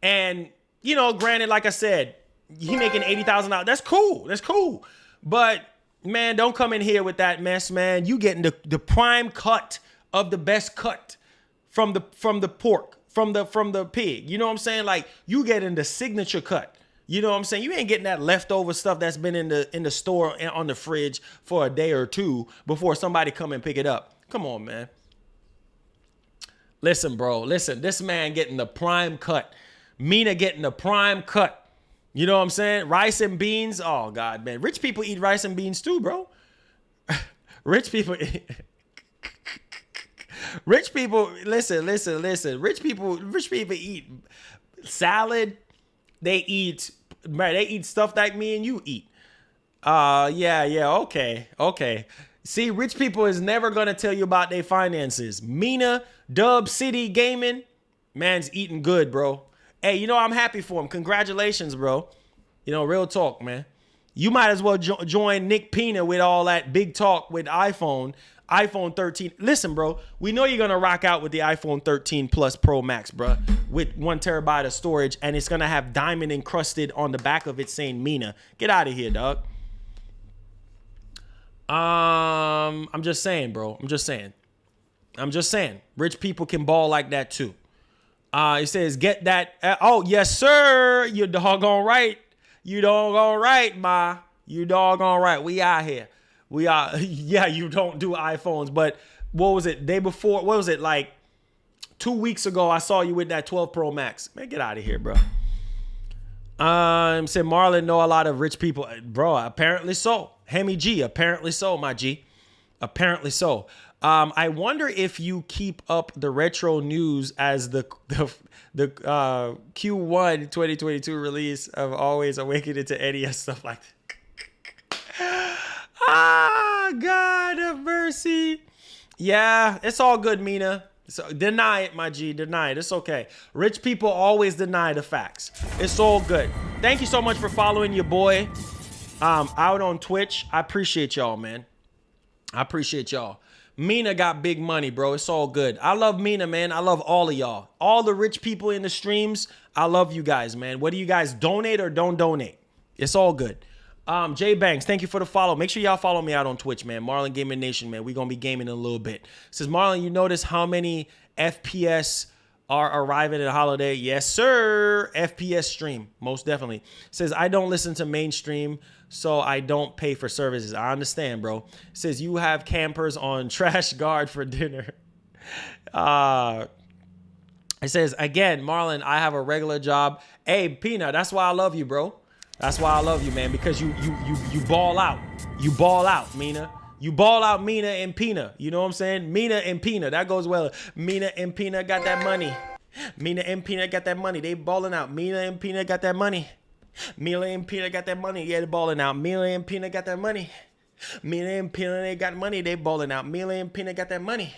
and, you know, granted, like I said, he making $80,000. That's cool. That's cool. But man, don't come in here with that mess, man. You getting the prime cut of the best cut from the pork, from the pig. You know what I'm saying? Like, you getting the signature cut. You know what I'm saying? You ain't getting that leftover stuff that's been in the store and on the fridge for a day or two before somebody come and pick it up. Come on, man. Listen, bro. Listen, this man getting the prime cut. Mina getting the prime cut. You know what I'm saying? Rice and beans. Oh, God, man. Rich people eat rice and beans too, bro. Rich people. Rich people, listen. Rich people eat salad. They eat stuff like me and you eat. Okay. See, rich people is never going to tell you about their finances. Mina, Dub City Gaming, man's eating good, bro. Hey, you know, I'm happy for him. Congratulations, bro. You know, real talk, man. You might as well join Nick Pina with all that big talk with iPhone 13. Listen, bro, we know you're going to rock out with the iPhone 13 Plus Pro Max, bro, with 1 terabyte of storage, and it's going to have diamond encrusted on the back of it saying Mina. Get out of here, dog. I'm just saying, bro. I'm just saying. Rich people can ball like that too. It says, get that. Oh, yes, sir. You doggone right. You doggone right, ma. You doggone right. We out here. We are. Yeah, you don't do iPhones. But what was it? Day before? What was it? Like 2 weeks ago, I saw you with that 12 Pro Max. Man, get out of here, bro. Said Marlon know a lot of rich people. Bro, apparently so. Hemi G, apparently so, my G. Apparently so. I wonder if you keep up the retro news as the Q1 2022 release of Always Awakened into NES, stuff like that. God of mercy. Yeah, it's all good, Mina. So deny it, my G. Deny it. It's okay. Rich people always deny the facts. It's all good. Thank you so much for following your boy out on Twitch. I appreciate y'all, man. I appreciate y'all. Mina got big money, bro. It's all good. I love Mina, man. I love all of y'all. All the rich people in the streams, I love you guys, man. Whether you guys donate or don't donate, it's all good. Jay Banks, thank you for the follow. Make sure y'all follow me out on Twitch, man. Marlon Gaming Nation, man. We're going to be gaming in a little bit. Says, Marlon, you notice how many FPS are arriving at a holiday? Yes, sir. FPS stream, most definitely. Says, I don't listen to mainstream, so I don't pay for services. I understand, bro. Says, you have campers on Trash Guard for dinner. It says, again, Marlon, I have a regular job. Hey, Pina, that's why I love you, bro. That's why I love you, man, because you ball out. You ball out, Mina. You ball out Mina and Pina. You know what I'm saying? Mina and Pina. That goes well. Mina and Pina got that money. Mina and Pina got that money. They balling out. Mina and Pina got that money. Mina and Pina got that money. Yeah, they balling out. Mina and Pina got that money. Mina and Pina, they got money. They balling out. Mina and Pina got that money.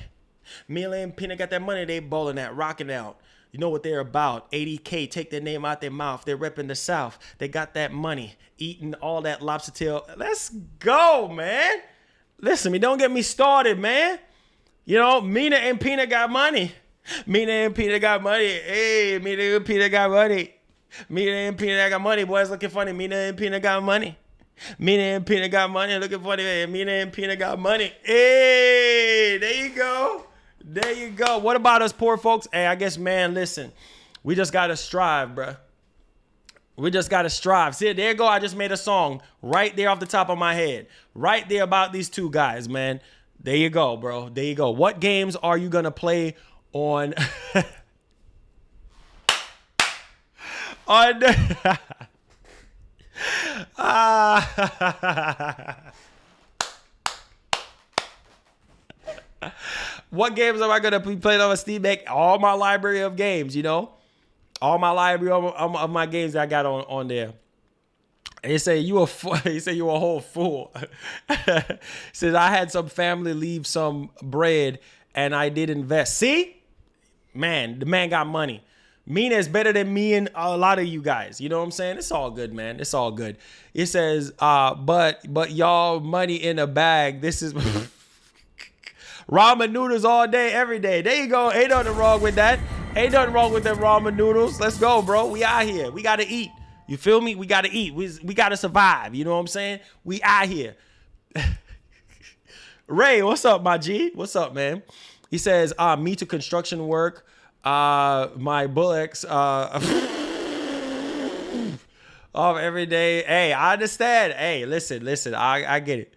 Mina and Pina got that money. They balling out, rocking out. You know what they're about. 80K, take their name out their mouth. They're repping the South. They got that money. Eating all that lobster tail. Let's go, man. Listen, don't get me started, man. You know, Mina and Pina got money. Mina and Pina got money. Hey, Mina and Pina got money. Mina and Pina got money. Boys looking funny. Mina and Pina got money. Mina and Pina got money. Looking funny. Hey, Mina and Pina got money. Hey, there you go. There you go. What about us poor folks? Hey, I guess, man, listen. We just got to strive, bruh. We just got to strive. See, there you go. I just made a song right there off the top of my head. Right there about these two guys, man. There you go, bro. There you go. What games are you going to play on... on... What games am I going to be playing on a Steam Deck? All my library of games, you know? All my library of my games that I got on there. They say you a fool. He say you a whole fool. Says I had some family leave some bread and I did invest. See? Man, the man got money. Mina is better than me and a lot of you guys. You know what I'm saying? It's all good, man. It's all good. It says, but y'all money in a bag. This is ramen noodles all day, every day. There you go. Ain't nothing wrong with that. Ain't nothing wrong with them ramen noodles. Let's go, bro. We out here. We got to eat. You feel me? We got to eat. We got to survive. You know what I'm saying? We out here. Ray, what's up, my G? What's up, man? He says, me to construction work. My bullocks of every day. Hey, I understand. Hey, listen. I get it.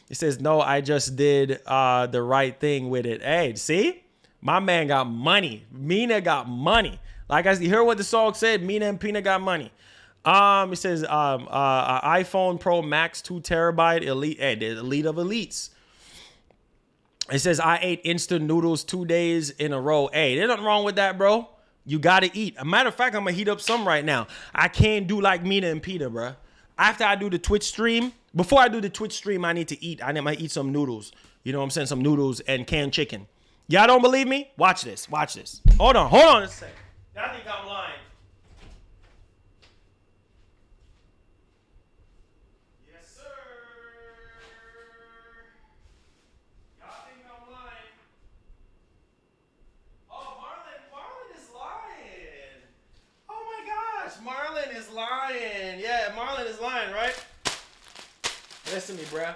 He says, no, I just did the right thing with it. Hey, see? My man got money. Mina got money. Like you heard what the song said. Mina and Pina got money. It says iPhone Pro Max 2 terabyte elite. Hey, the elite of elites. It says I ate instant noodles 2 days in a row. Hey, there's nothing wrong with that, bro. You gotta eat. A matter of fact, I'm gonna heat up some right now. I can't do like Mina and Pina, bro. After I do the Twitch stream, before I do the Twitch stream, I need to eat. I might eat some noodles. You know what I'm saying? Some noodles and canned chicken. Y'all don't believe me? Watch this. Watch this. Hold on a second. Y'all think I'm lying. Yes, sir. Y'all think I'm lying. Oh, Marlon is lying. Oh my gosh, Marlon is lying. Yeah, Marlon is lying, right? Listen to me, bruh.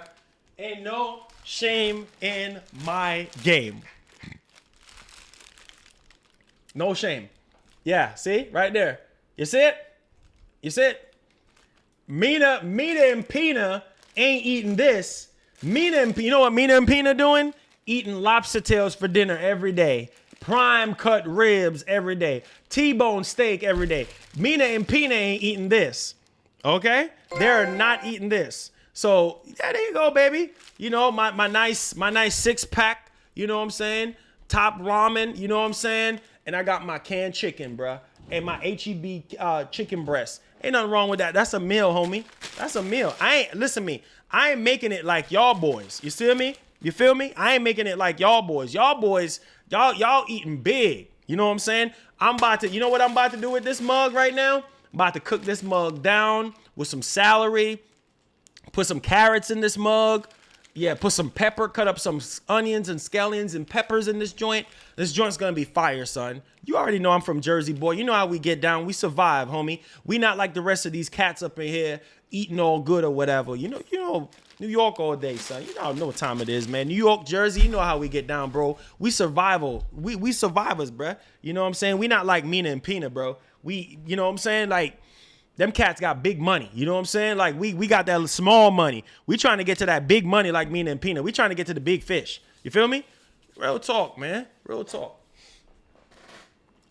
Ain't no shame in my game. No shame. Yeah, see? Right there. You see it? You see it? Mina and Pina ain't eating this. You know what Mina and Pina doing? Eating lobster tails for dinner every day. Prime cut ribs every day. T-bone steak every day. Mina and Pina ain't eating this. Okay? They're not eating this. So, yeah, there you go, baby. You know, my nice 6-pack, you know what I'm saying? Top ramen, you know what I'm saying? And I got my canned chicken, bruh. And my HEB chicken breast. Ain't nothing wrong with that. That's a meal, homie. That's a meal. Listen to me. I ain't making it like y'all boys. You see me? You feel me? I ain't making it like y'all boys. Y'all boys, y'all eating big. You know what I'm saying? You know what I'm about to do with this mug right now? I'm about to cook this mug down with some celery. Put some carrots in this mug. Yeah, put some pepper, cut up some onions and scallions and peppers in this joint. This joint's gonna be fire, son. You already know I'm from Jersey, boy. You know how we get down. We survive, homie. We not like the rest of these cats up in here eating all good or whatever. You know, New York all day, son. You know what time it is, man. New York, Jersey, you know how we get down, bro. We survival. We survivors, bruh. You know what I'm saying? We not like Mina and Pina, bro. We, you know what I'm saying? Like, them cats got big money. You know what I'm saying? Like, we got that small money. We trying to get to that big money like Mina and Pina. We trying to get to the big fish. You feel me? Real talk, man. Real talk.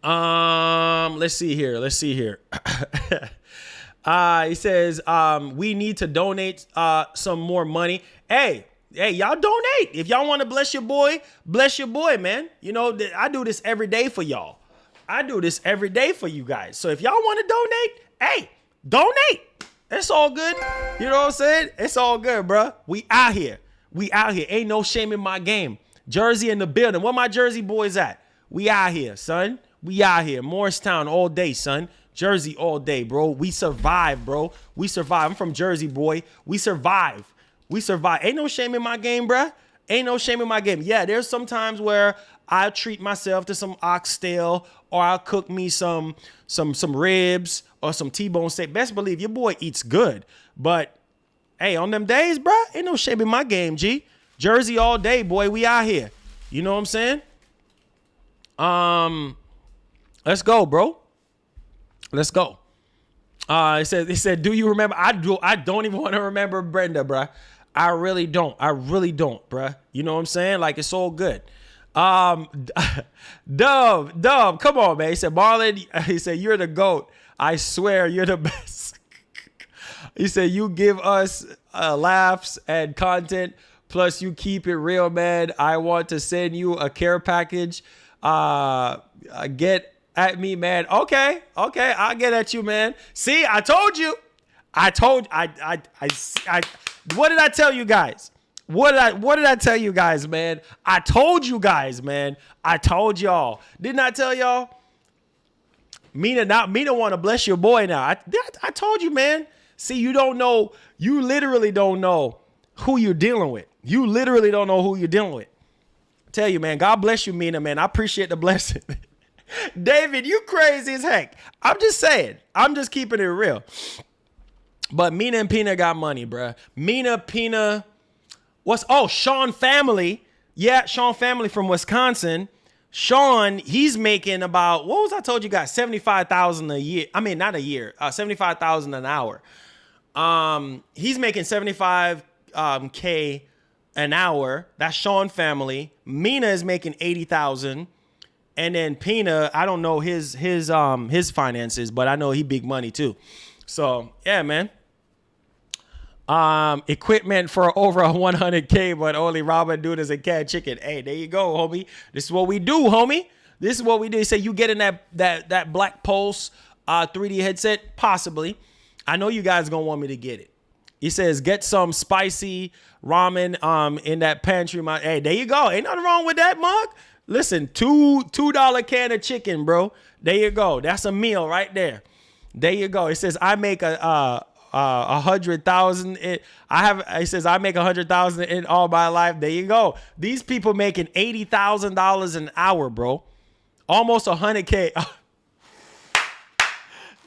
Let's see here. He says, we need to donate some more money. Hey, y'all donate. If y'all want to bless your boy, man. You know, I do this every day for y'all. I do this every day for you guys. So if y'all want to donate, hey, donate. It's all good. You know what I'm saying? It's all good, bro. We out here. Ain't no shame in my game. Jersey in the building. Where my Jersey boys at? We out here, son. We out here. Morristown all day, son. Jersey all day, bro. We survive, bro. We survive. I'm from Jersey, boy. We survive. Ain't no shame in my game, bruh. Ain't no shame in my game. Yeah, there's some times where I'll treat myself to some oxtail, or I'll cook me some ribs or some T-bone steak. Best believe your boy eats good. But hey, on them days, bruh, ain't no shame in my game, G. Jersey all day, boy. We out here. You know what I'm saying? Let's go, bro. Let's go. He said, do you remember? I don't even want to remember Brenda, bruh. I really don't, bruh. You know what I'm saying? Like, it's all good. Dub, come on, man. He said, Marlon, he said, you're the GOAT. I swear you're the best. He said, you give us laughs and content, plus you keep it real, man. I want to send you a care package. Get at me, man. Okay, I'll get at you, man. See, I told you. What did I tell you guys? What did I tell you guys, man? I told you guys, man. I told y'all. Didn't I tell y'all? Mina want to bless your boy now. I told you, man. See, you don't know. You literally don't know who you're dealing with. You literally don't know who you're dealing with. I tell you, man. God bless you, Mina, man. I appreciate the blessing. David, you crazy as heck. I'm just saying. I'm just keeping it real. But Mina and Pina got money, bruh. Mina, Pina. Sean Family. Yeah, Sean Family from Wisconsin. Sean, he's making about, what was I told you guys? $75,000 a year. I mean, not a year. $75,000 an hour. He's making $75K an hour. That's Sean Family. Mina is making $80,000. And then Pina, I don't know his finances, but I know he big money too. So yeah, man. Equipment for over 100K, but only ramen noodles and canned chicken. Hey, there you go, homie. This is what we do, homie. This is what we do. Say you getting that Black Pulse 3D headset? Possibly. I know you guys gonna want me to get it. He says get some spicy ramen in that pantry. Hey, there you go. Ain't nothing wrong with that, mug. Listen, $2 can of chicken, bro. There you go. That's a meal right there. There you go. It says I make a 100,000. It says I make 100,000 in all my life. There you go. These people making $80,000 an hour, bro. Almost 100K.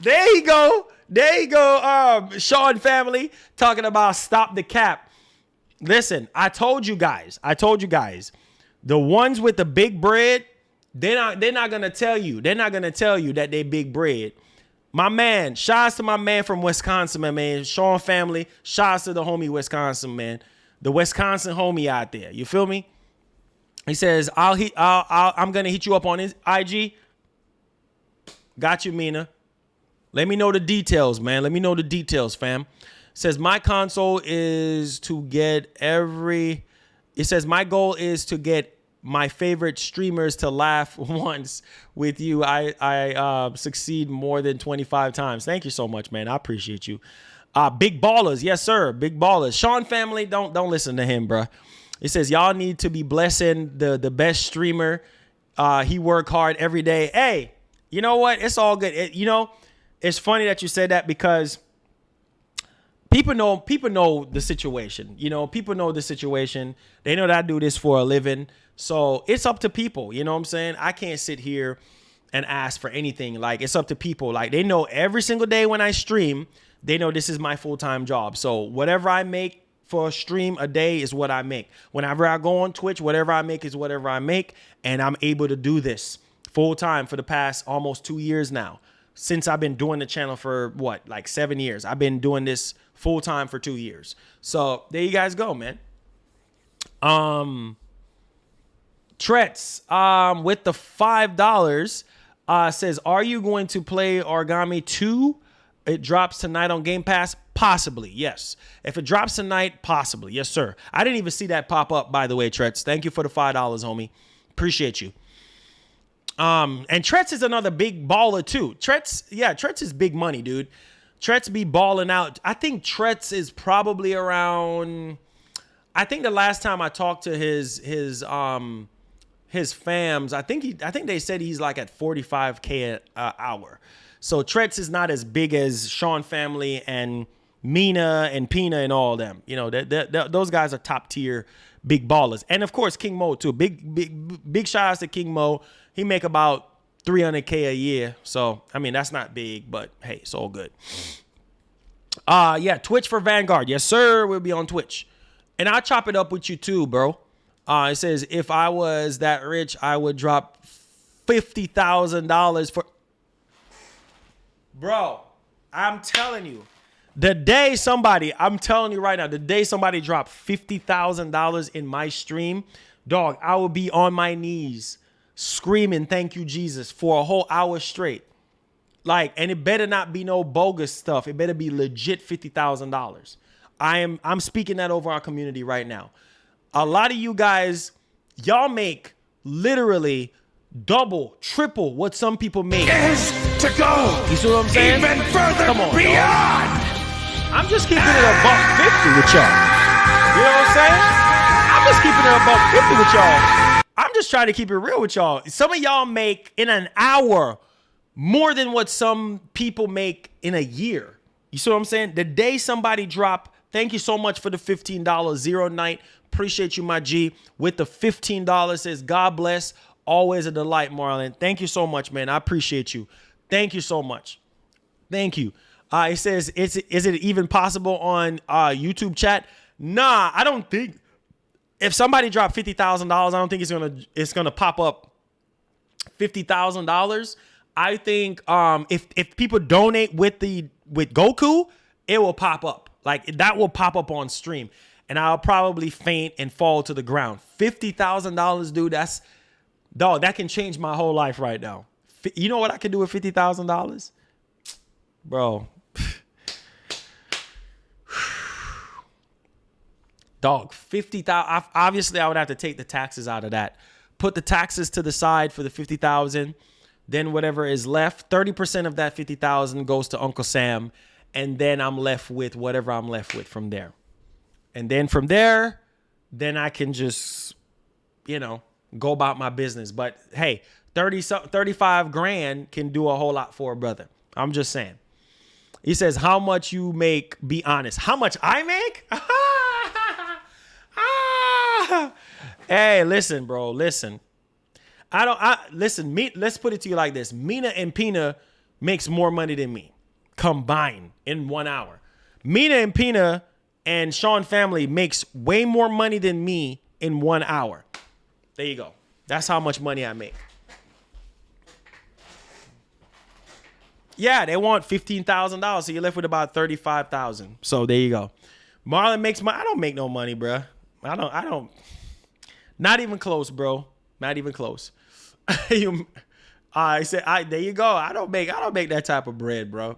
There you go. There you go. Sean Family talking about stop the cap. Listen, I told you guys. The ones with the big bread, they're not gonna tell you. They're not gonna tell you that they big bread. My man, shouts to my man from Wisconsin, man. Sean Family, shouts to the homie Wisconsin, man. The Wisconsin homie out there. You feel me? He says, I'm gonna hit you up on his IG. Got you, Mina. Let me know the details, man. Let me know the details, fam. Says my console is to get It says, my goal is to get my favorite streamers to laugh once with you. I succeed more than 25 times. Thank you so much, man. I appreciate you. Big ballers. Yes, sir. Big ballers. Sean Family, don't listen to him, bro. It says, y'all need to be blessing the best streamer. He work hard every day. Hey, you know what? It's all good. It's funny that you said that because People know the situation. You know, people know the situation. They know that I do this for a living. So it's up to people. You know what I'm saying? I can't sit here and ask for anything. Like, it's up to people. Like, they know every single day when I stream, they know this is my full-time job. So whatever I make for a stream a day is what I make. Whenever I go on Twitch, whatever I make is whatever I make. And I'm able to do this full-time for the past almost 2 years now. Since I've been doing the channel for what, like 7 years. I've been doing this full time for 2 years. So there you guys go, man. Tretz, with the $5, says, are you going to play Origami 2? It drops tonight on Game Pass? Possibly, yes. If it drops tonight, possibly. Yes, sir. I didn't even see that pop up, by the way, Tretz. Thank you for the $5, homie. Appreciate you. And Tretz is another big baller too. Tretz is big money, dude. Tretz be balling out. I think Tretz is probably around, I think the last time I talked to his fams, I think they said he's like at 45K an hour. So Tretz is not as big as Sean Family and Mina and Pina and all them. You know, those guys are top tier big ballers. And of course, King Mo too. Big shout outs to King Mo. He make about 300K a year. So, I mean, that's not big, but hey, it's all good. Yeah, Twitch for Vanguard. Yes, sir. We'll be on Twitch. And I'll chop it up with you too, bro. It says, if I was that rich, I would drop $50,000 for... Bro, I'm telling you. I'm telling you right now, the day somebody dropped $50,000 in my stream, dog, I will be on my knees screaming, thank you, Jesus, for a whole hour straight. Like, and it better not be no bogus stuff. It better be legit $50,000. I'm speaking that over our community right now. A lot of you guys, y'all make literally double, triple what some people make. Is to go. You see what I'm saying? Even further Come on, beyond. Dog. I'm just keeping it $150 with y'all. You know what I'm saying? I'm just keeping it $150 with y'all. I'm just trying to keep it real with y'all. Some of y'all make in an hour more than what some people make in a year. You see what I'm saying? The day somebody drop, thank you so much for the $15 Zero Night. Appreciate you, my G. With the $15 says, God bless. Always a delight, Marlon. Thank you so much, man. I appreciate you. Thank you so much. Thank you. It says, is it even possible on YouTube chat? Nah, I don't think. If somebody dropped $50,000, I don't think it's gonna pop up $50,000. I think if people donate with Goku, it will pop up. Like, that will pop up on stream, and I'll probably faint and fall to the ground. $50,000, dude. That can change my whole life right now. You know what I could do with $50,000, bro? Dog, $50,000. Obviously, I would have to take the taxes out of that. Put the taxes to the side for the $50,000. Then whatever is left, 30% of that $50,000 goes to Uncle Sam, and then I'm left with whatever I'm left with from there. And then from there, then I can just, go about my business. But hey, 35 grand can do a whole lot for a brother. I'm just saying. He says, how much you make? Be honest. How much I make? Hey, listen, bro. Listen. Listen, let's put it to you like this. Mina and Pina makes more money than me combined in 1 hour. Mina and Pina and Sean Family makes way more money than me in 1 hour. There you go. That's how much money I make. Yeah, they want $15,000, so you're left with about $35,000. So there you go. Marlon makes money. I don't make no money, bro. I don't. Not even close, bro. Not even close. I said, there you go. I don't make that type of bread, bro.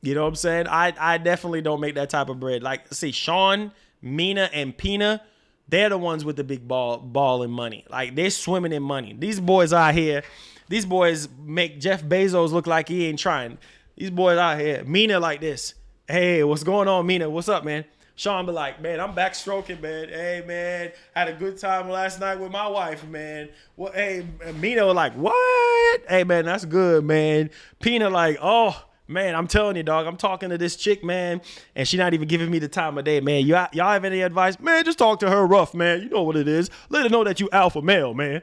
You know what I'm saying? I definitely don't make that type of bread. Like, see, Sean, Mina, and Pina, they're the ones with the big ball and money. Like, they're swimming in money. These boys out here, these boys make Jeff Bezos look like he ain't trying. These boys out here, Mina like this. Hey, what's going on, Mina? What's up, man? Sean be like, man, I'm backstroking, man. Hey, man, had a good time last night with my wife, man. Hey, Mina was like, what? Hey, man, that's good, man. Pina like, oh, Man, I'm telling you, dog. I'm talking to this chick, man, and she not even giving me the time of day, man. Y'all have any advice? Man, just talk to her rough, man. You know what it is. Let her know that you alpha male, man.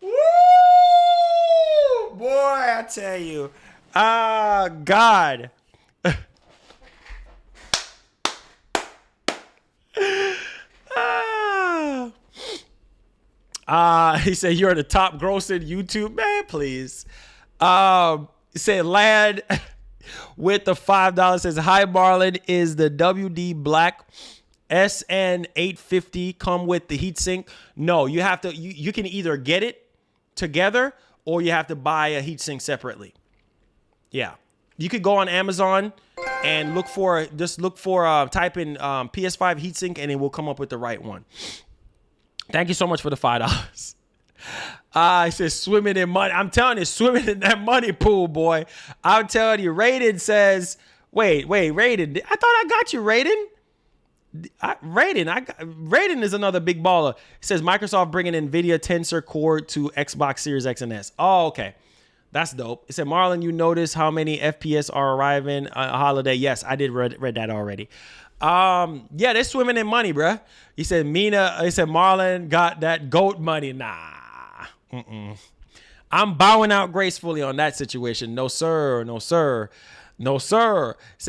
Woo! Boy, I tell you. God. He said, you're the top grossing YouTube. Man, please. He said, lad with the $5 says, hi, Marlon. Is the WD Black SN850 come with the heatsink? No, you have to, you can either get it together or you have to buy a heatsink separately. Yeah. You could go on Amazon and look for, type in PS5 heatsink and it will come up with the right one. Thank you so much for the $5. He says swimming in money. I'm telling you, swimming in that money pool, boy. I'm telling you, Raiden says, wait, Raiden. I thought I got you, Raiden. Raiden is another big baller. It says Microsoft bringing NVIDIA Tensor Core to Xbox Series X and S. Oh, okay. That's dope. It said, Marlon, you notice how many FPS are arriving a holiday? Yes, I did read that already. Yeah, they're swimming in money, bruh. He said, Marlon got that GOAT money. Nah. I'm bowing out gracefully on that situation. No, sir. No, sir. No, sir. It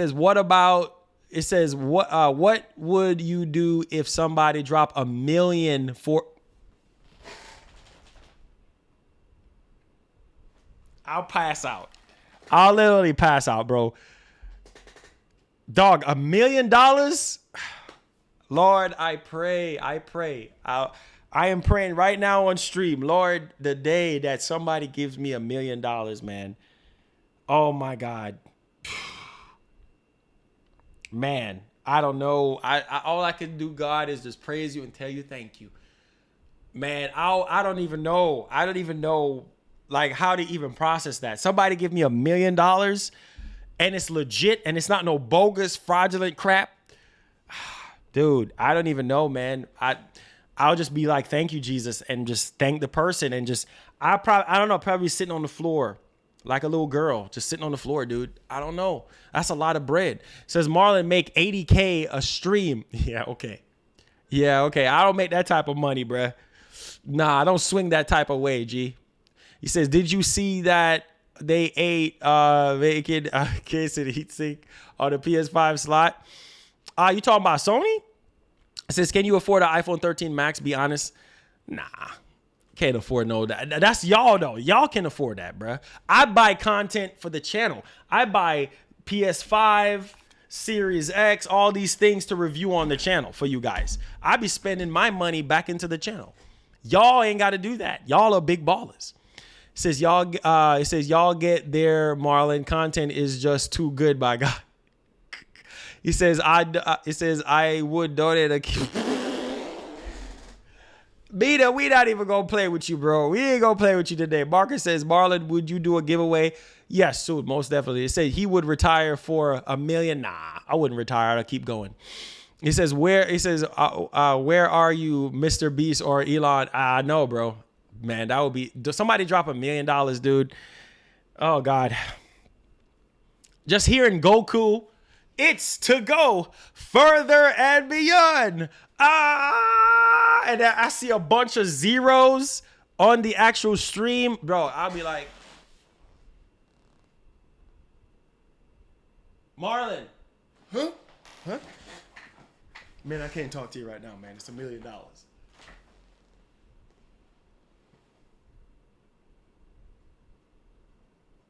says, what would you do if somebody dropped $1 million for... I'll pass out. I'll literally pass out, bro. Dog, $1 million? Lord, I pray. I am praying right now on stream. Lord, the day that somebody gives me $1 million, man. Oh my God. Man, I don't know. All I can do, God, is just praise you and tell you thank you. Man, I don't even know. I don't even know like how to even process that. Somebody give me $1 million and it's legit and it's not no bogus, fraudulent crap. Dude, I don't even know, man. I'll just be like, thank you, Jesus, and just thank the person and just, I don't know, probably sitting on the floor like a little girl, just sitting on the floor, dude. I don't know. That's a lot of bread. It says Marlon make 80K a stream. Yeah, okay. Yeah, okay. I don't make that type of money, bruh. Nah, I don't swing that type of way, G. He says, did you see that they ate vacant case of the heatsink on the PS5 slot? You talking about Sony? It says, can you afford an iPhone 13 Max? Be honest. Nah, can't afford no that. That's y'all though. Y'all can afford that, bruh. I buy content for the channel. I buy PS5, Series X, all these things to review on the channel for you guys. I be spending my money back into the channel. Y'all ain't got to do that. Y'all are big ballers. It says y'all get there, Marlon. Content is just too good, by God. It says I would donate a Beta, we not even gonna play with you, bro. We ain't gonna play with you today. Marcus says, Marlon, would you do a giveaway? Yes, soon, most definitely. It said he would retire for $1 million. Nah, I wouldn't retire. I'd keep going. He says, where are you, Mr. Beast or Elon? No, bro. Man, that would be, somebody drop $1 million, dude. Oh, God. Just hearing Goku, it's to go further and beyond. And I see a bunch of zeros on the actual stream. Bro, I'll be like, Marlon. Huh? Man, I can't talk to you right now, man. It's $1 million.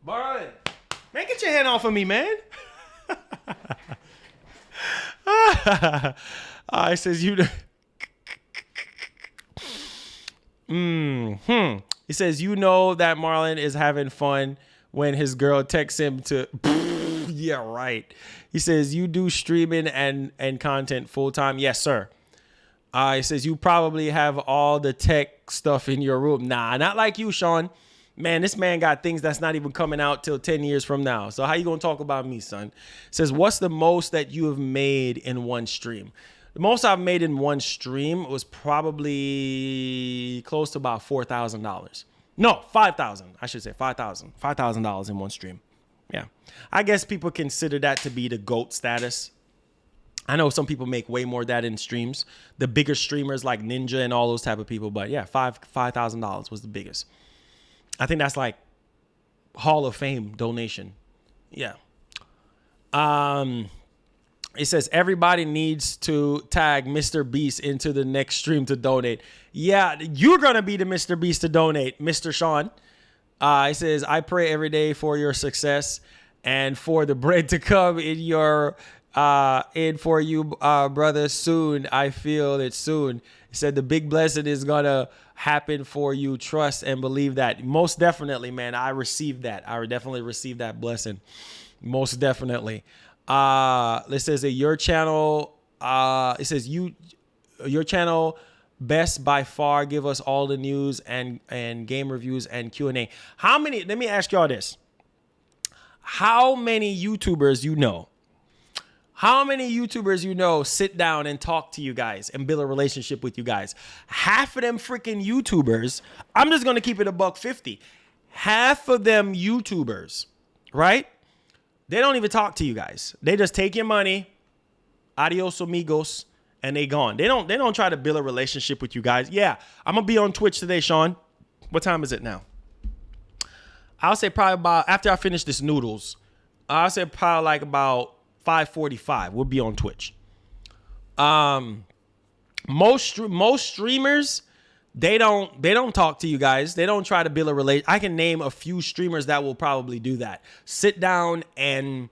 Marlon, man, get your hand off of me, man. It says you. He says you know that Marlon is having fun when his girl texts him to. Yeah, right. He says you do streaming and content full time. Yes, sir. He says you probably have all the tech stuff in your room. Nah, not like you, Sean. Man, this man got things that's not even coming out till 10 years from now. So how you gonna talk about me, son? Says, what's the most that you have made in one stream? The most I've made in one stream was probably close to about $4,000. No, 5,000. I should say 5,000. $5,000 in one stream. Yeah. I guess people consider that to be the GOAT status. I know some people make way more of that in streams. The bigger streamers like Ninja and all those type of people. But yeah, $5,000 was the biggest. I think that's like Hall of Fame donation. Yeah. It says everybody needs to tag Mr. Beast into the next stream to donate. Yeah, you're going to be the Mr. Beast to donate, Mr. Sean. It says, I pray every day for your success and for the bread to come in your in for you, brother, soon. I feel it soon. It said the big blessing is going to happen for you. Trust and believe that. Most definitely, man. I received that. I definitely received that blessing. Most definitely. It says that your channel, your channel best by far. Give us all the news and game reviews and Q&A. Let me ask y'all this. How many YouTubers sit down and talk to you guys and build a relationship with you guys? Half of them freaking YouTubers, I'm just going to keep it $150. Half of them YouTubers, right? They don't even talk to you guys. They just take your money, adios amigos, and they gone. They don't try to build a relationship with you guys. Yeah, I'm gonna be on Twitch today, Sean. What time is it now? I'll say probably about after I finish this noodles. I'll say probably like about 5:45. We'll be on Twitch. Most streamers, they don't talk to you guys. They don't try to build a relation. I can name a few streamers that will probably do that. Sit down and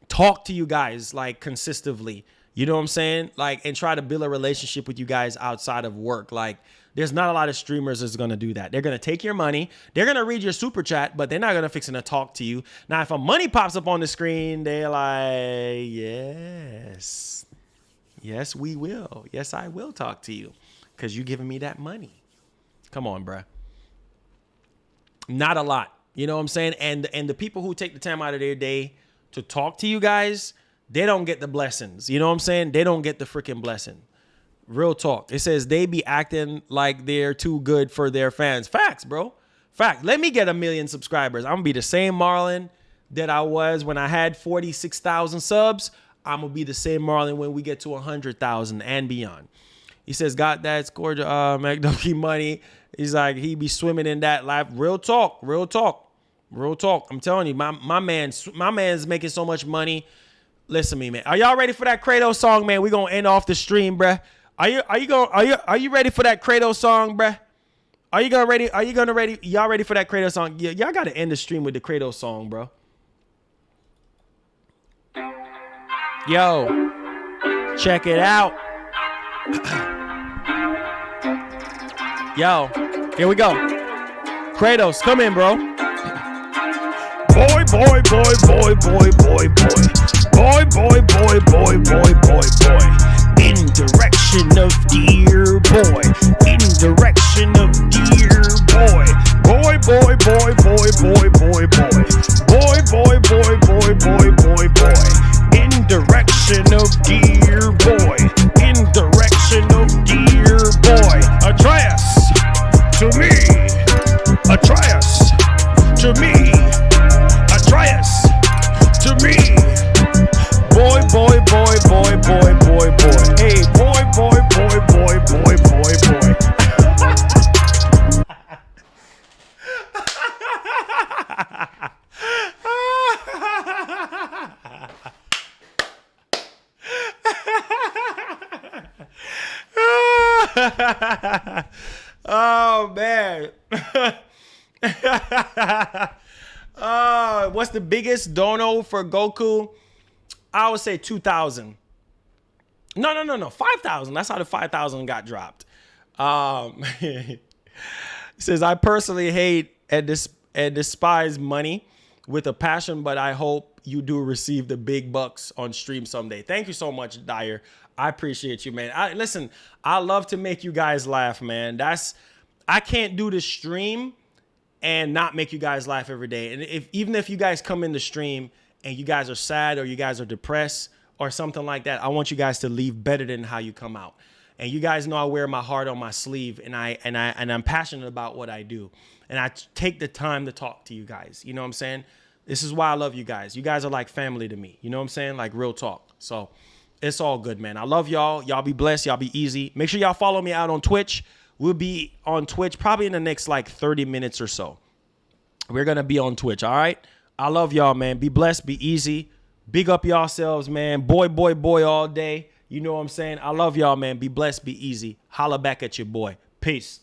talk to you guys like consistently. You know what I'm saying? Like, and try to build a relationship with you guys outside of work. Like, there's not a lot of streamers that's going to do that. They're going to take your money. They're going to read your super chat, but they're not going to fix it to talk to you. Now, if a money pops up on the screen, they're like, yes, we will. Yes, I will talk to you because you're giving me that money. Come on, bruh. Not a lot. You know what I'm saying? And the people who take the time out of their day to talk to you guys, they don't get the blessings. You know what I'm saying? They don't get the freaking blessing. Real talk. It says they be acting like they're too good for their fans. Facts, bro. Fact. Let me get 1 million subscribers. I'm going to be the same Marlon that I was when I had 46,000 subs. I'm going to be the same Marlon when we get to 100,000 and beyond. He says, got that scored McDuffie money. He's like, he be swimming in that life. Real talk. Real talk. Real talk. I'm telling you, my man's making so much money. Listen to me, man. Are y'all ready for that Kratos song, man? We're gonna end off the stream, bruh. Are you ready for that Kratos song, bruh? Y'all ready for that Kratos song? Yeah, y'all gotta end the stream with the Kratos song, bro. Yo, check it out. Yo, here we go. Kratos, come in, bro. Boy, boy, boy, boy, boy, boy, boy. Boy, boy, boy, boy, boy, boy, boy. In direction of dear boy. In direction of dear boy. Boy, boy, boy, boy, boy, boy, boy. Boy, boy, boy, boy, boy, boy, boy. In direction of dear boy. In direction of dear boy. Atreus, to me. Atreus, to me. Atreus, to me. Boy, boy, boy, boy, boy, boy, boy. Hey, boy, boy, boy, boy, boy, boy, boy. Oh, man. What's the biggest dono for Goku? I would say 2,000. No. 5,000. That's how the 5,000 got dropped. It says, I personally hate and despise money with a passion, but I hope you do receive the big bucks on stream someday. Thank you so much, Dyer. I appreciate you, man. Listen, I love to make you guys laugh, man. I can't do the stream and not make you guys laugh every day. And even if you guys come in the stream and you guys are sad or you guys are depressed or something like that, I want you guys to leave better than how you come out. And you guys know I wear my heart on my sleeve, and I'm passionate about what I do. And I take the time to talk to you guys. You know what I'm saying? This is why I love you guys. You guys are like family to me. You know what I'm saying? Like real talk. So it's all good, man. I love y'all. Y'all be blessed. Y'all be easy. Make sure y'all follow me out on Twitch. We'll be on Twitch probably in the next like 30 minutes or so. We're going to be on Twitch. All right. I love y'all, man. Be blessed. Be easy. Big up yourselves, man. Boy all day. You know what I'm saying? I love y'all, man. Be blessed. Be easy. Holla back at your boy. Peace.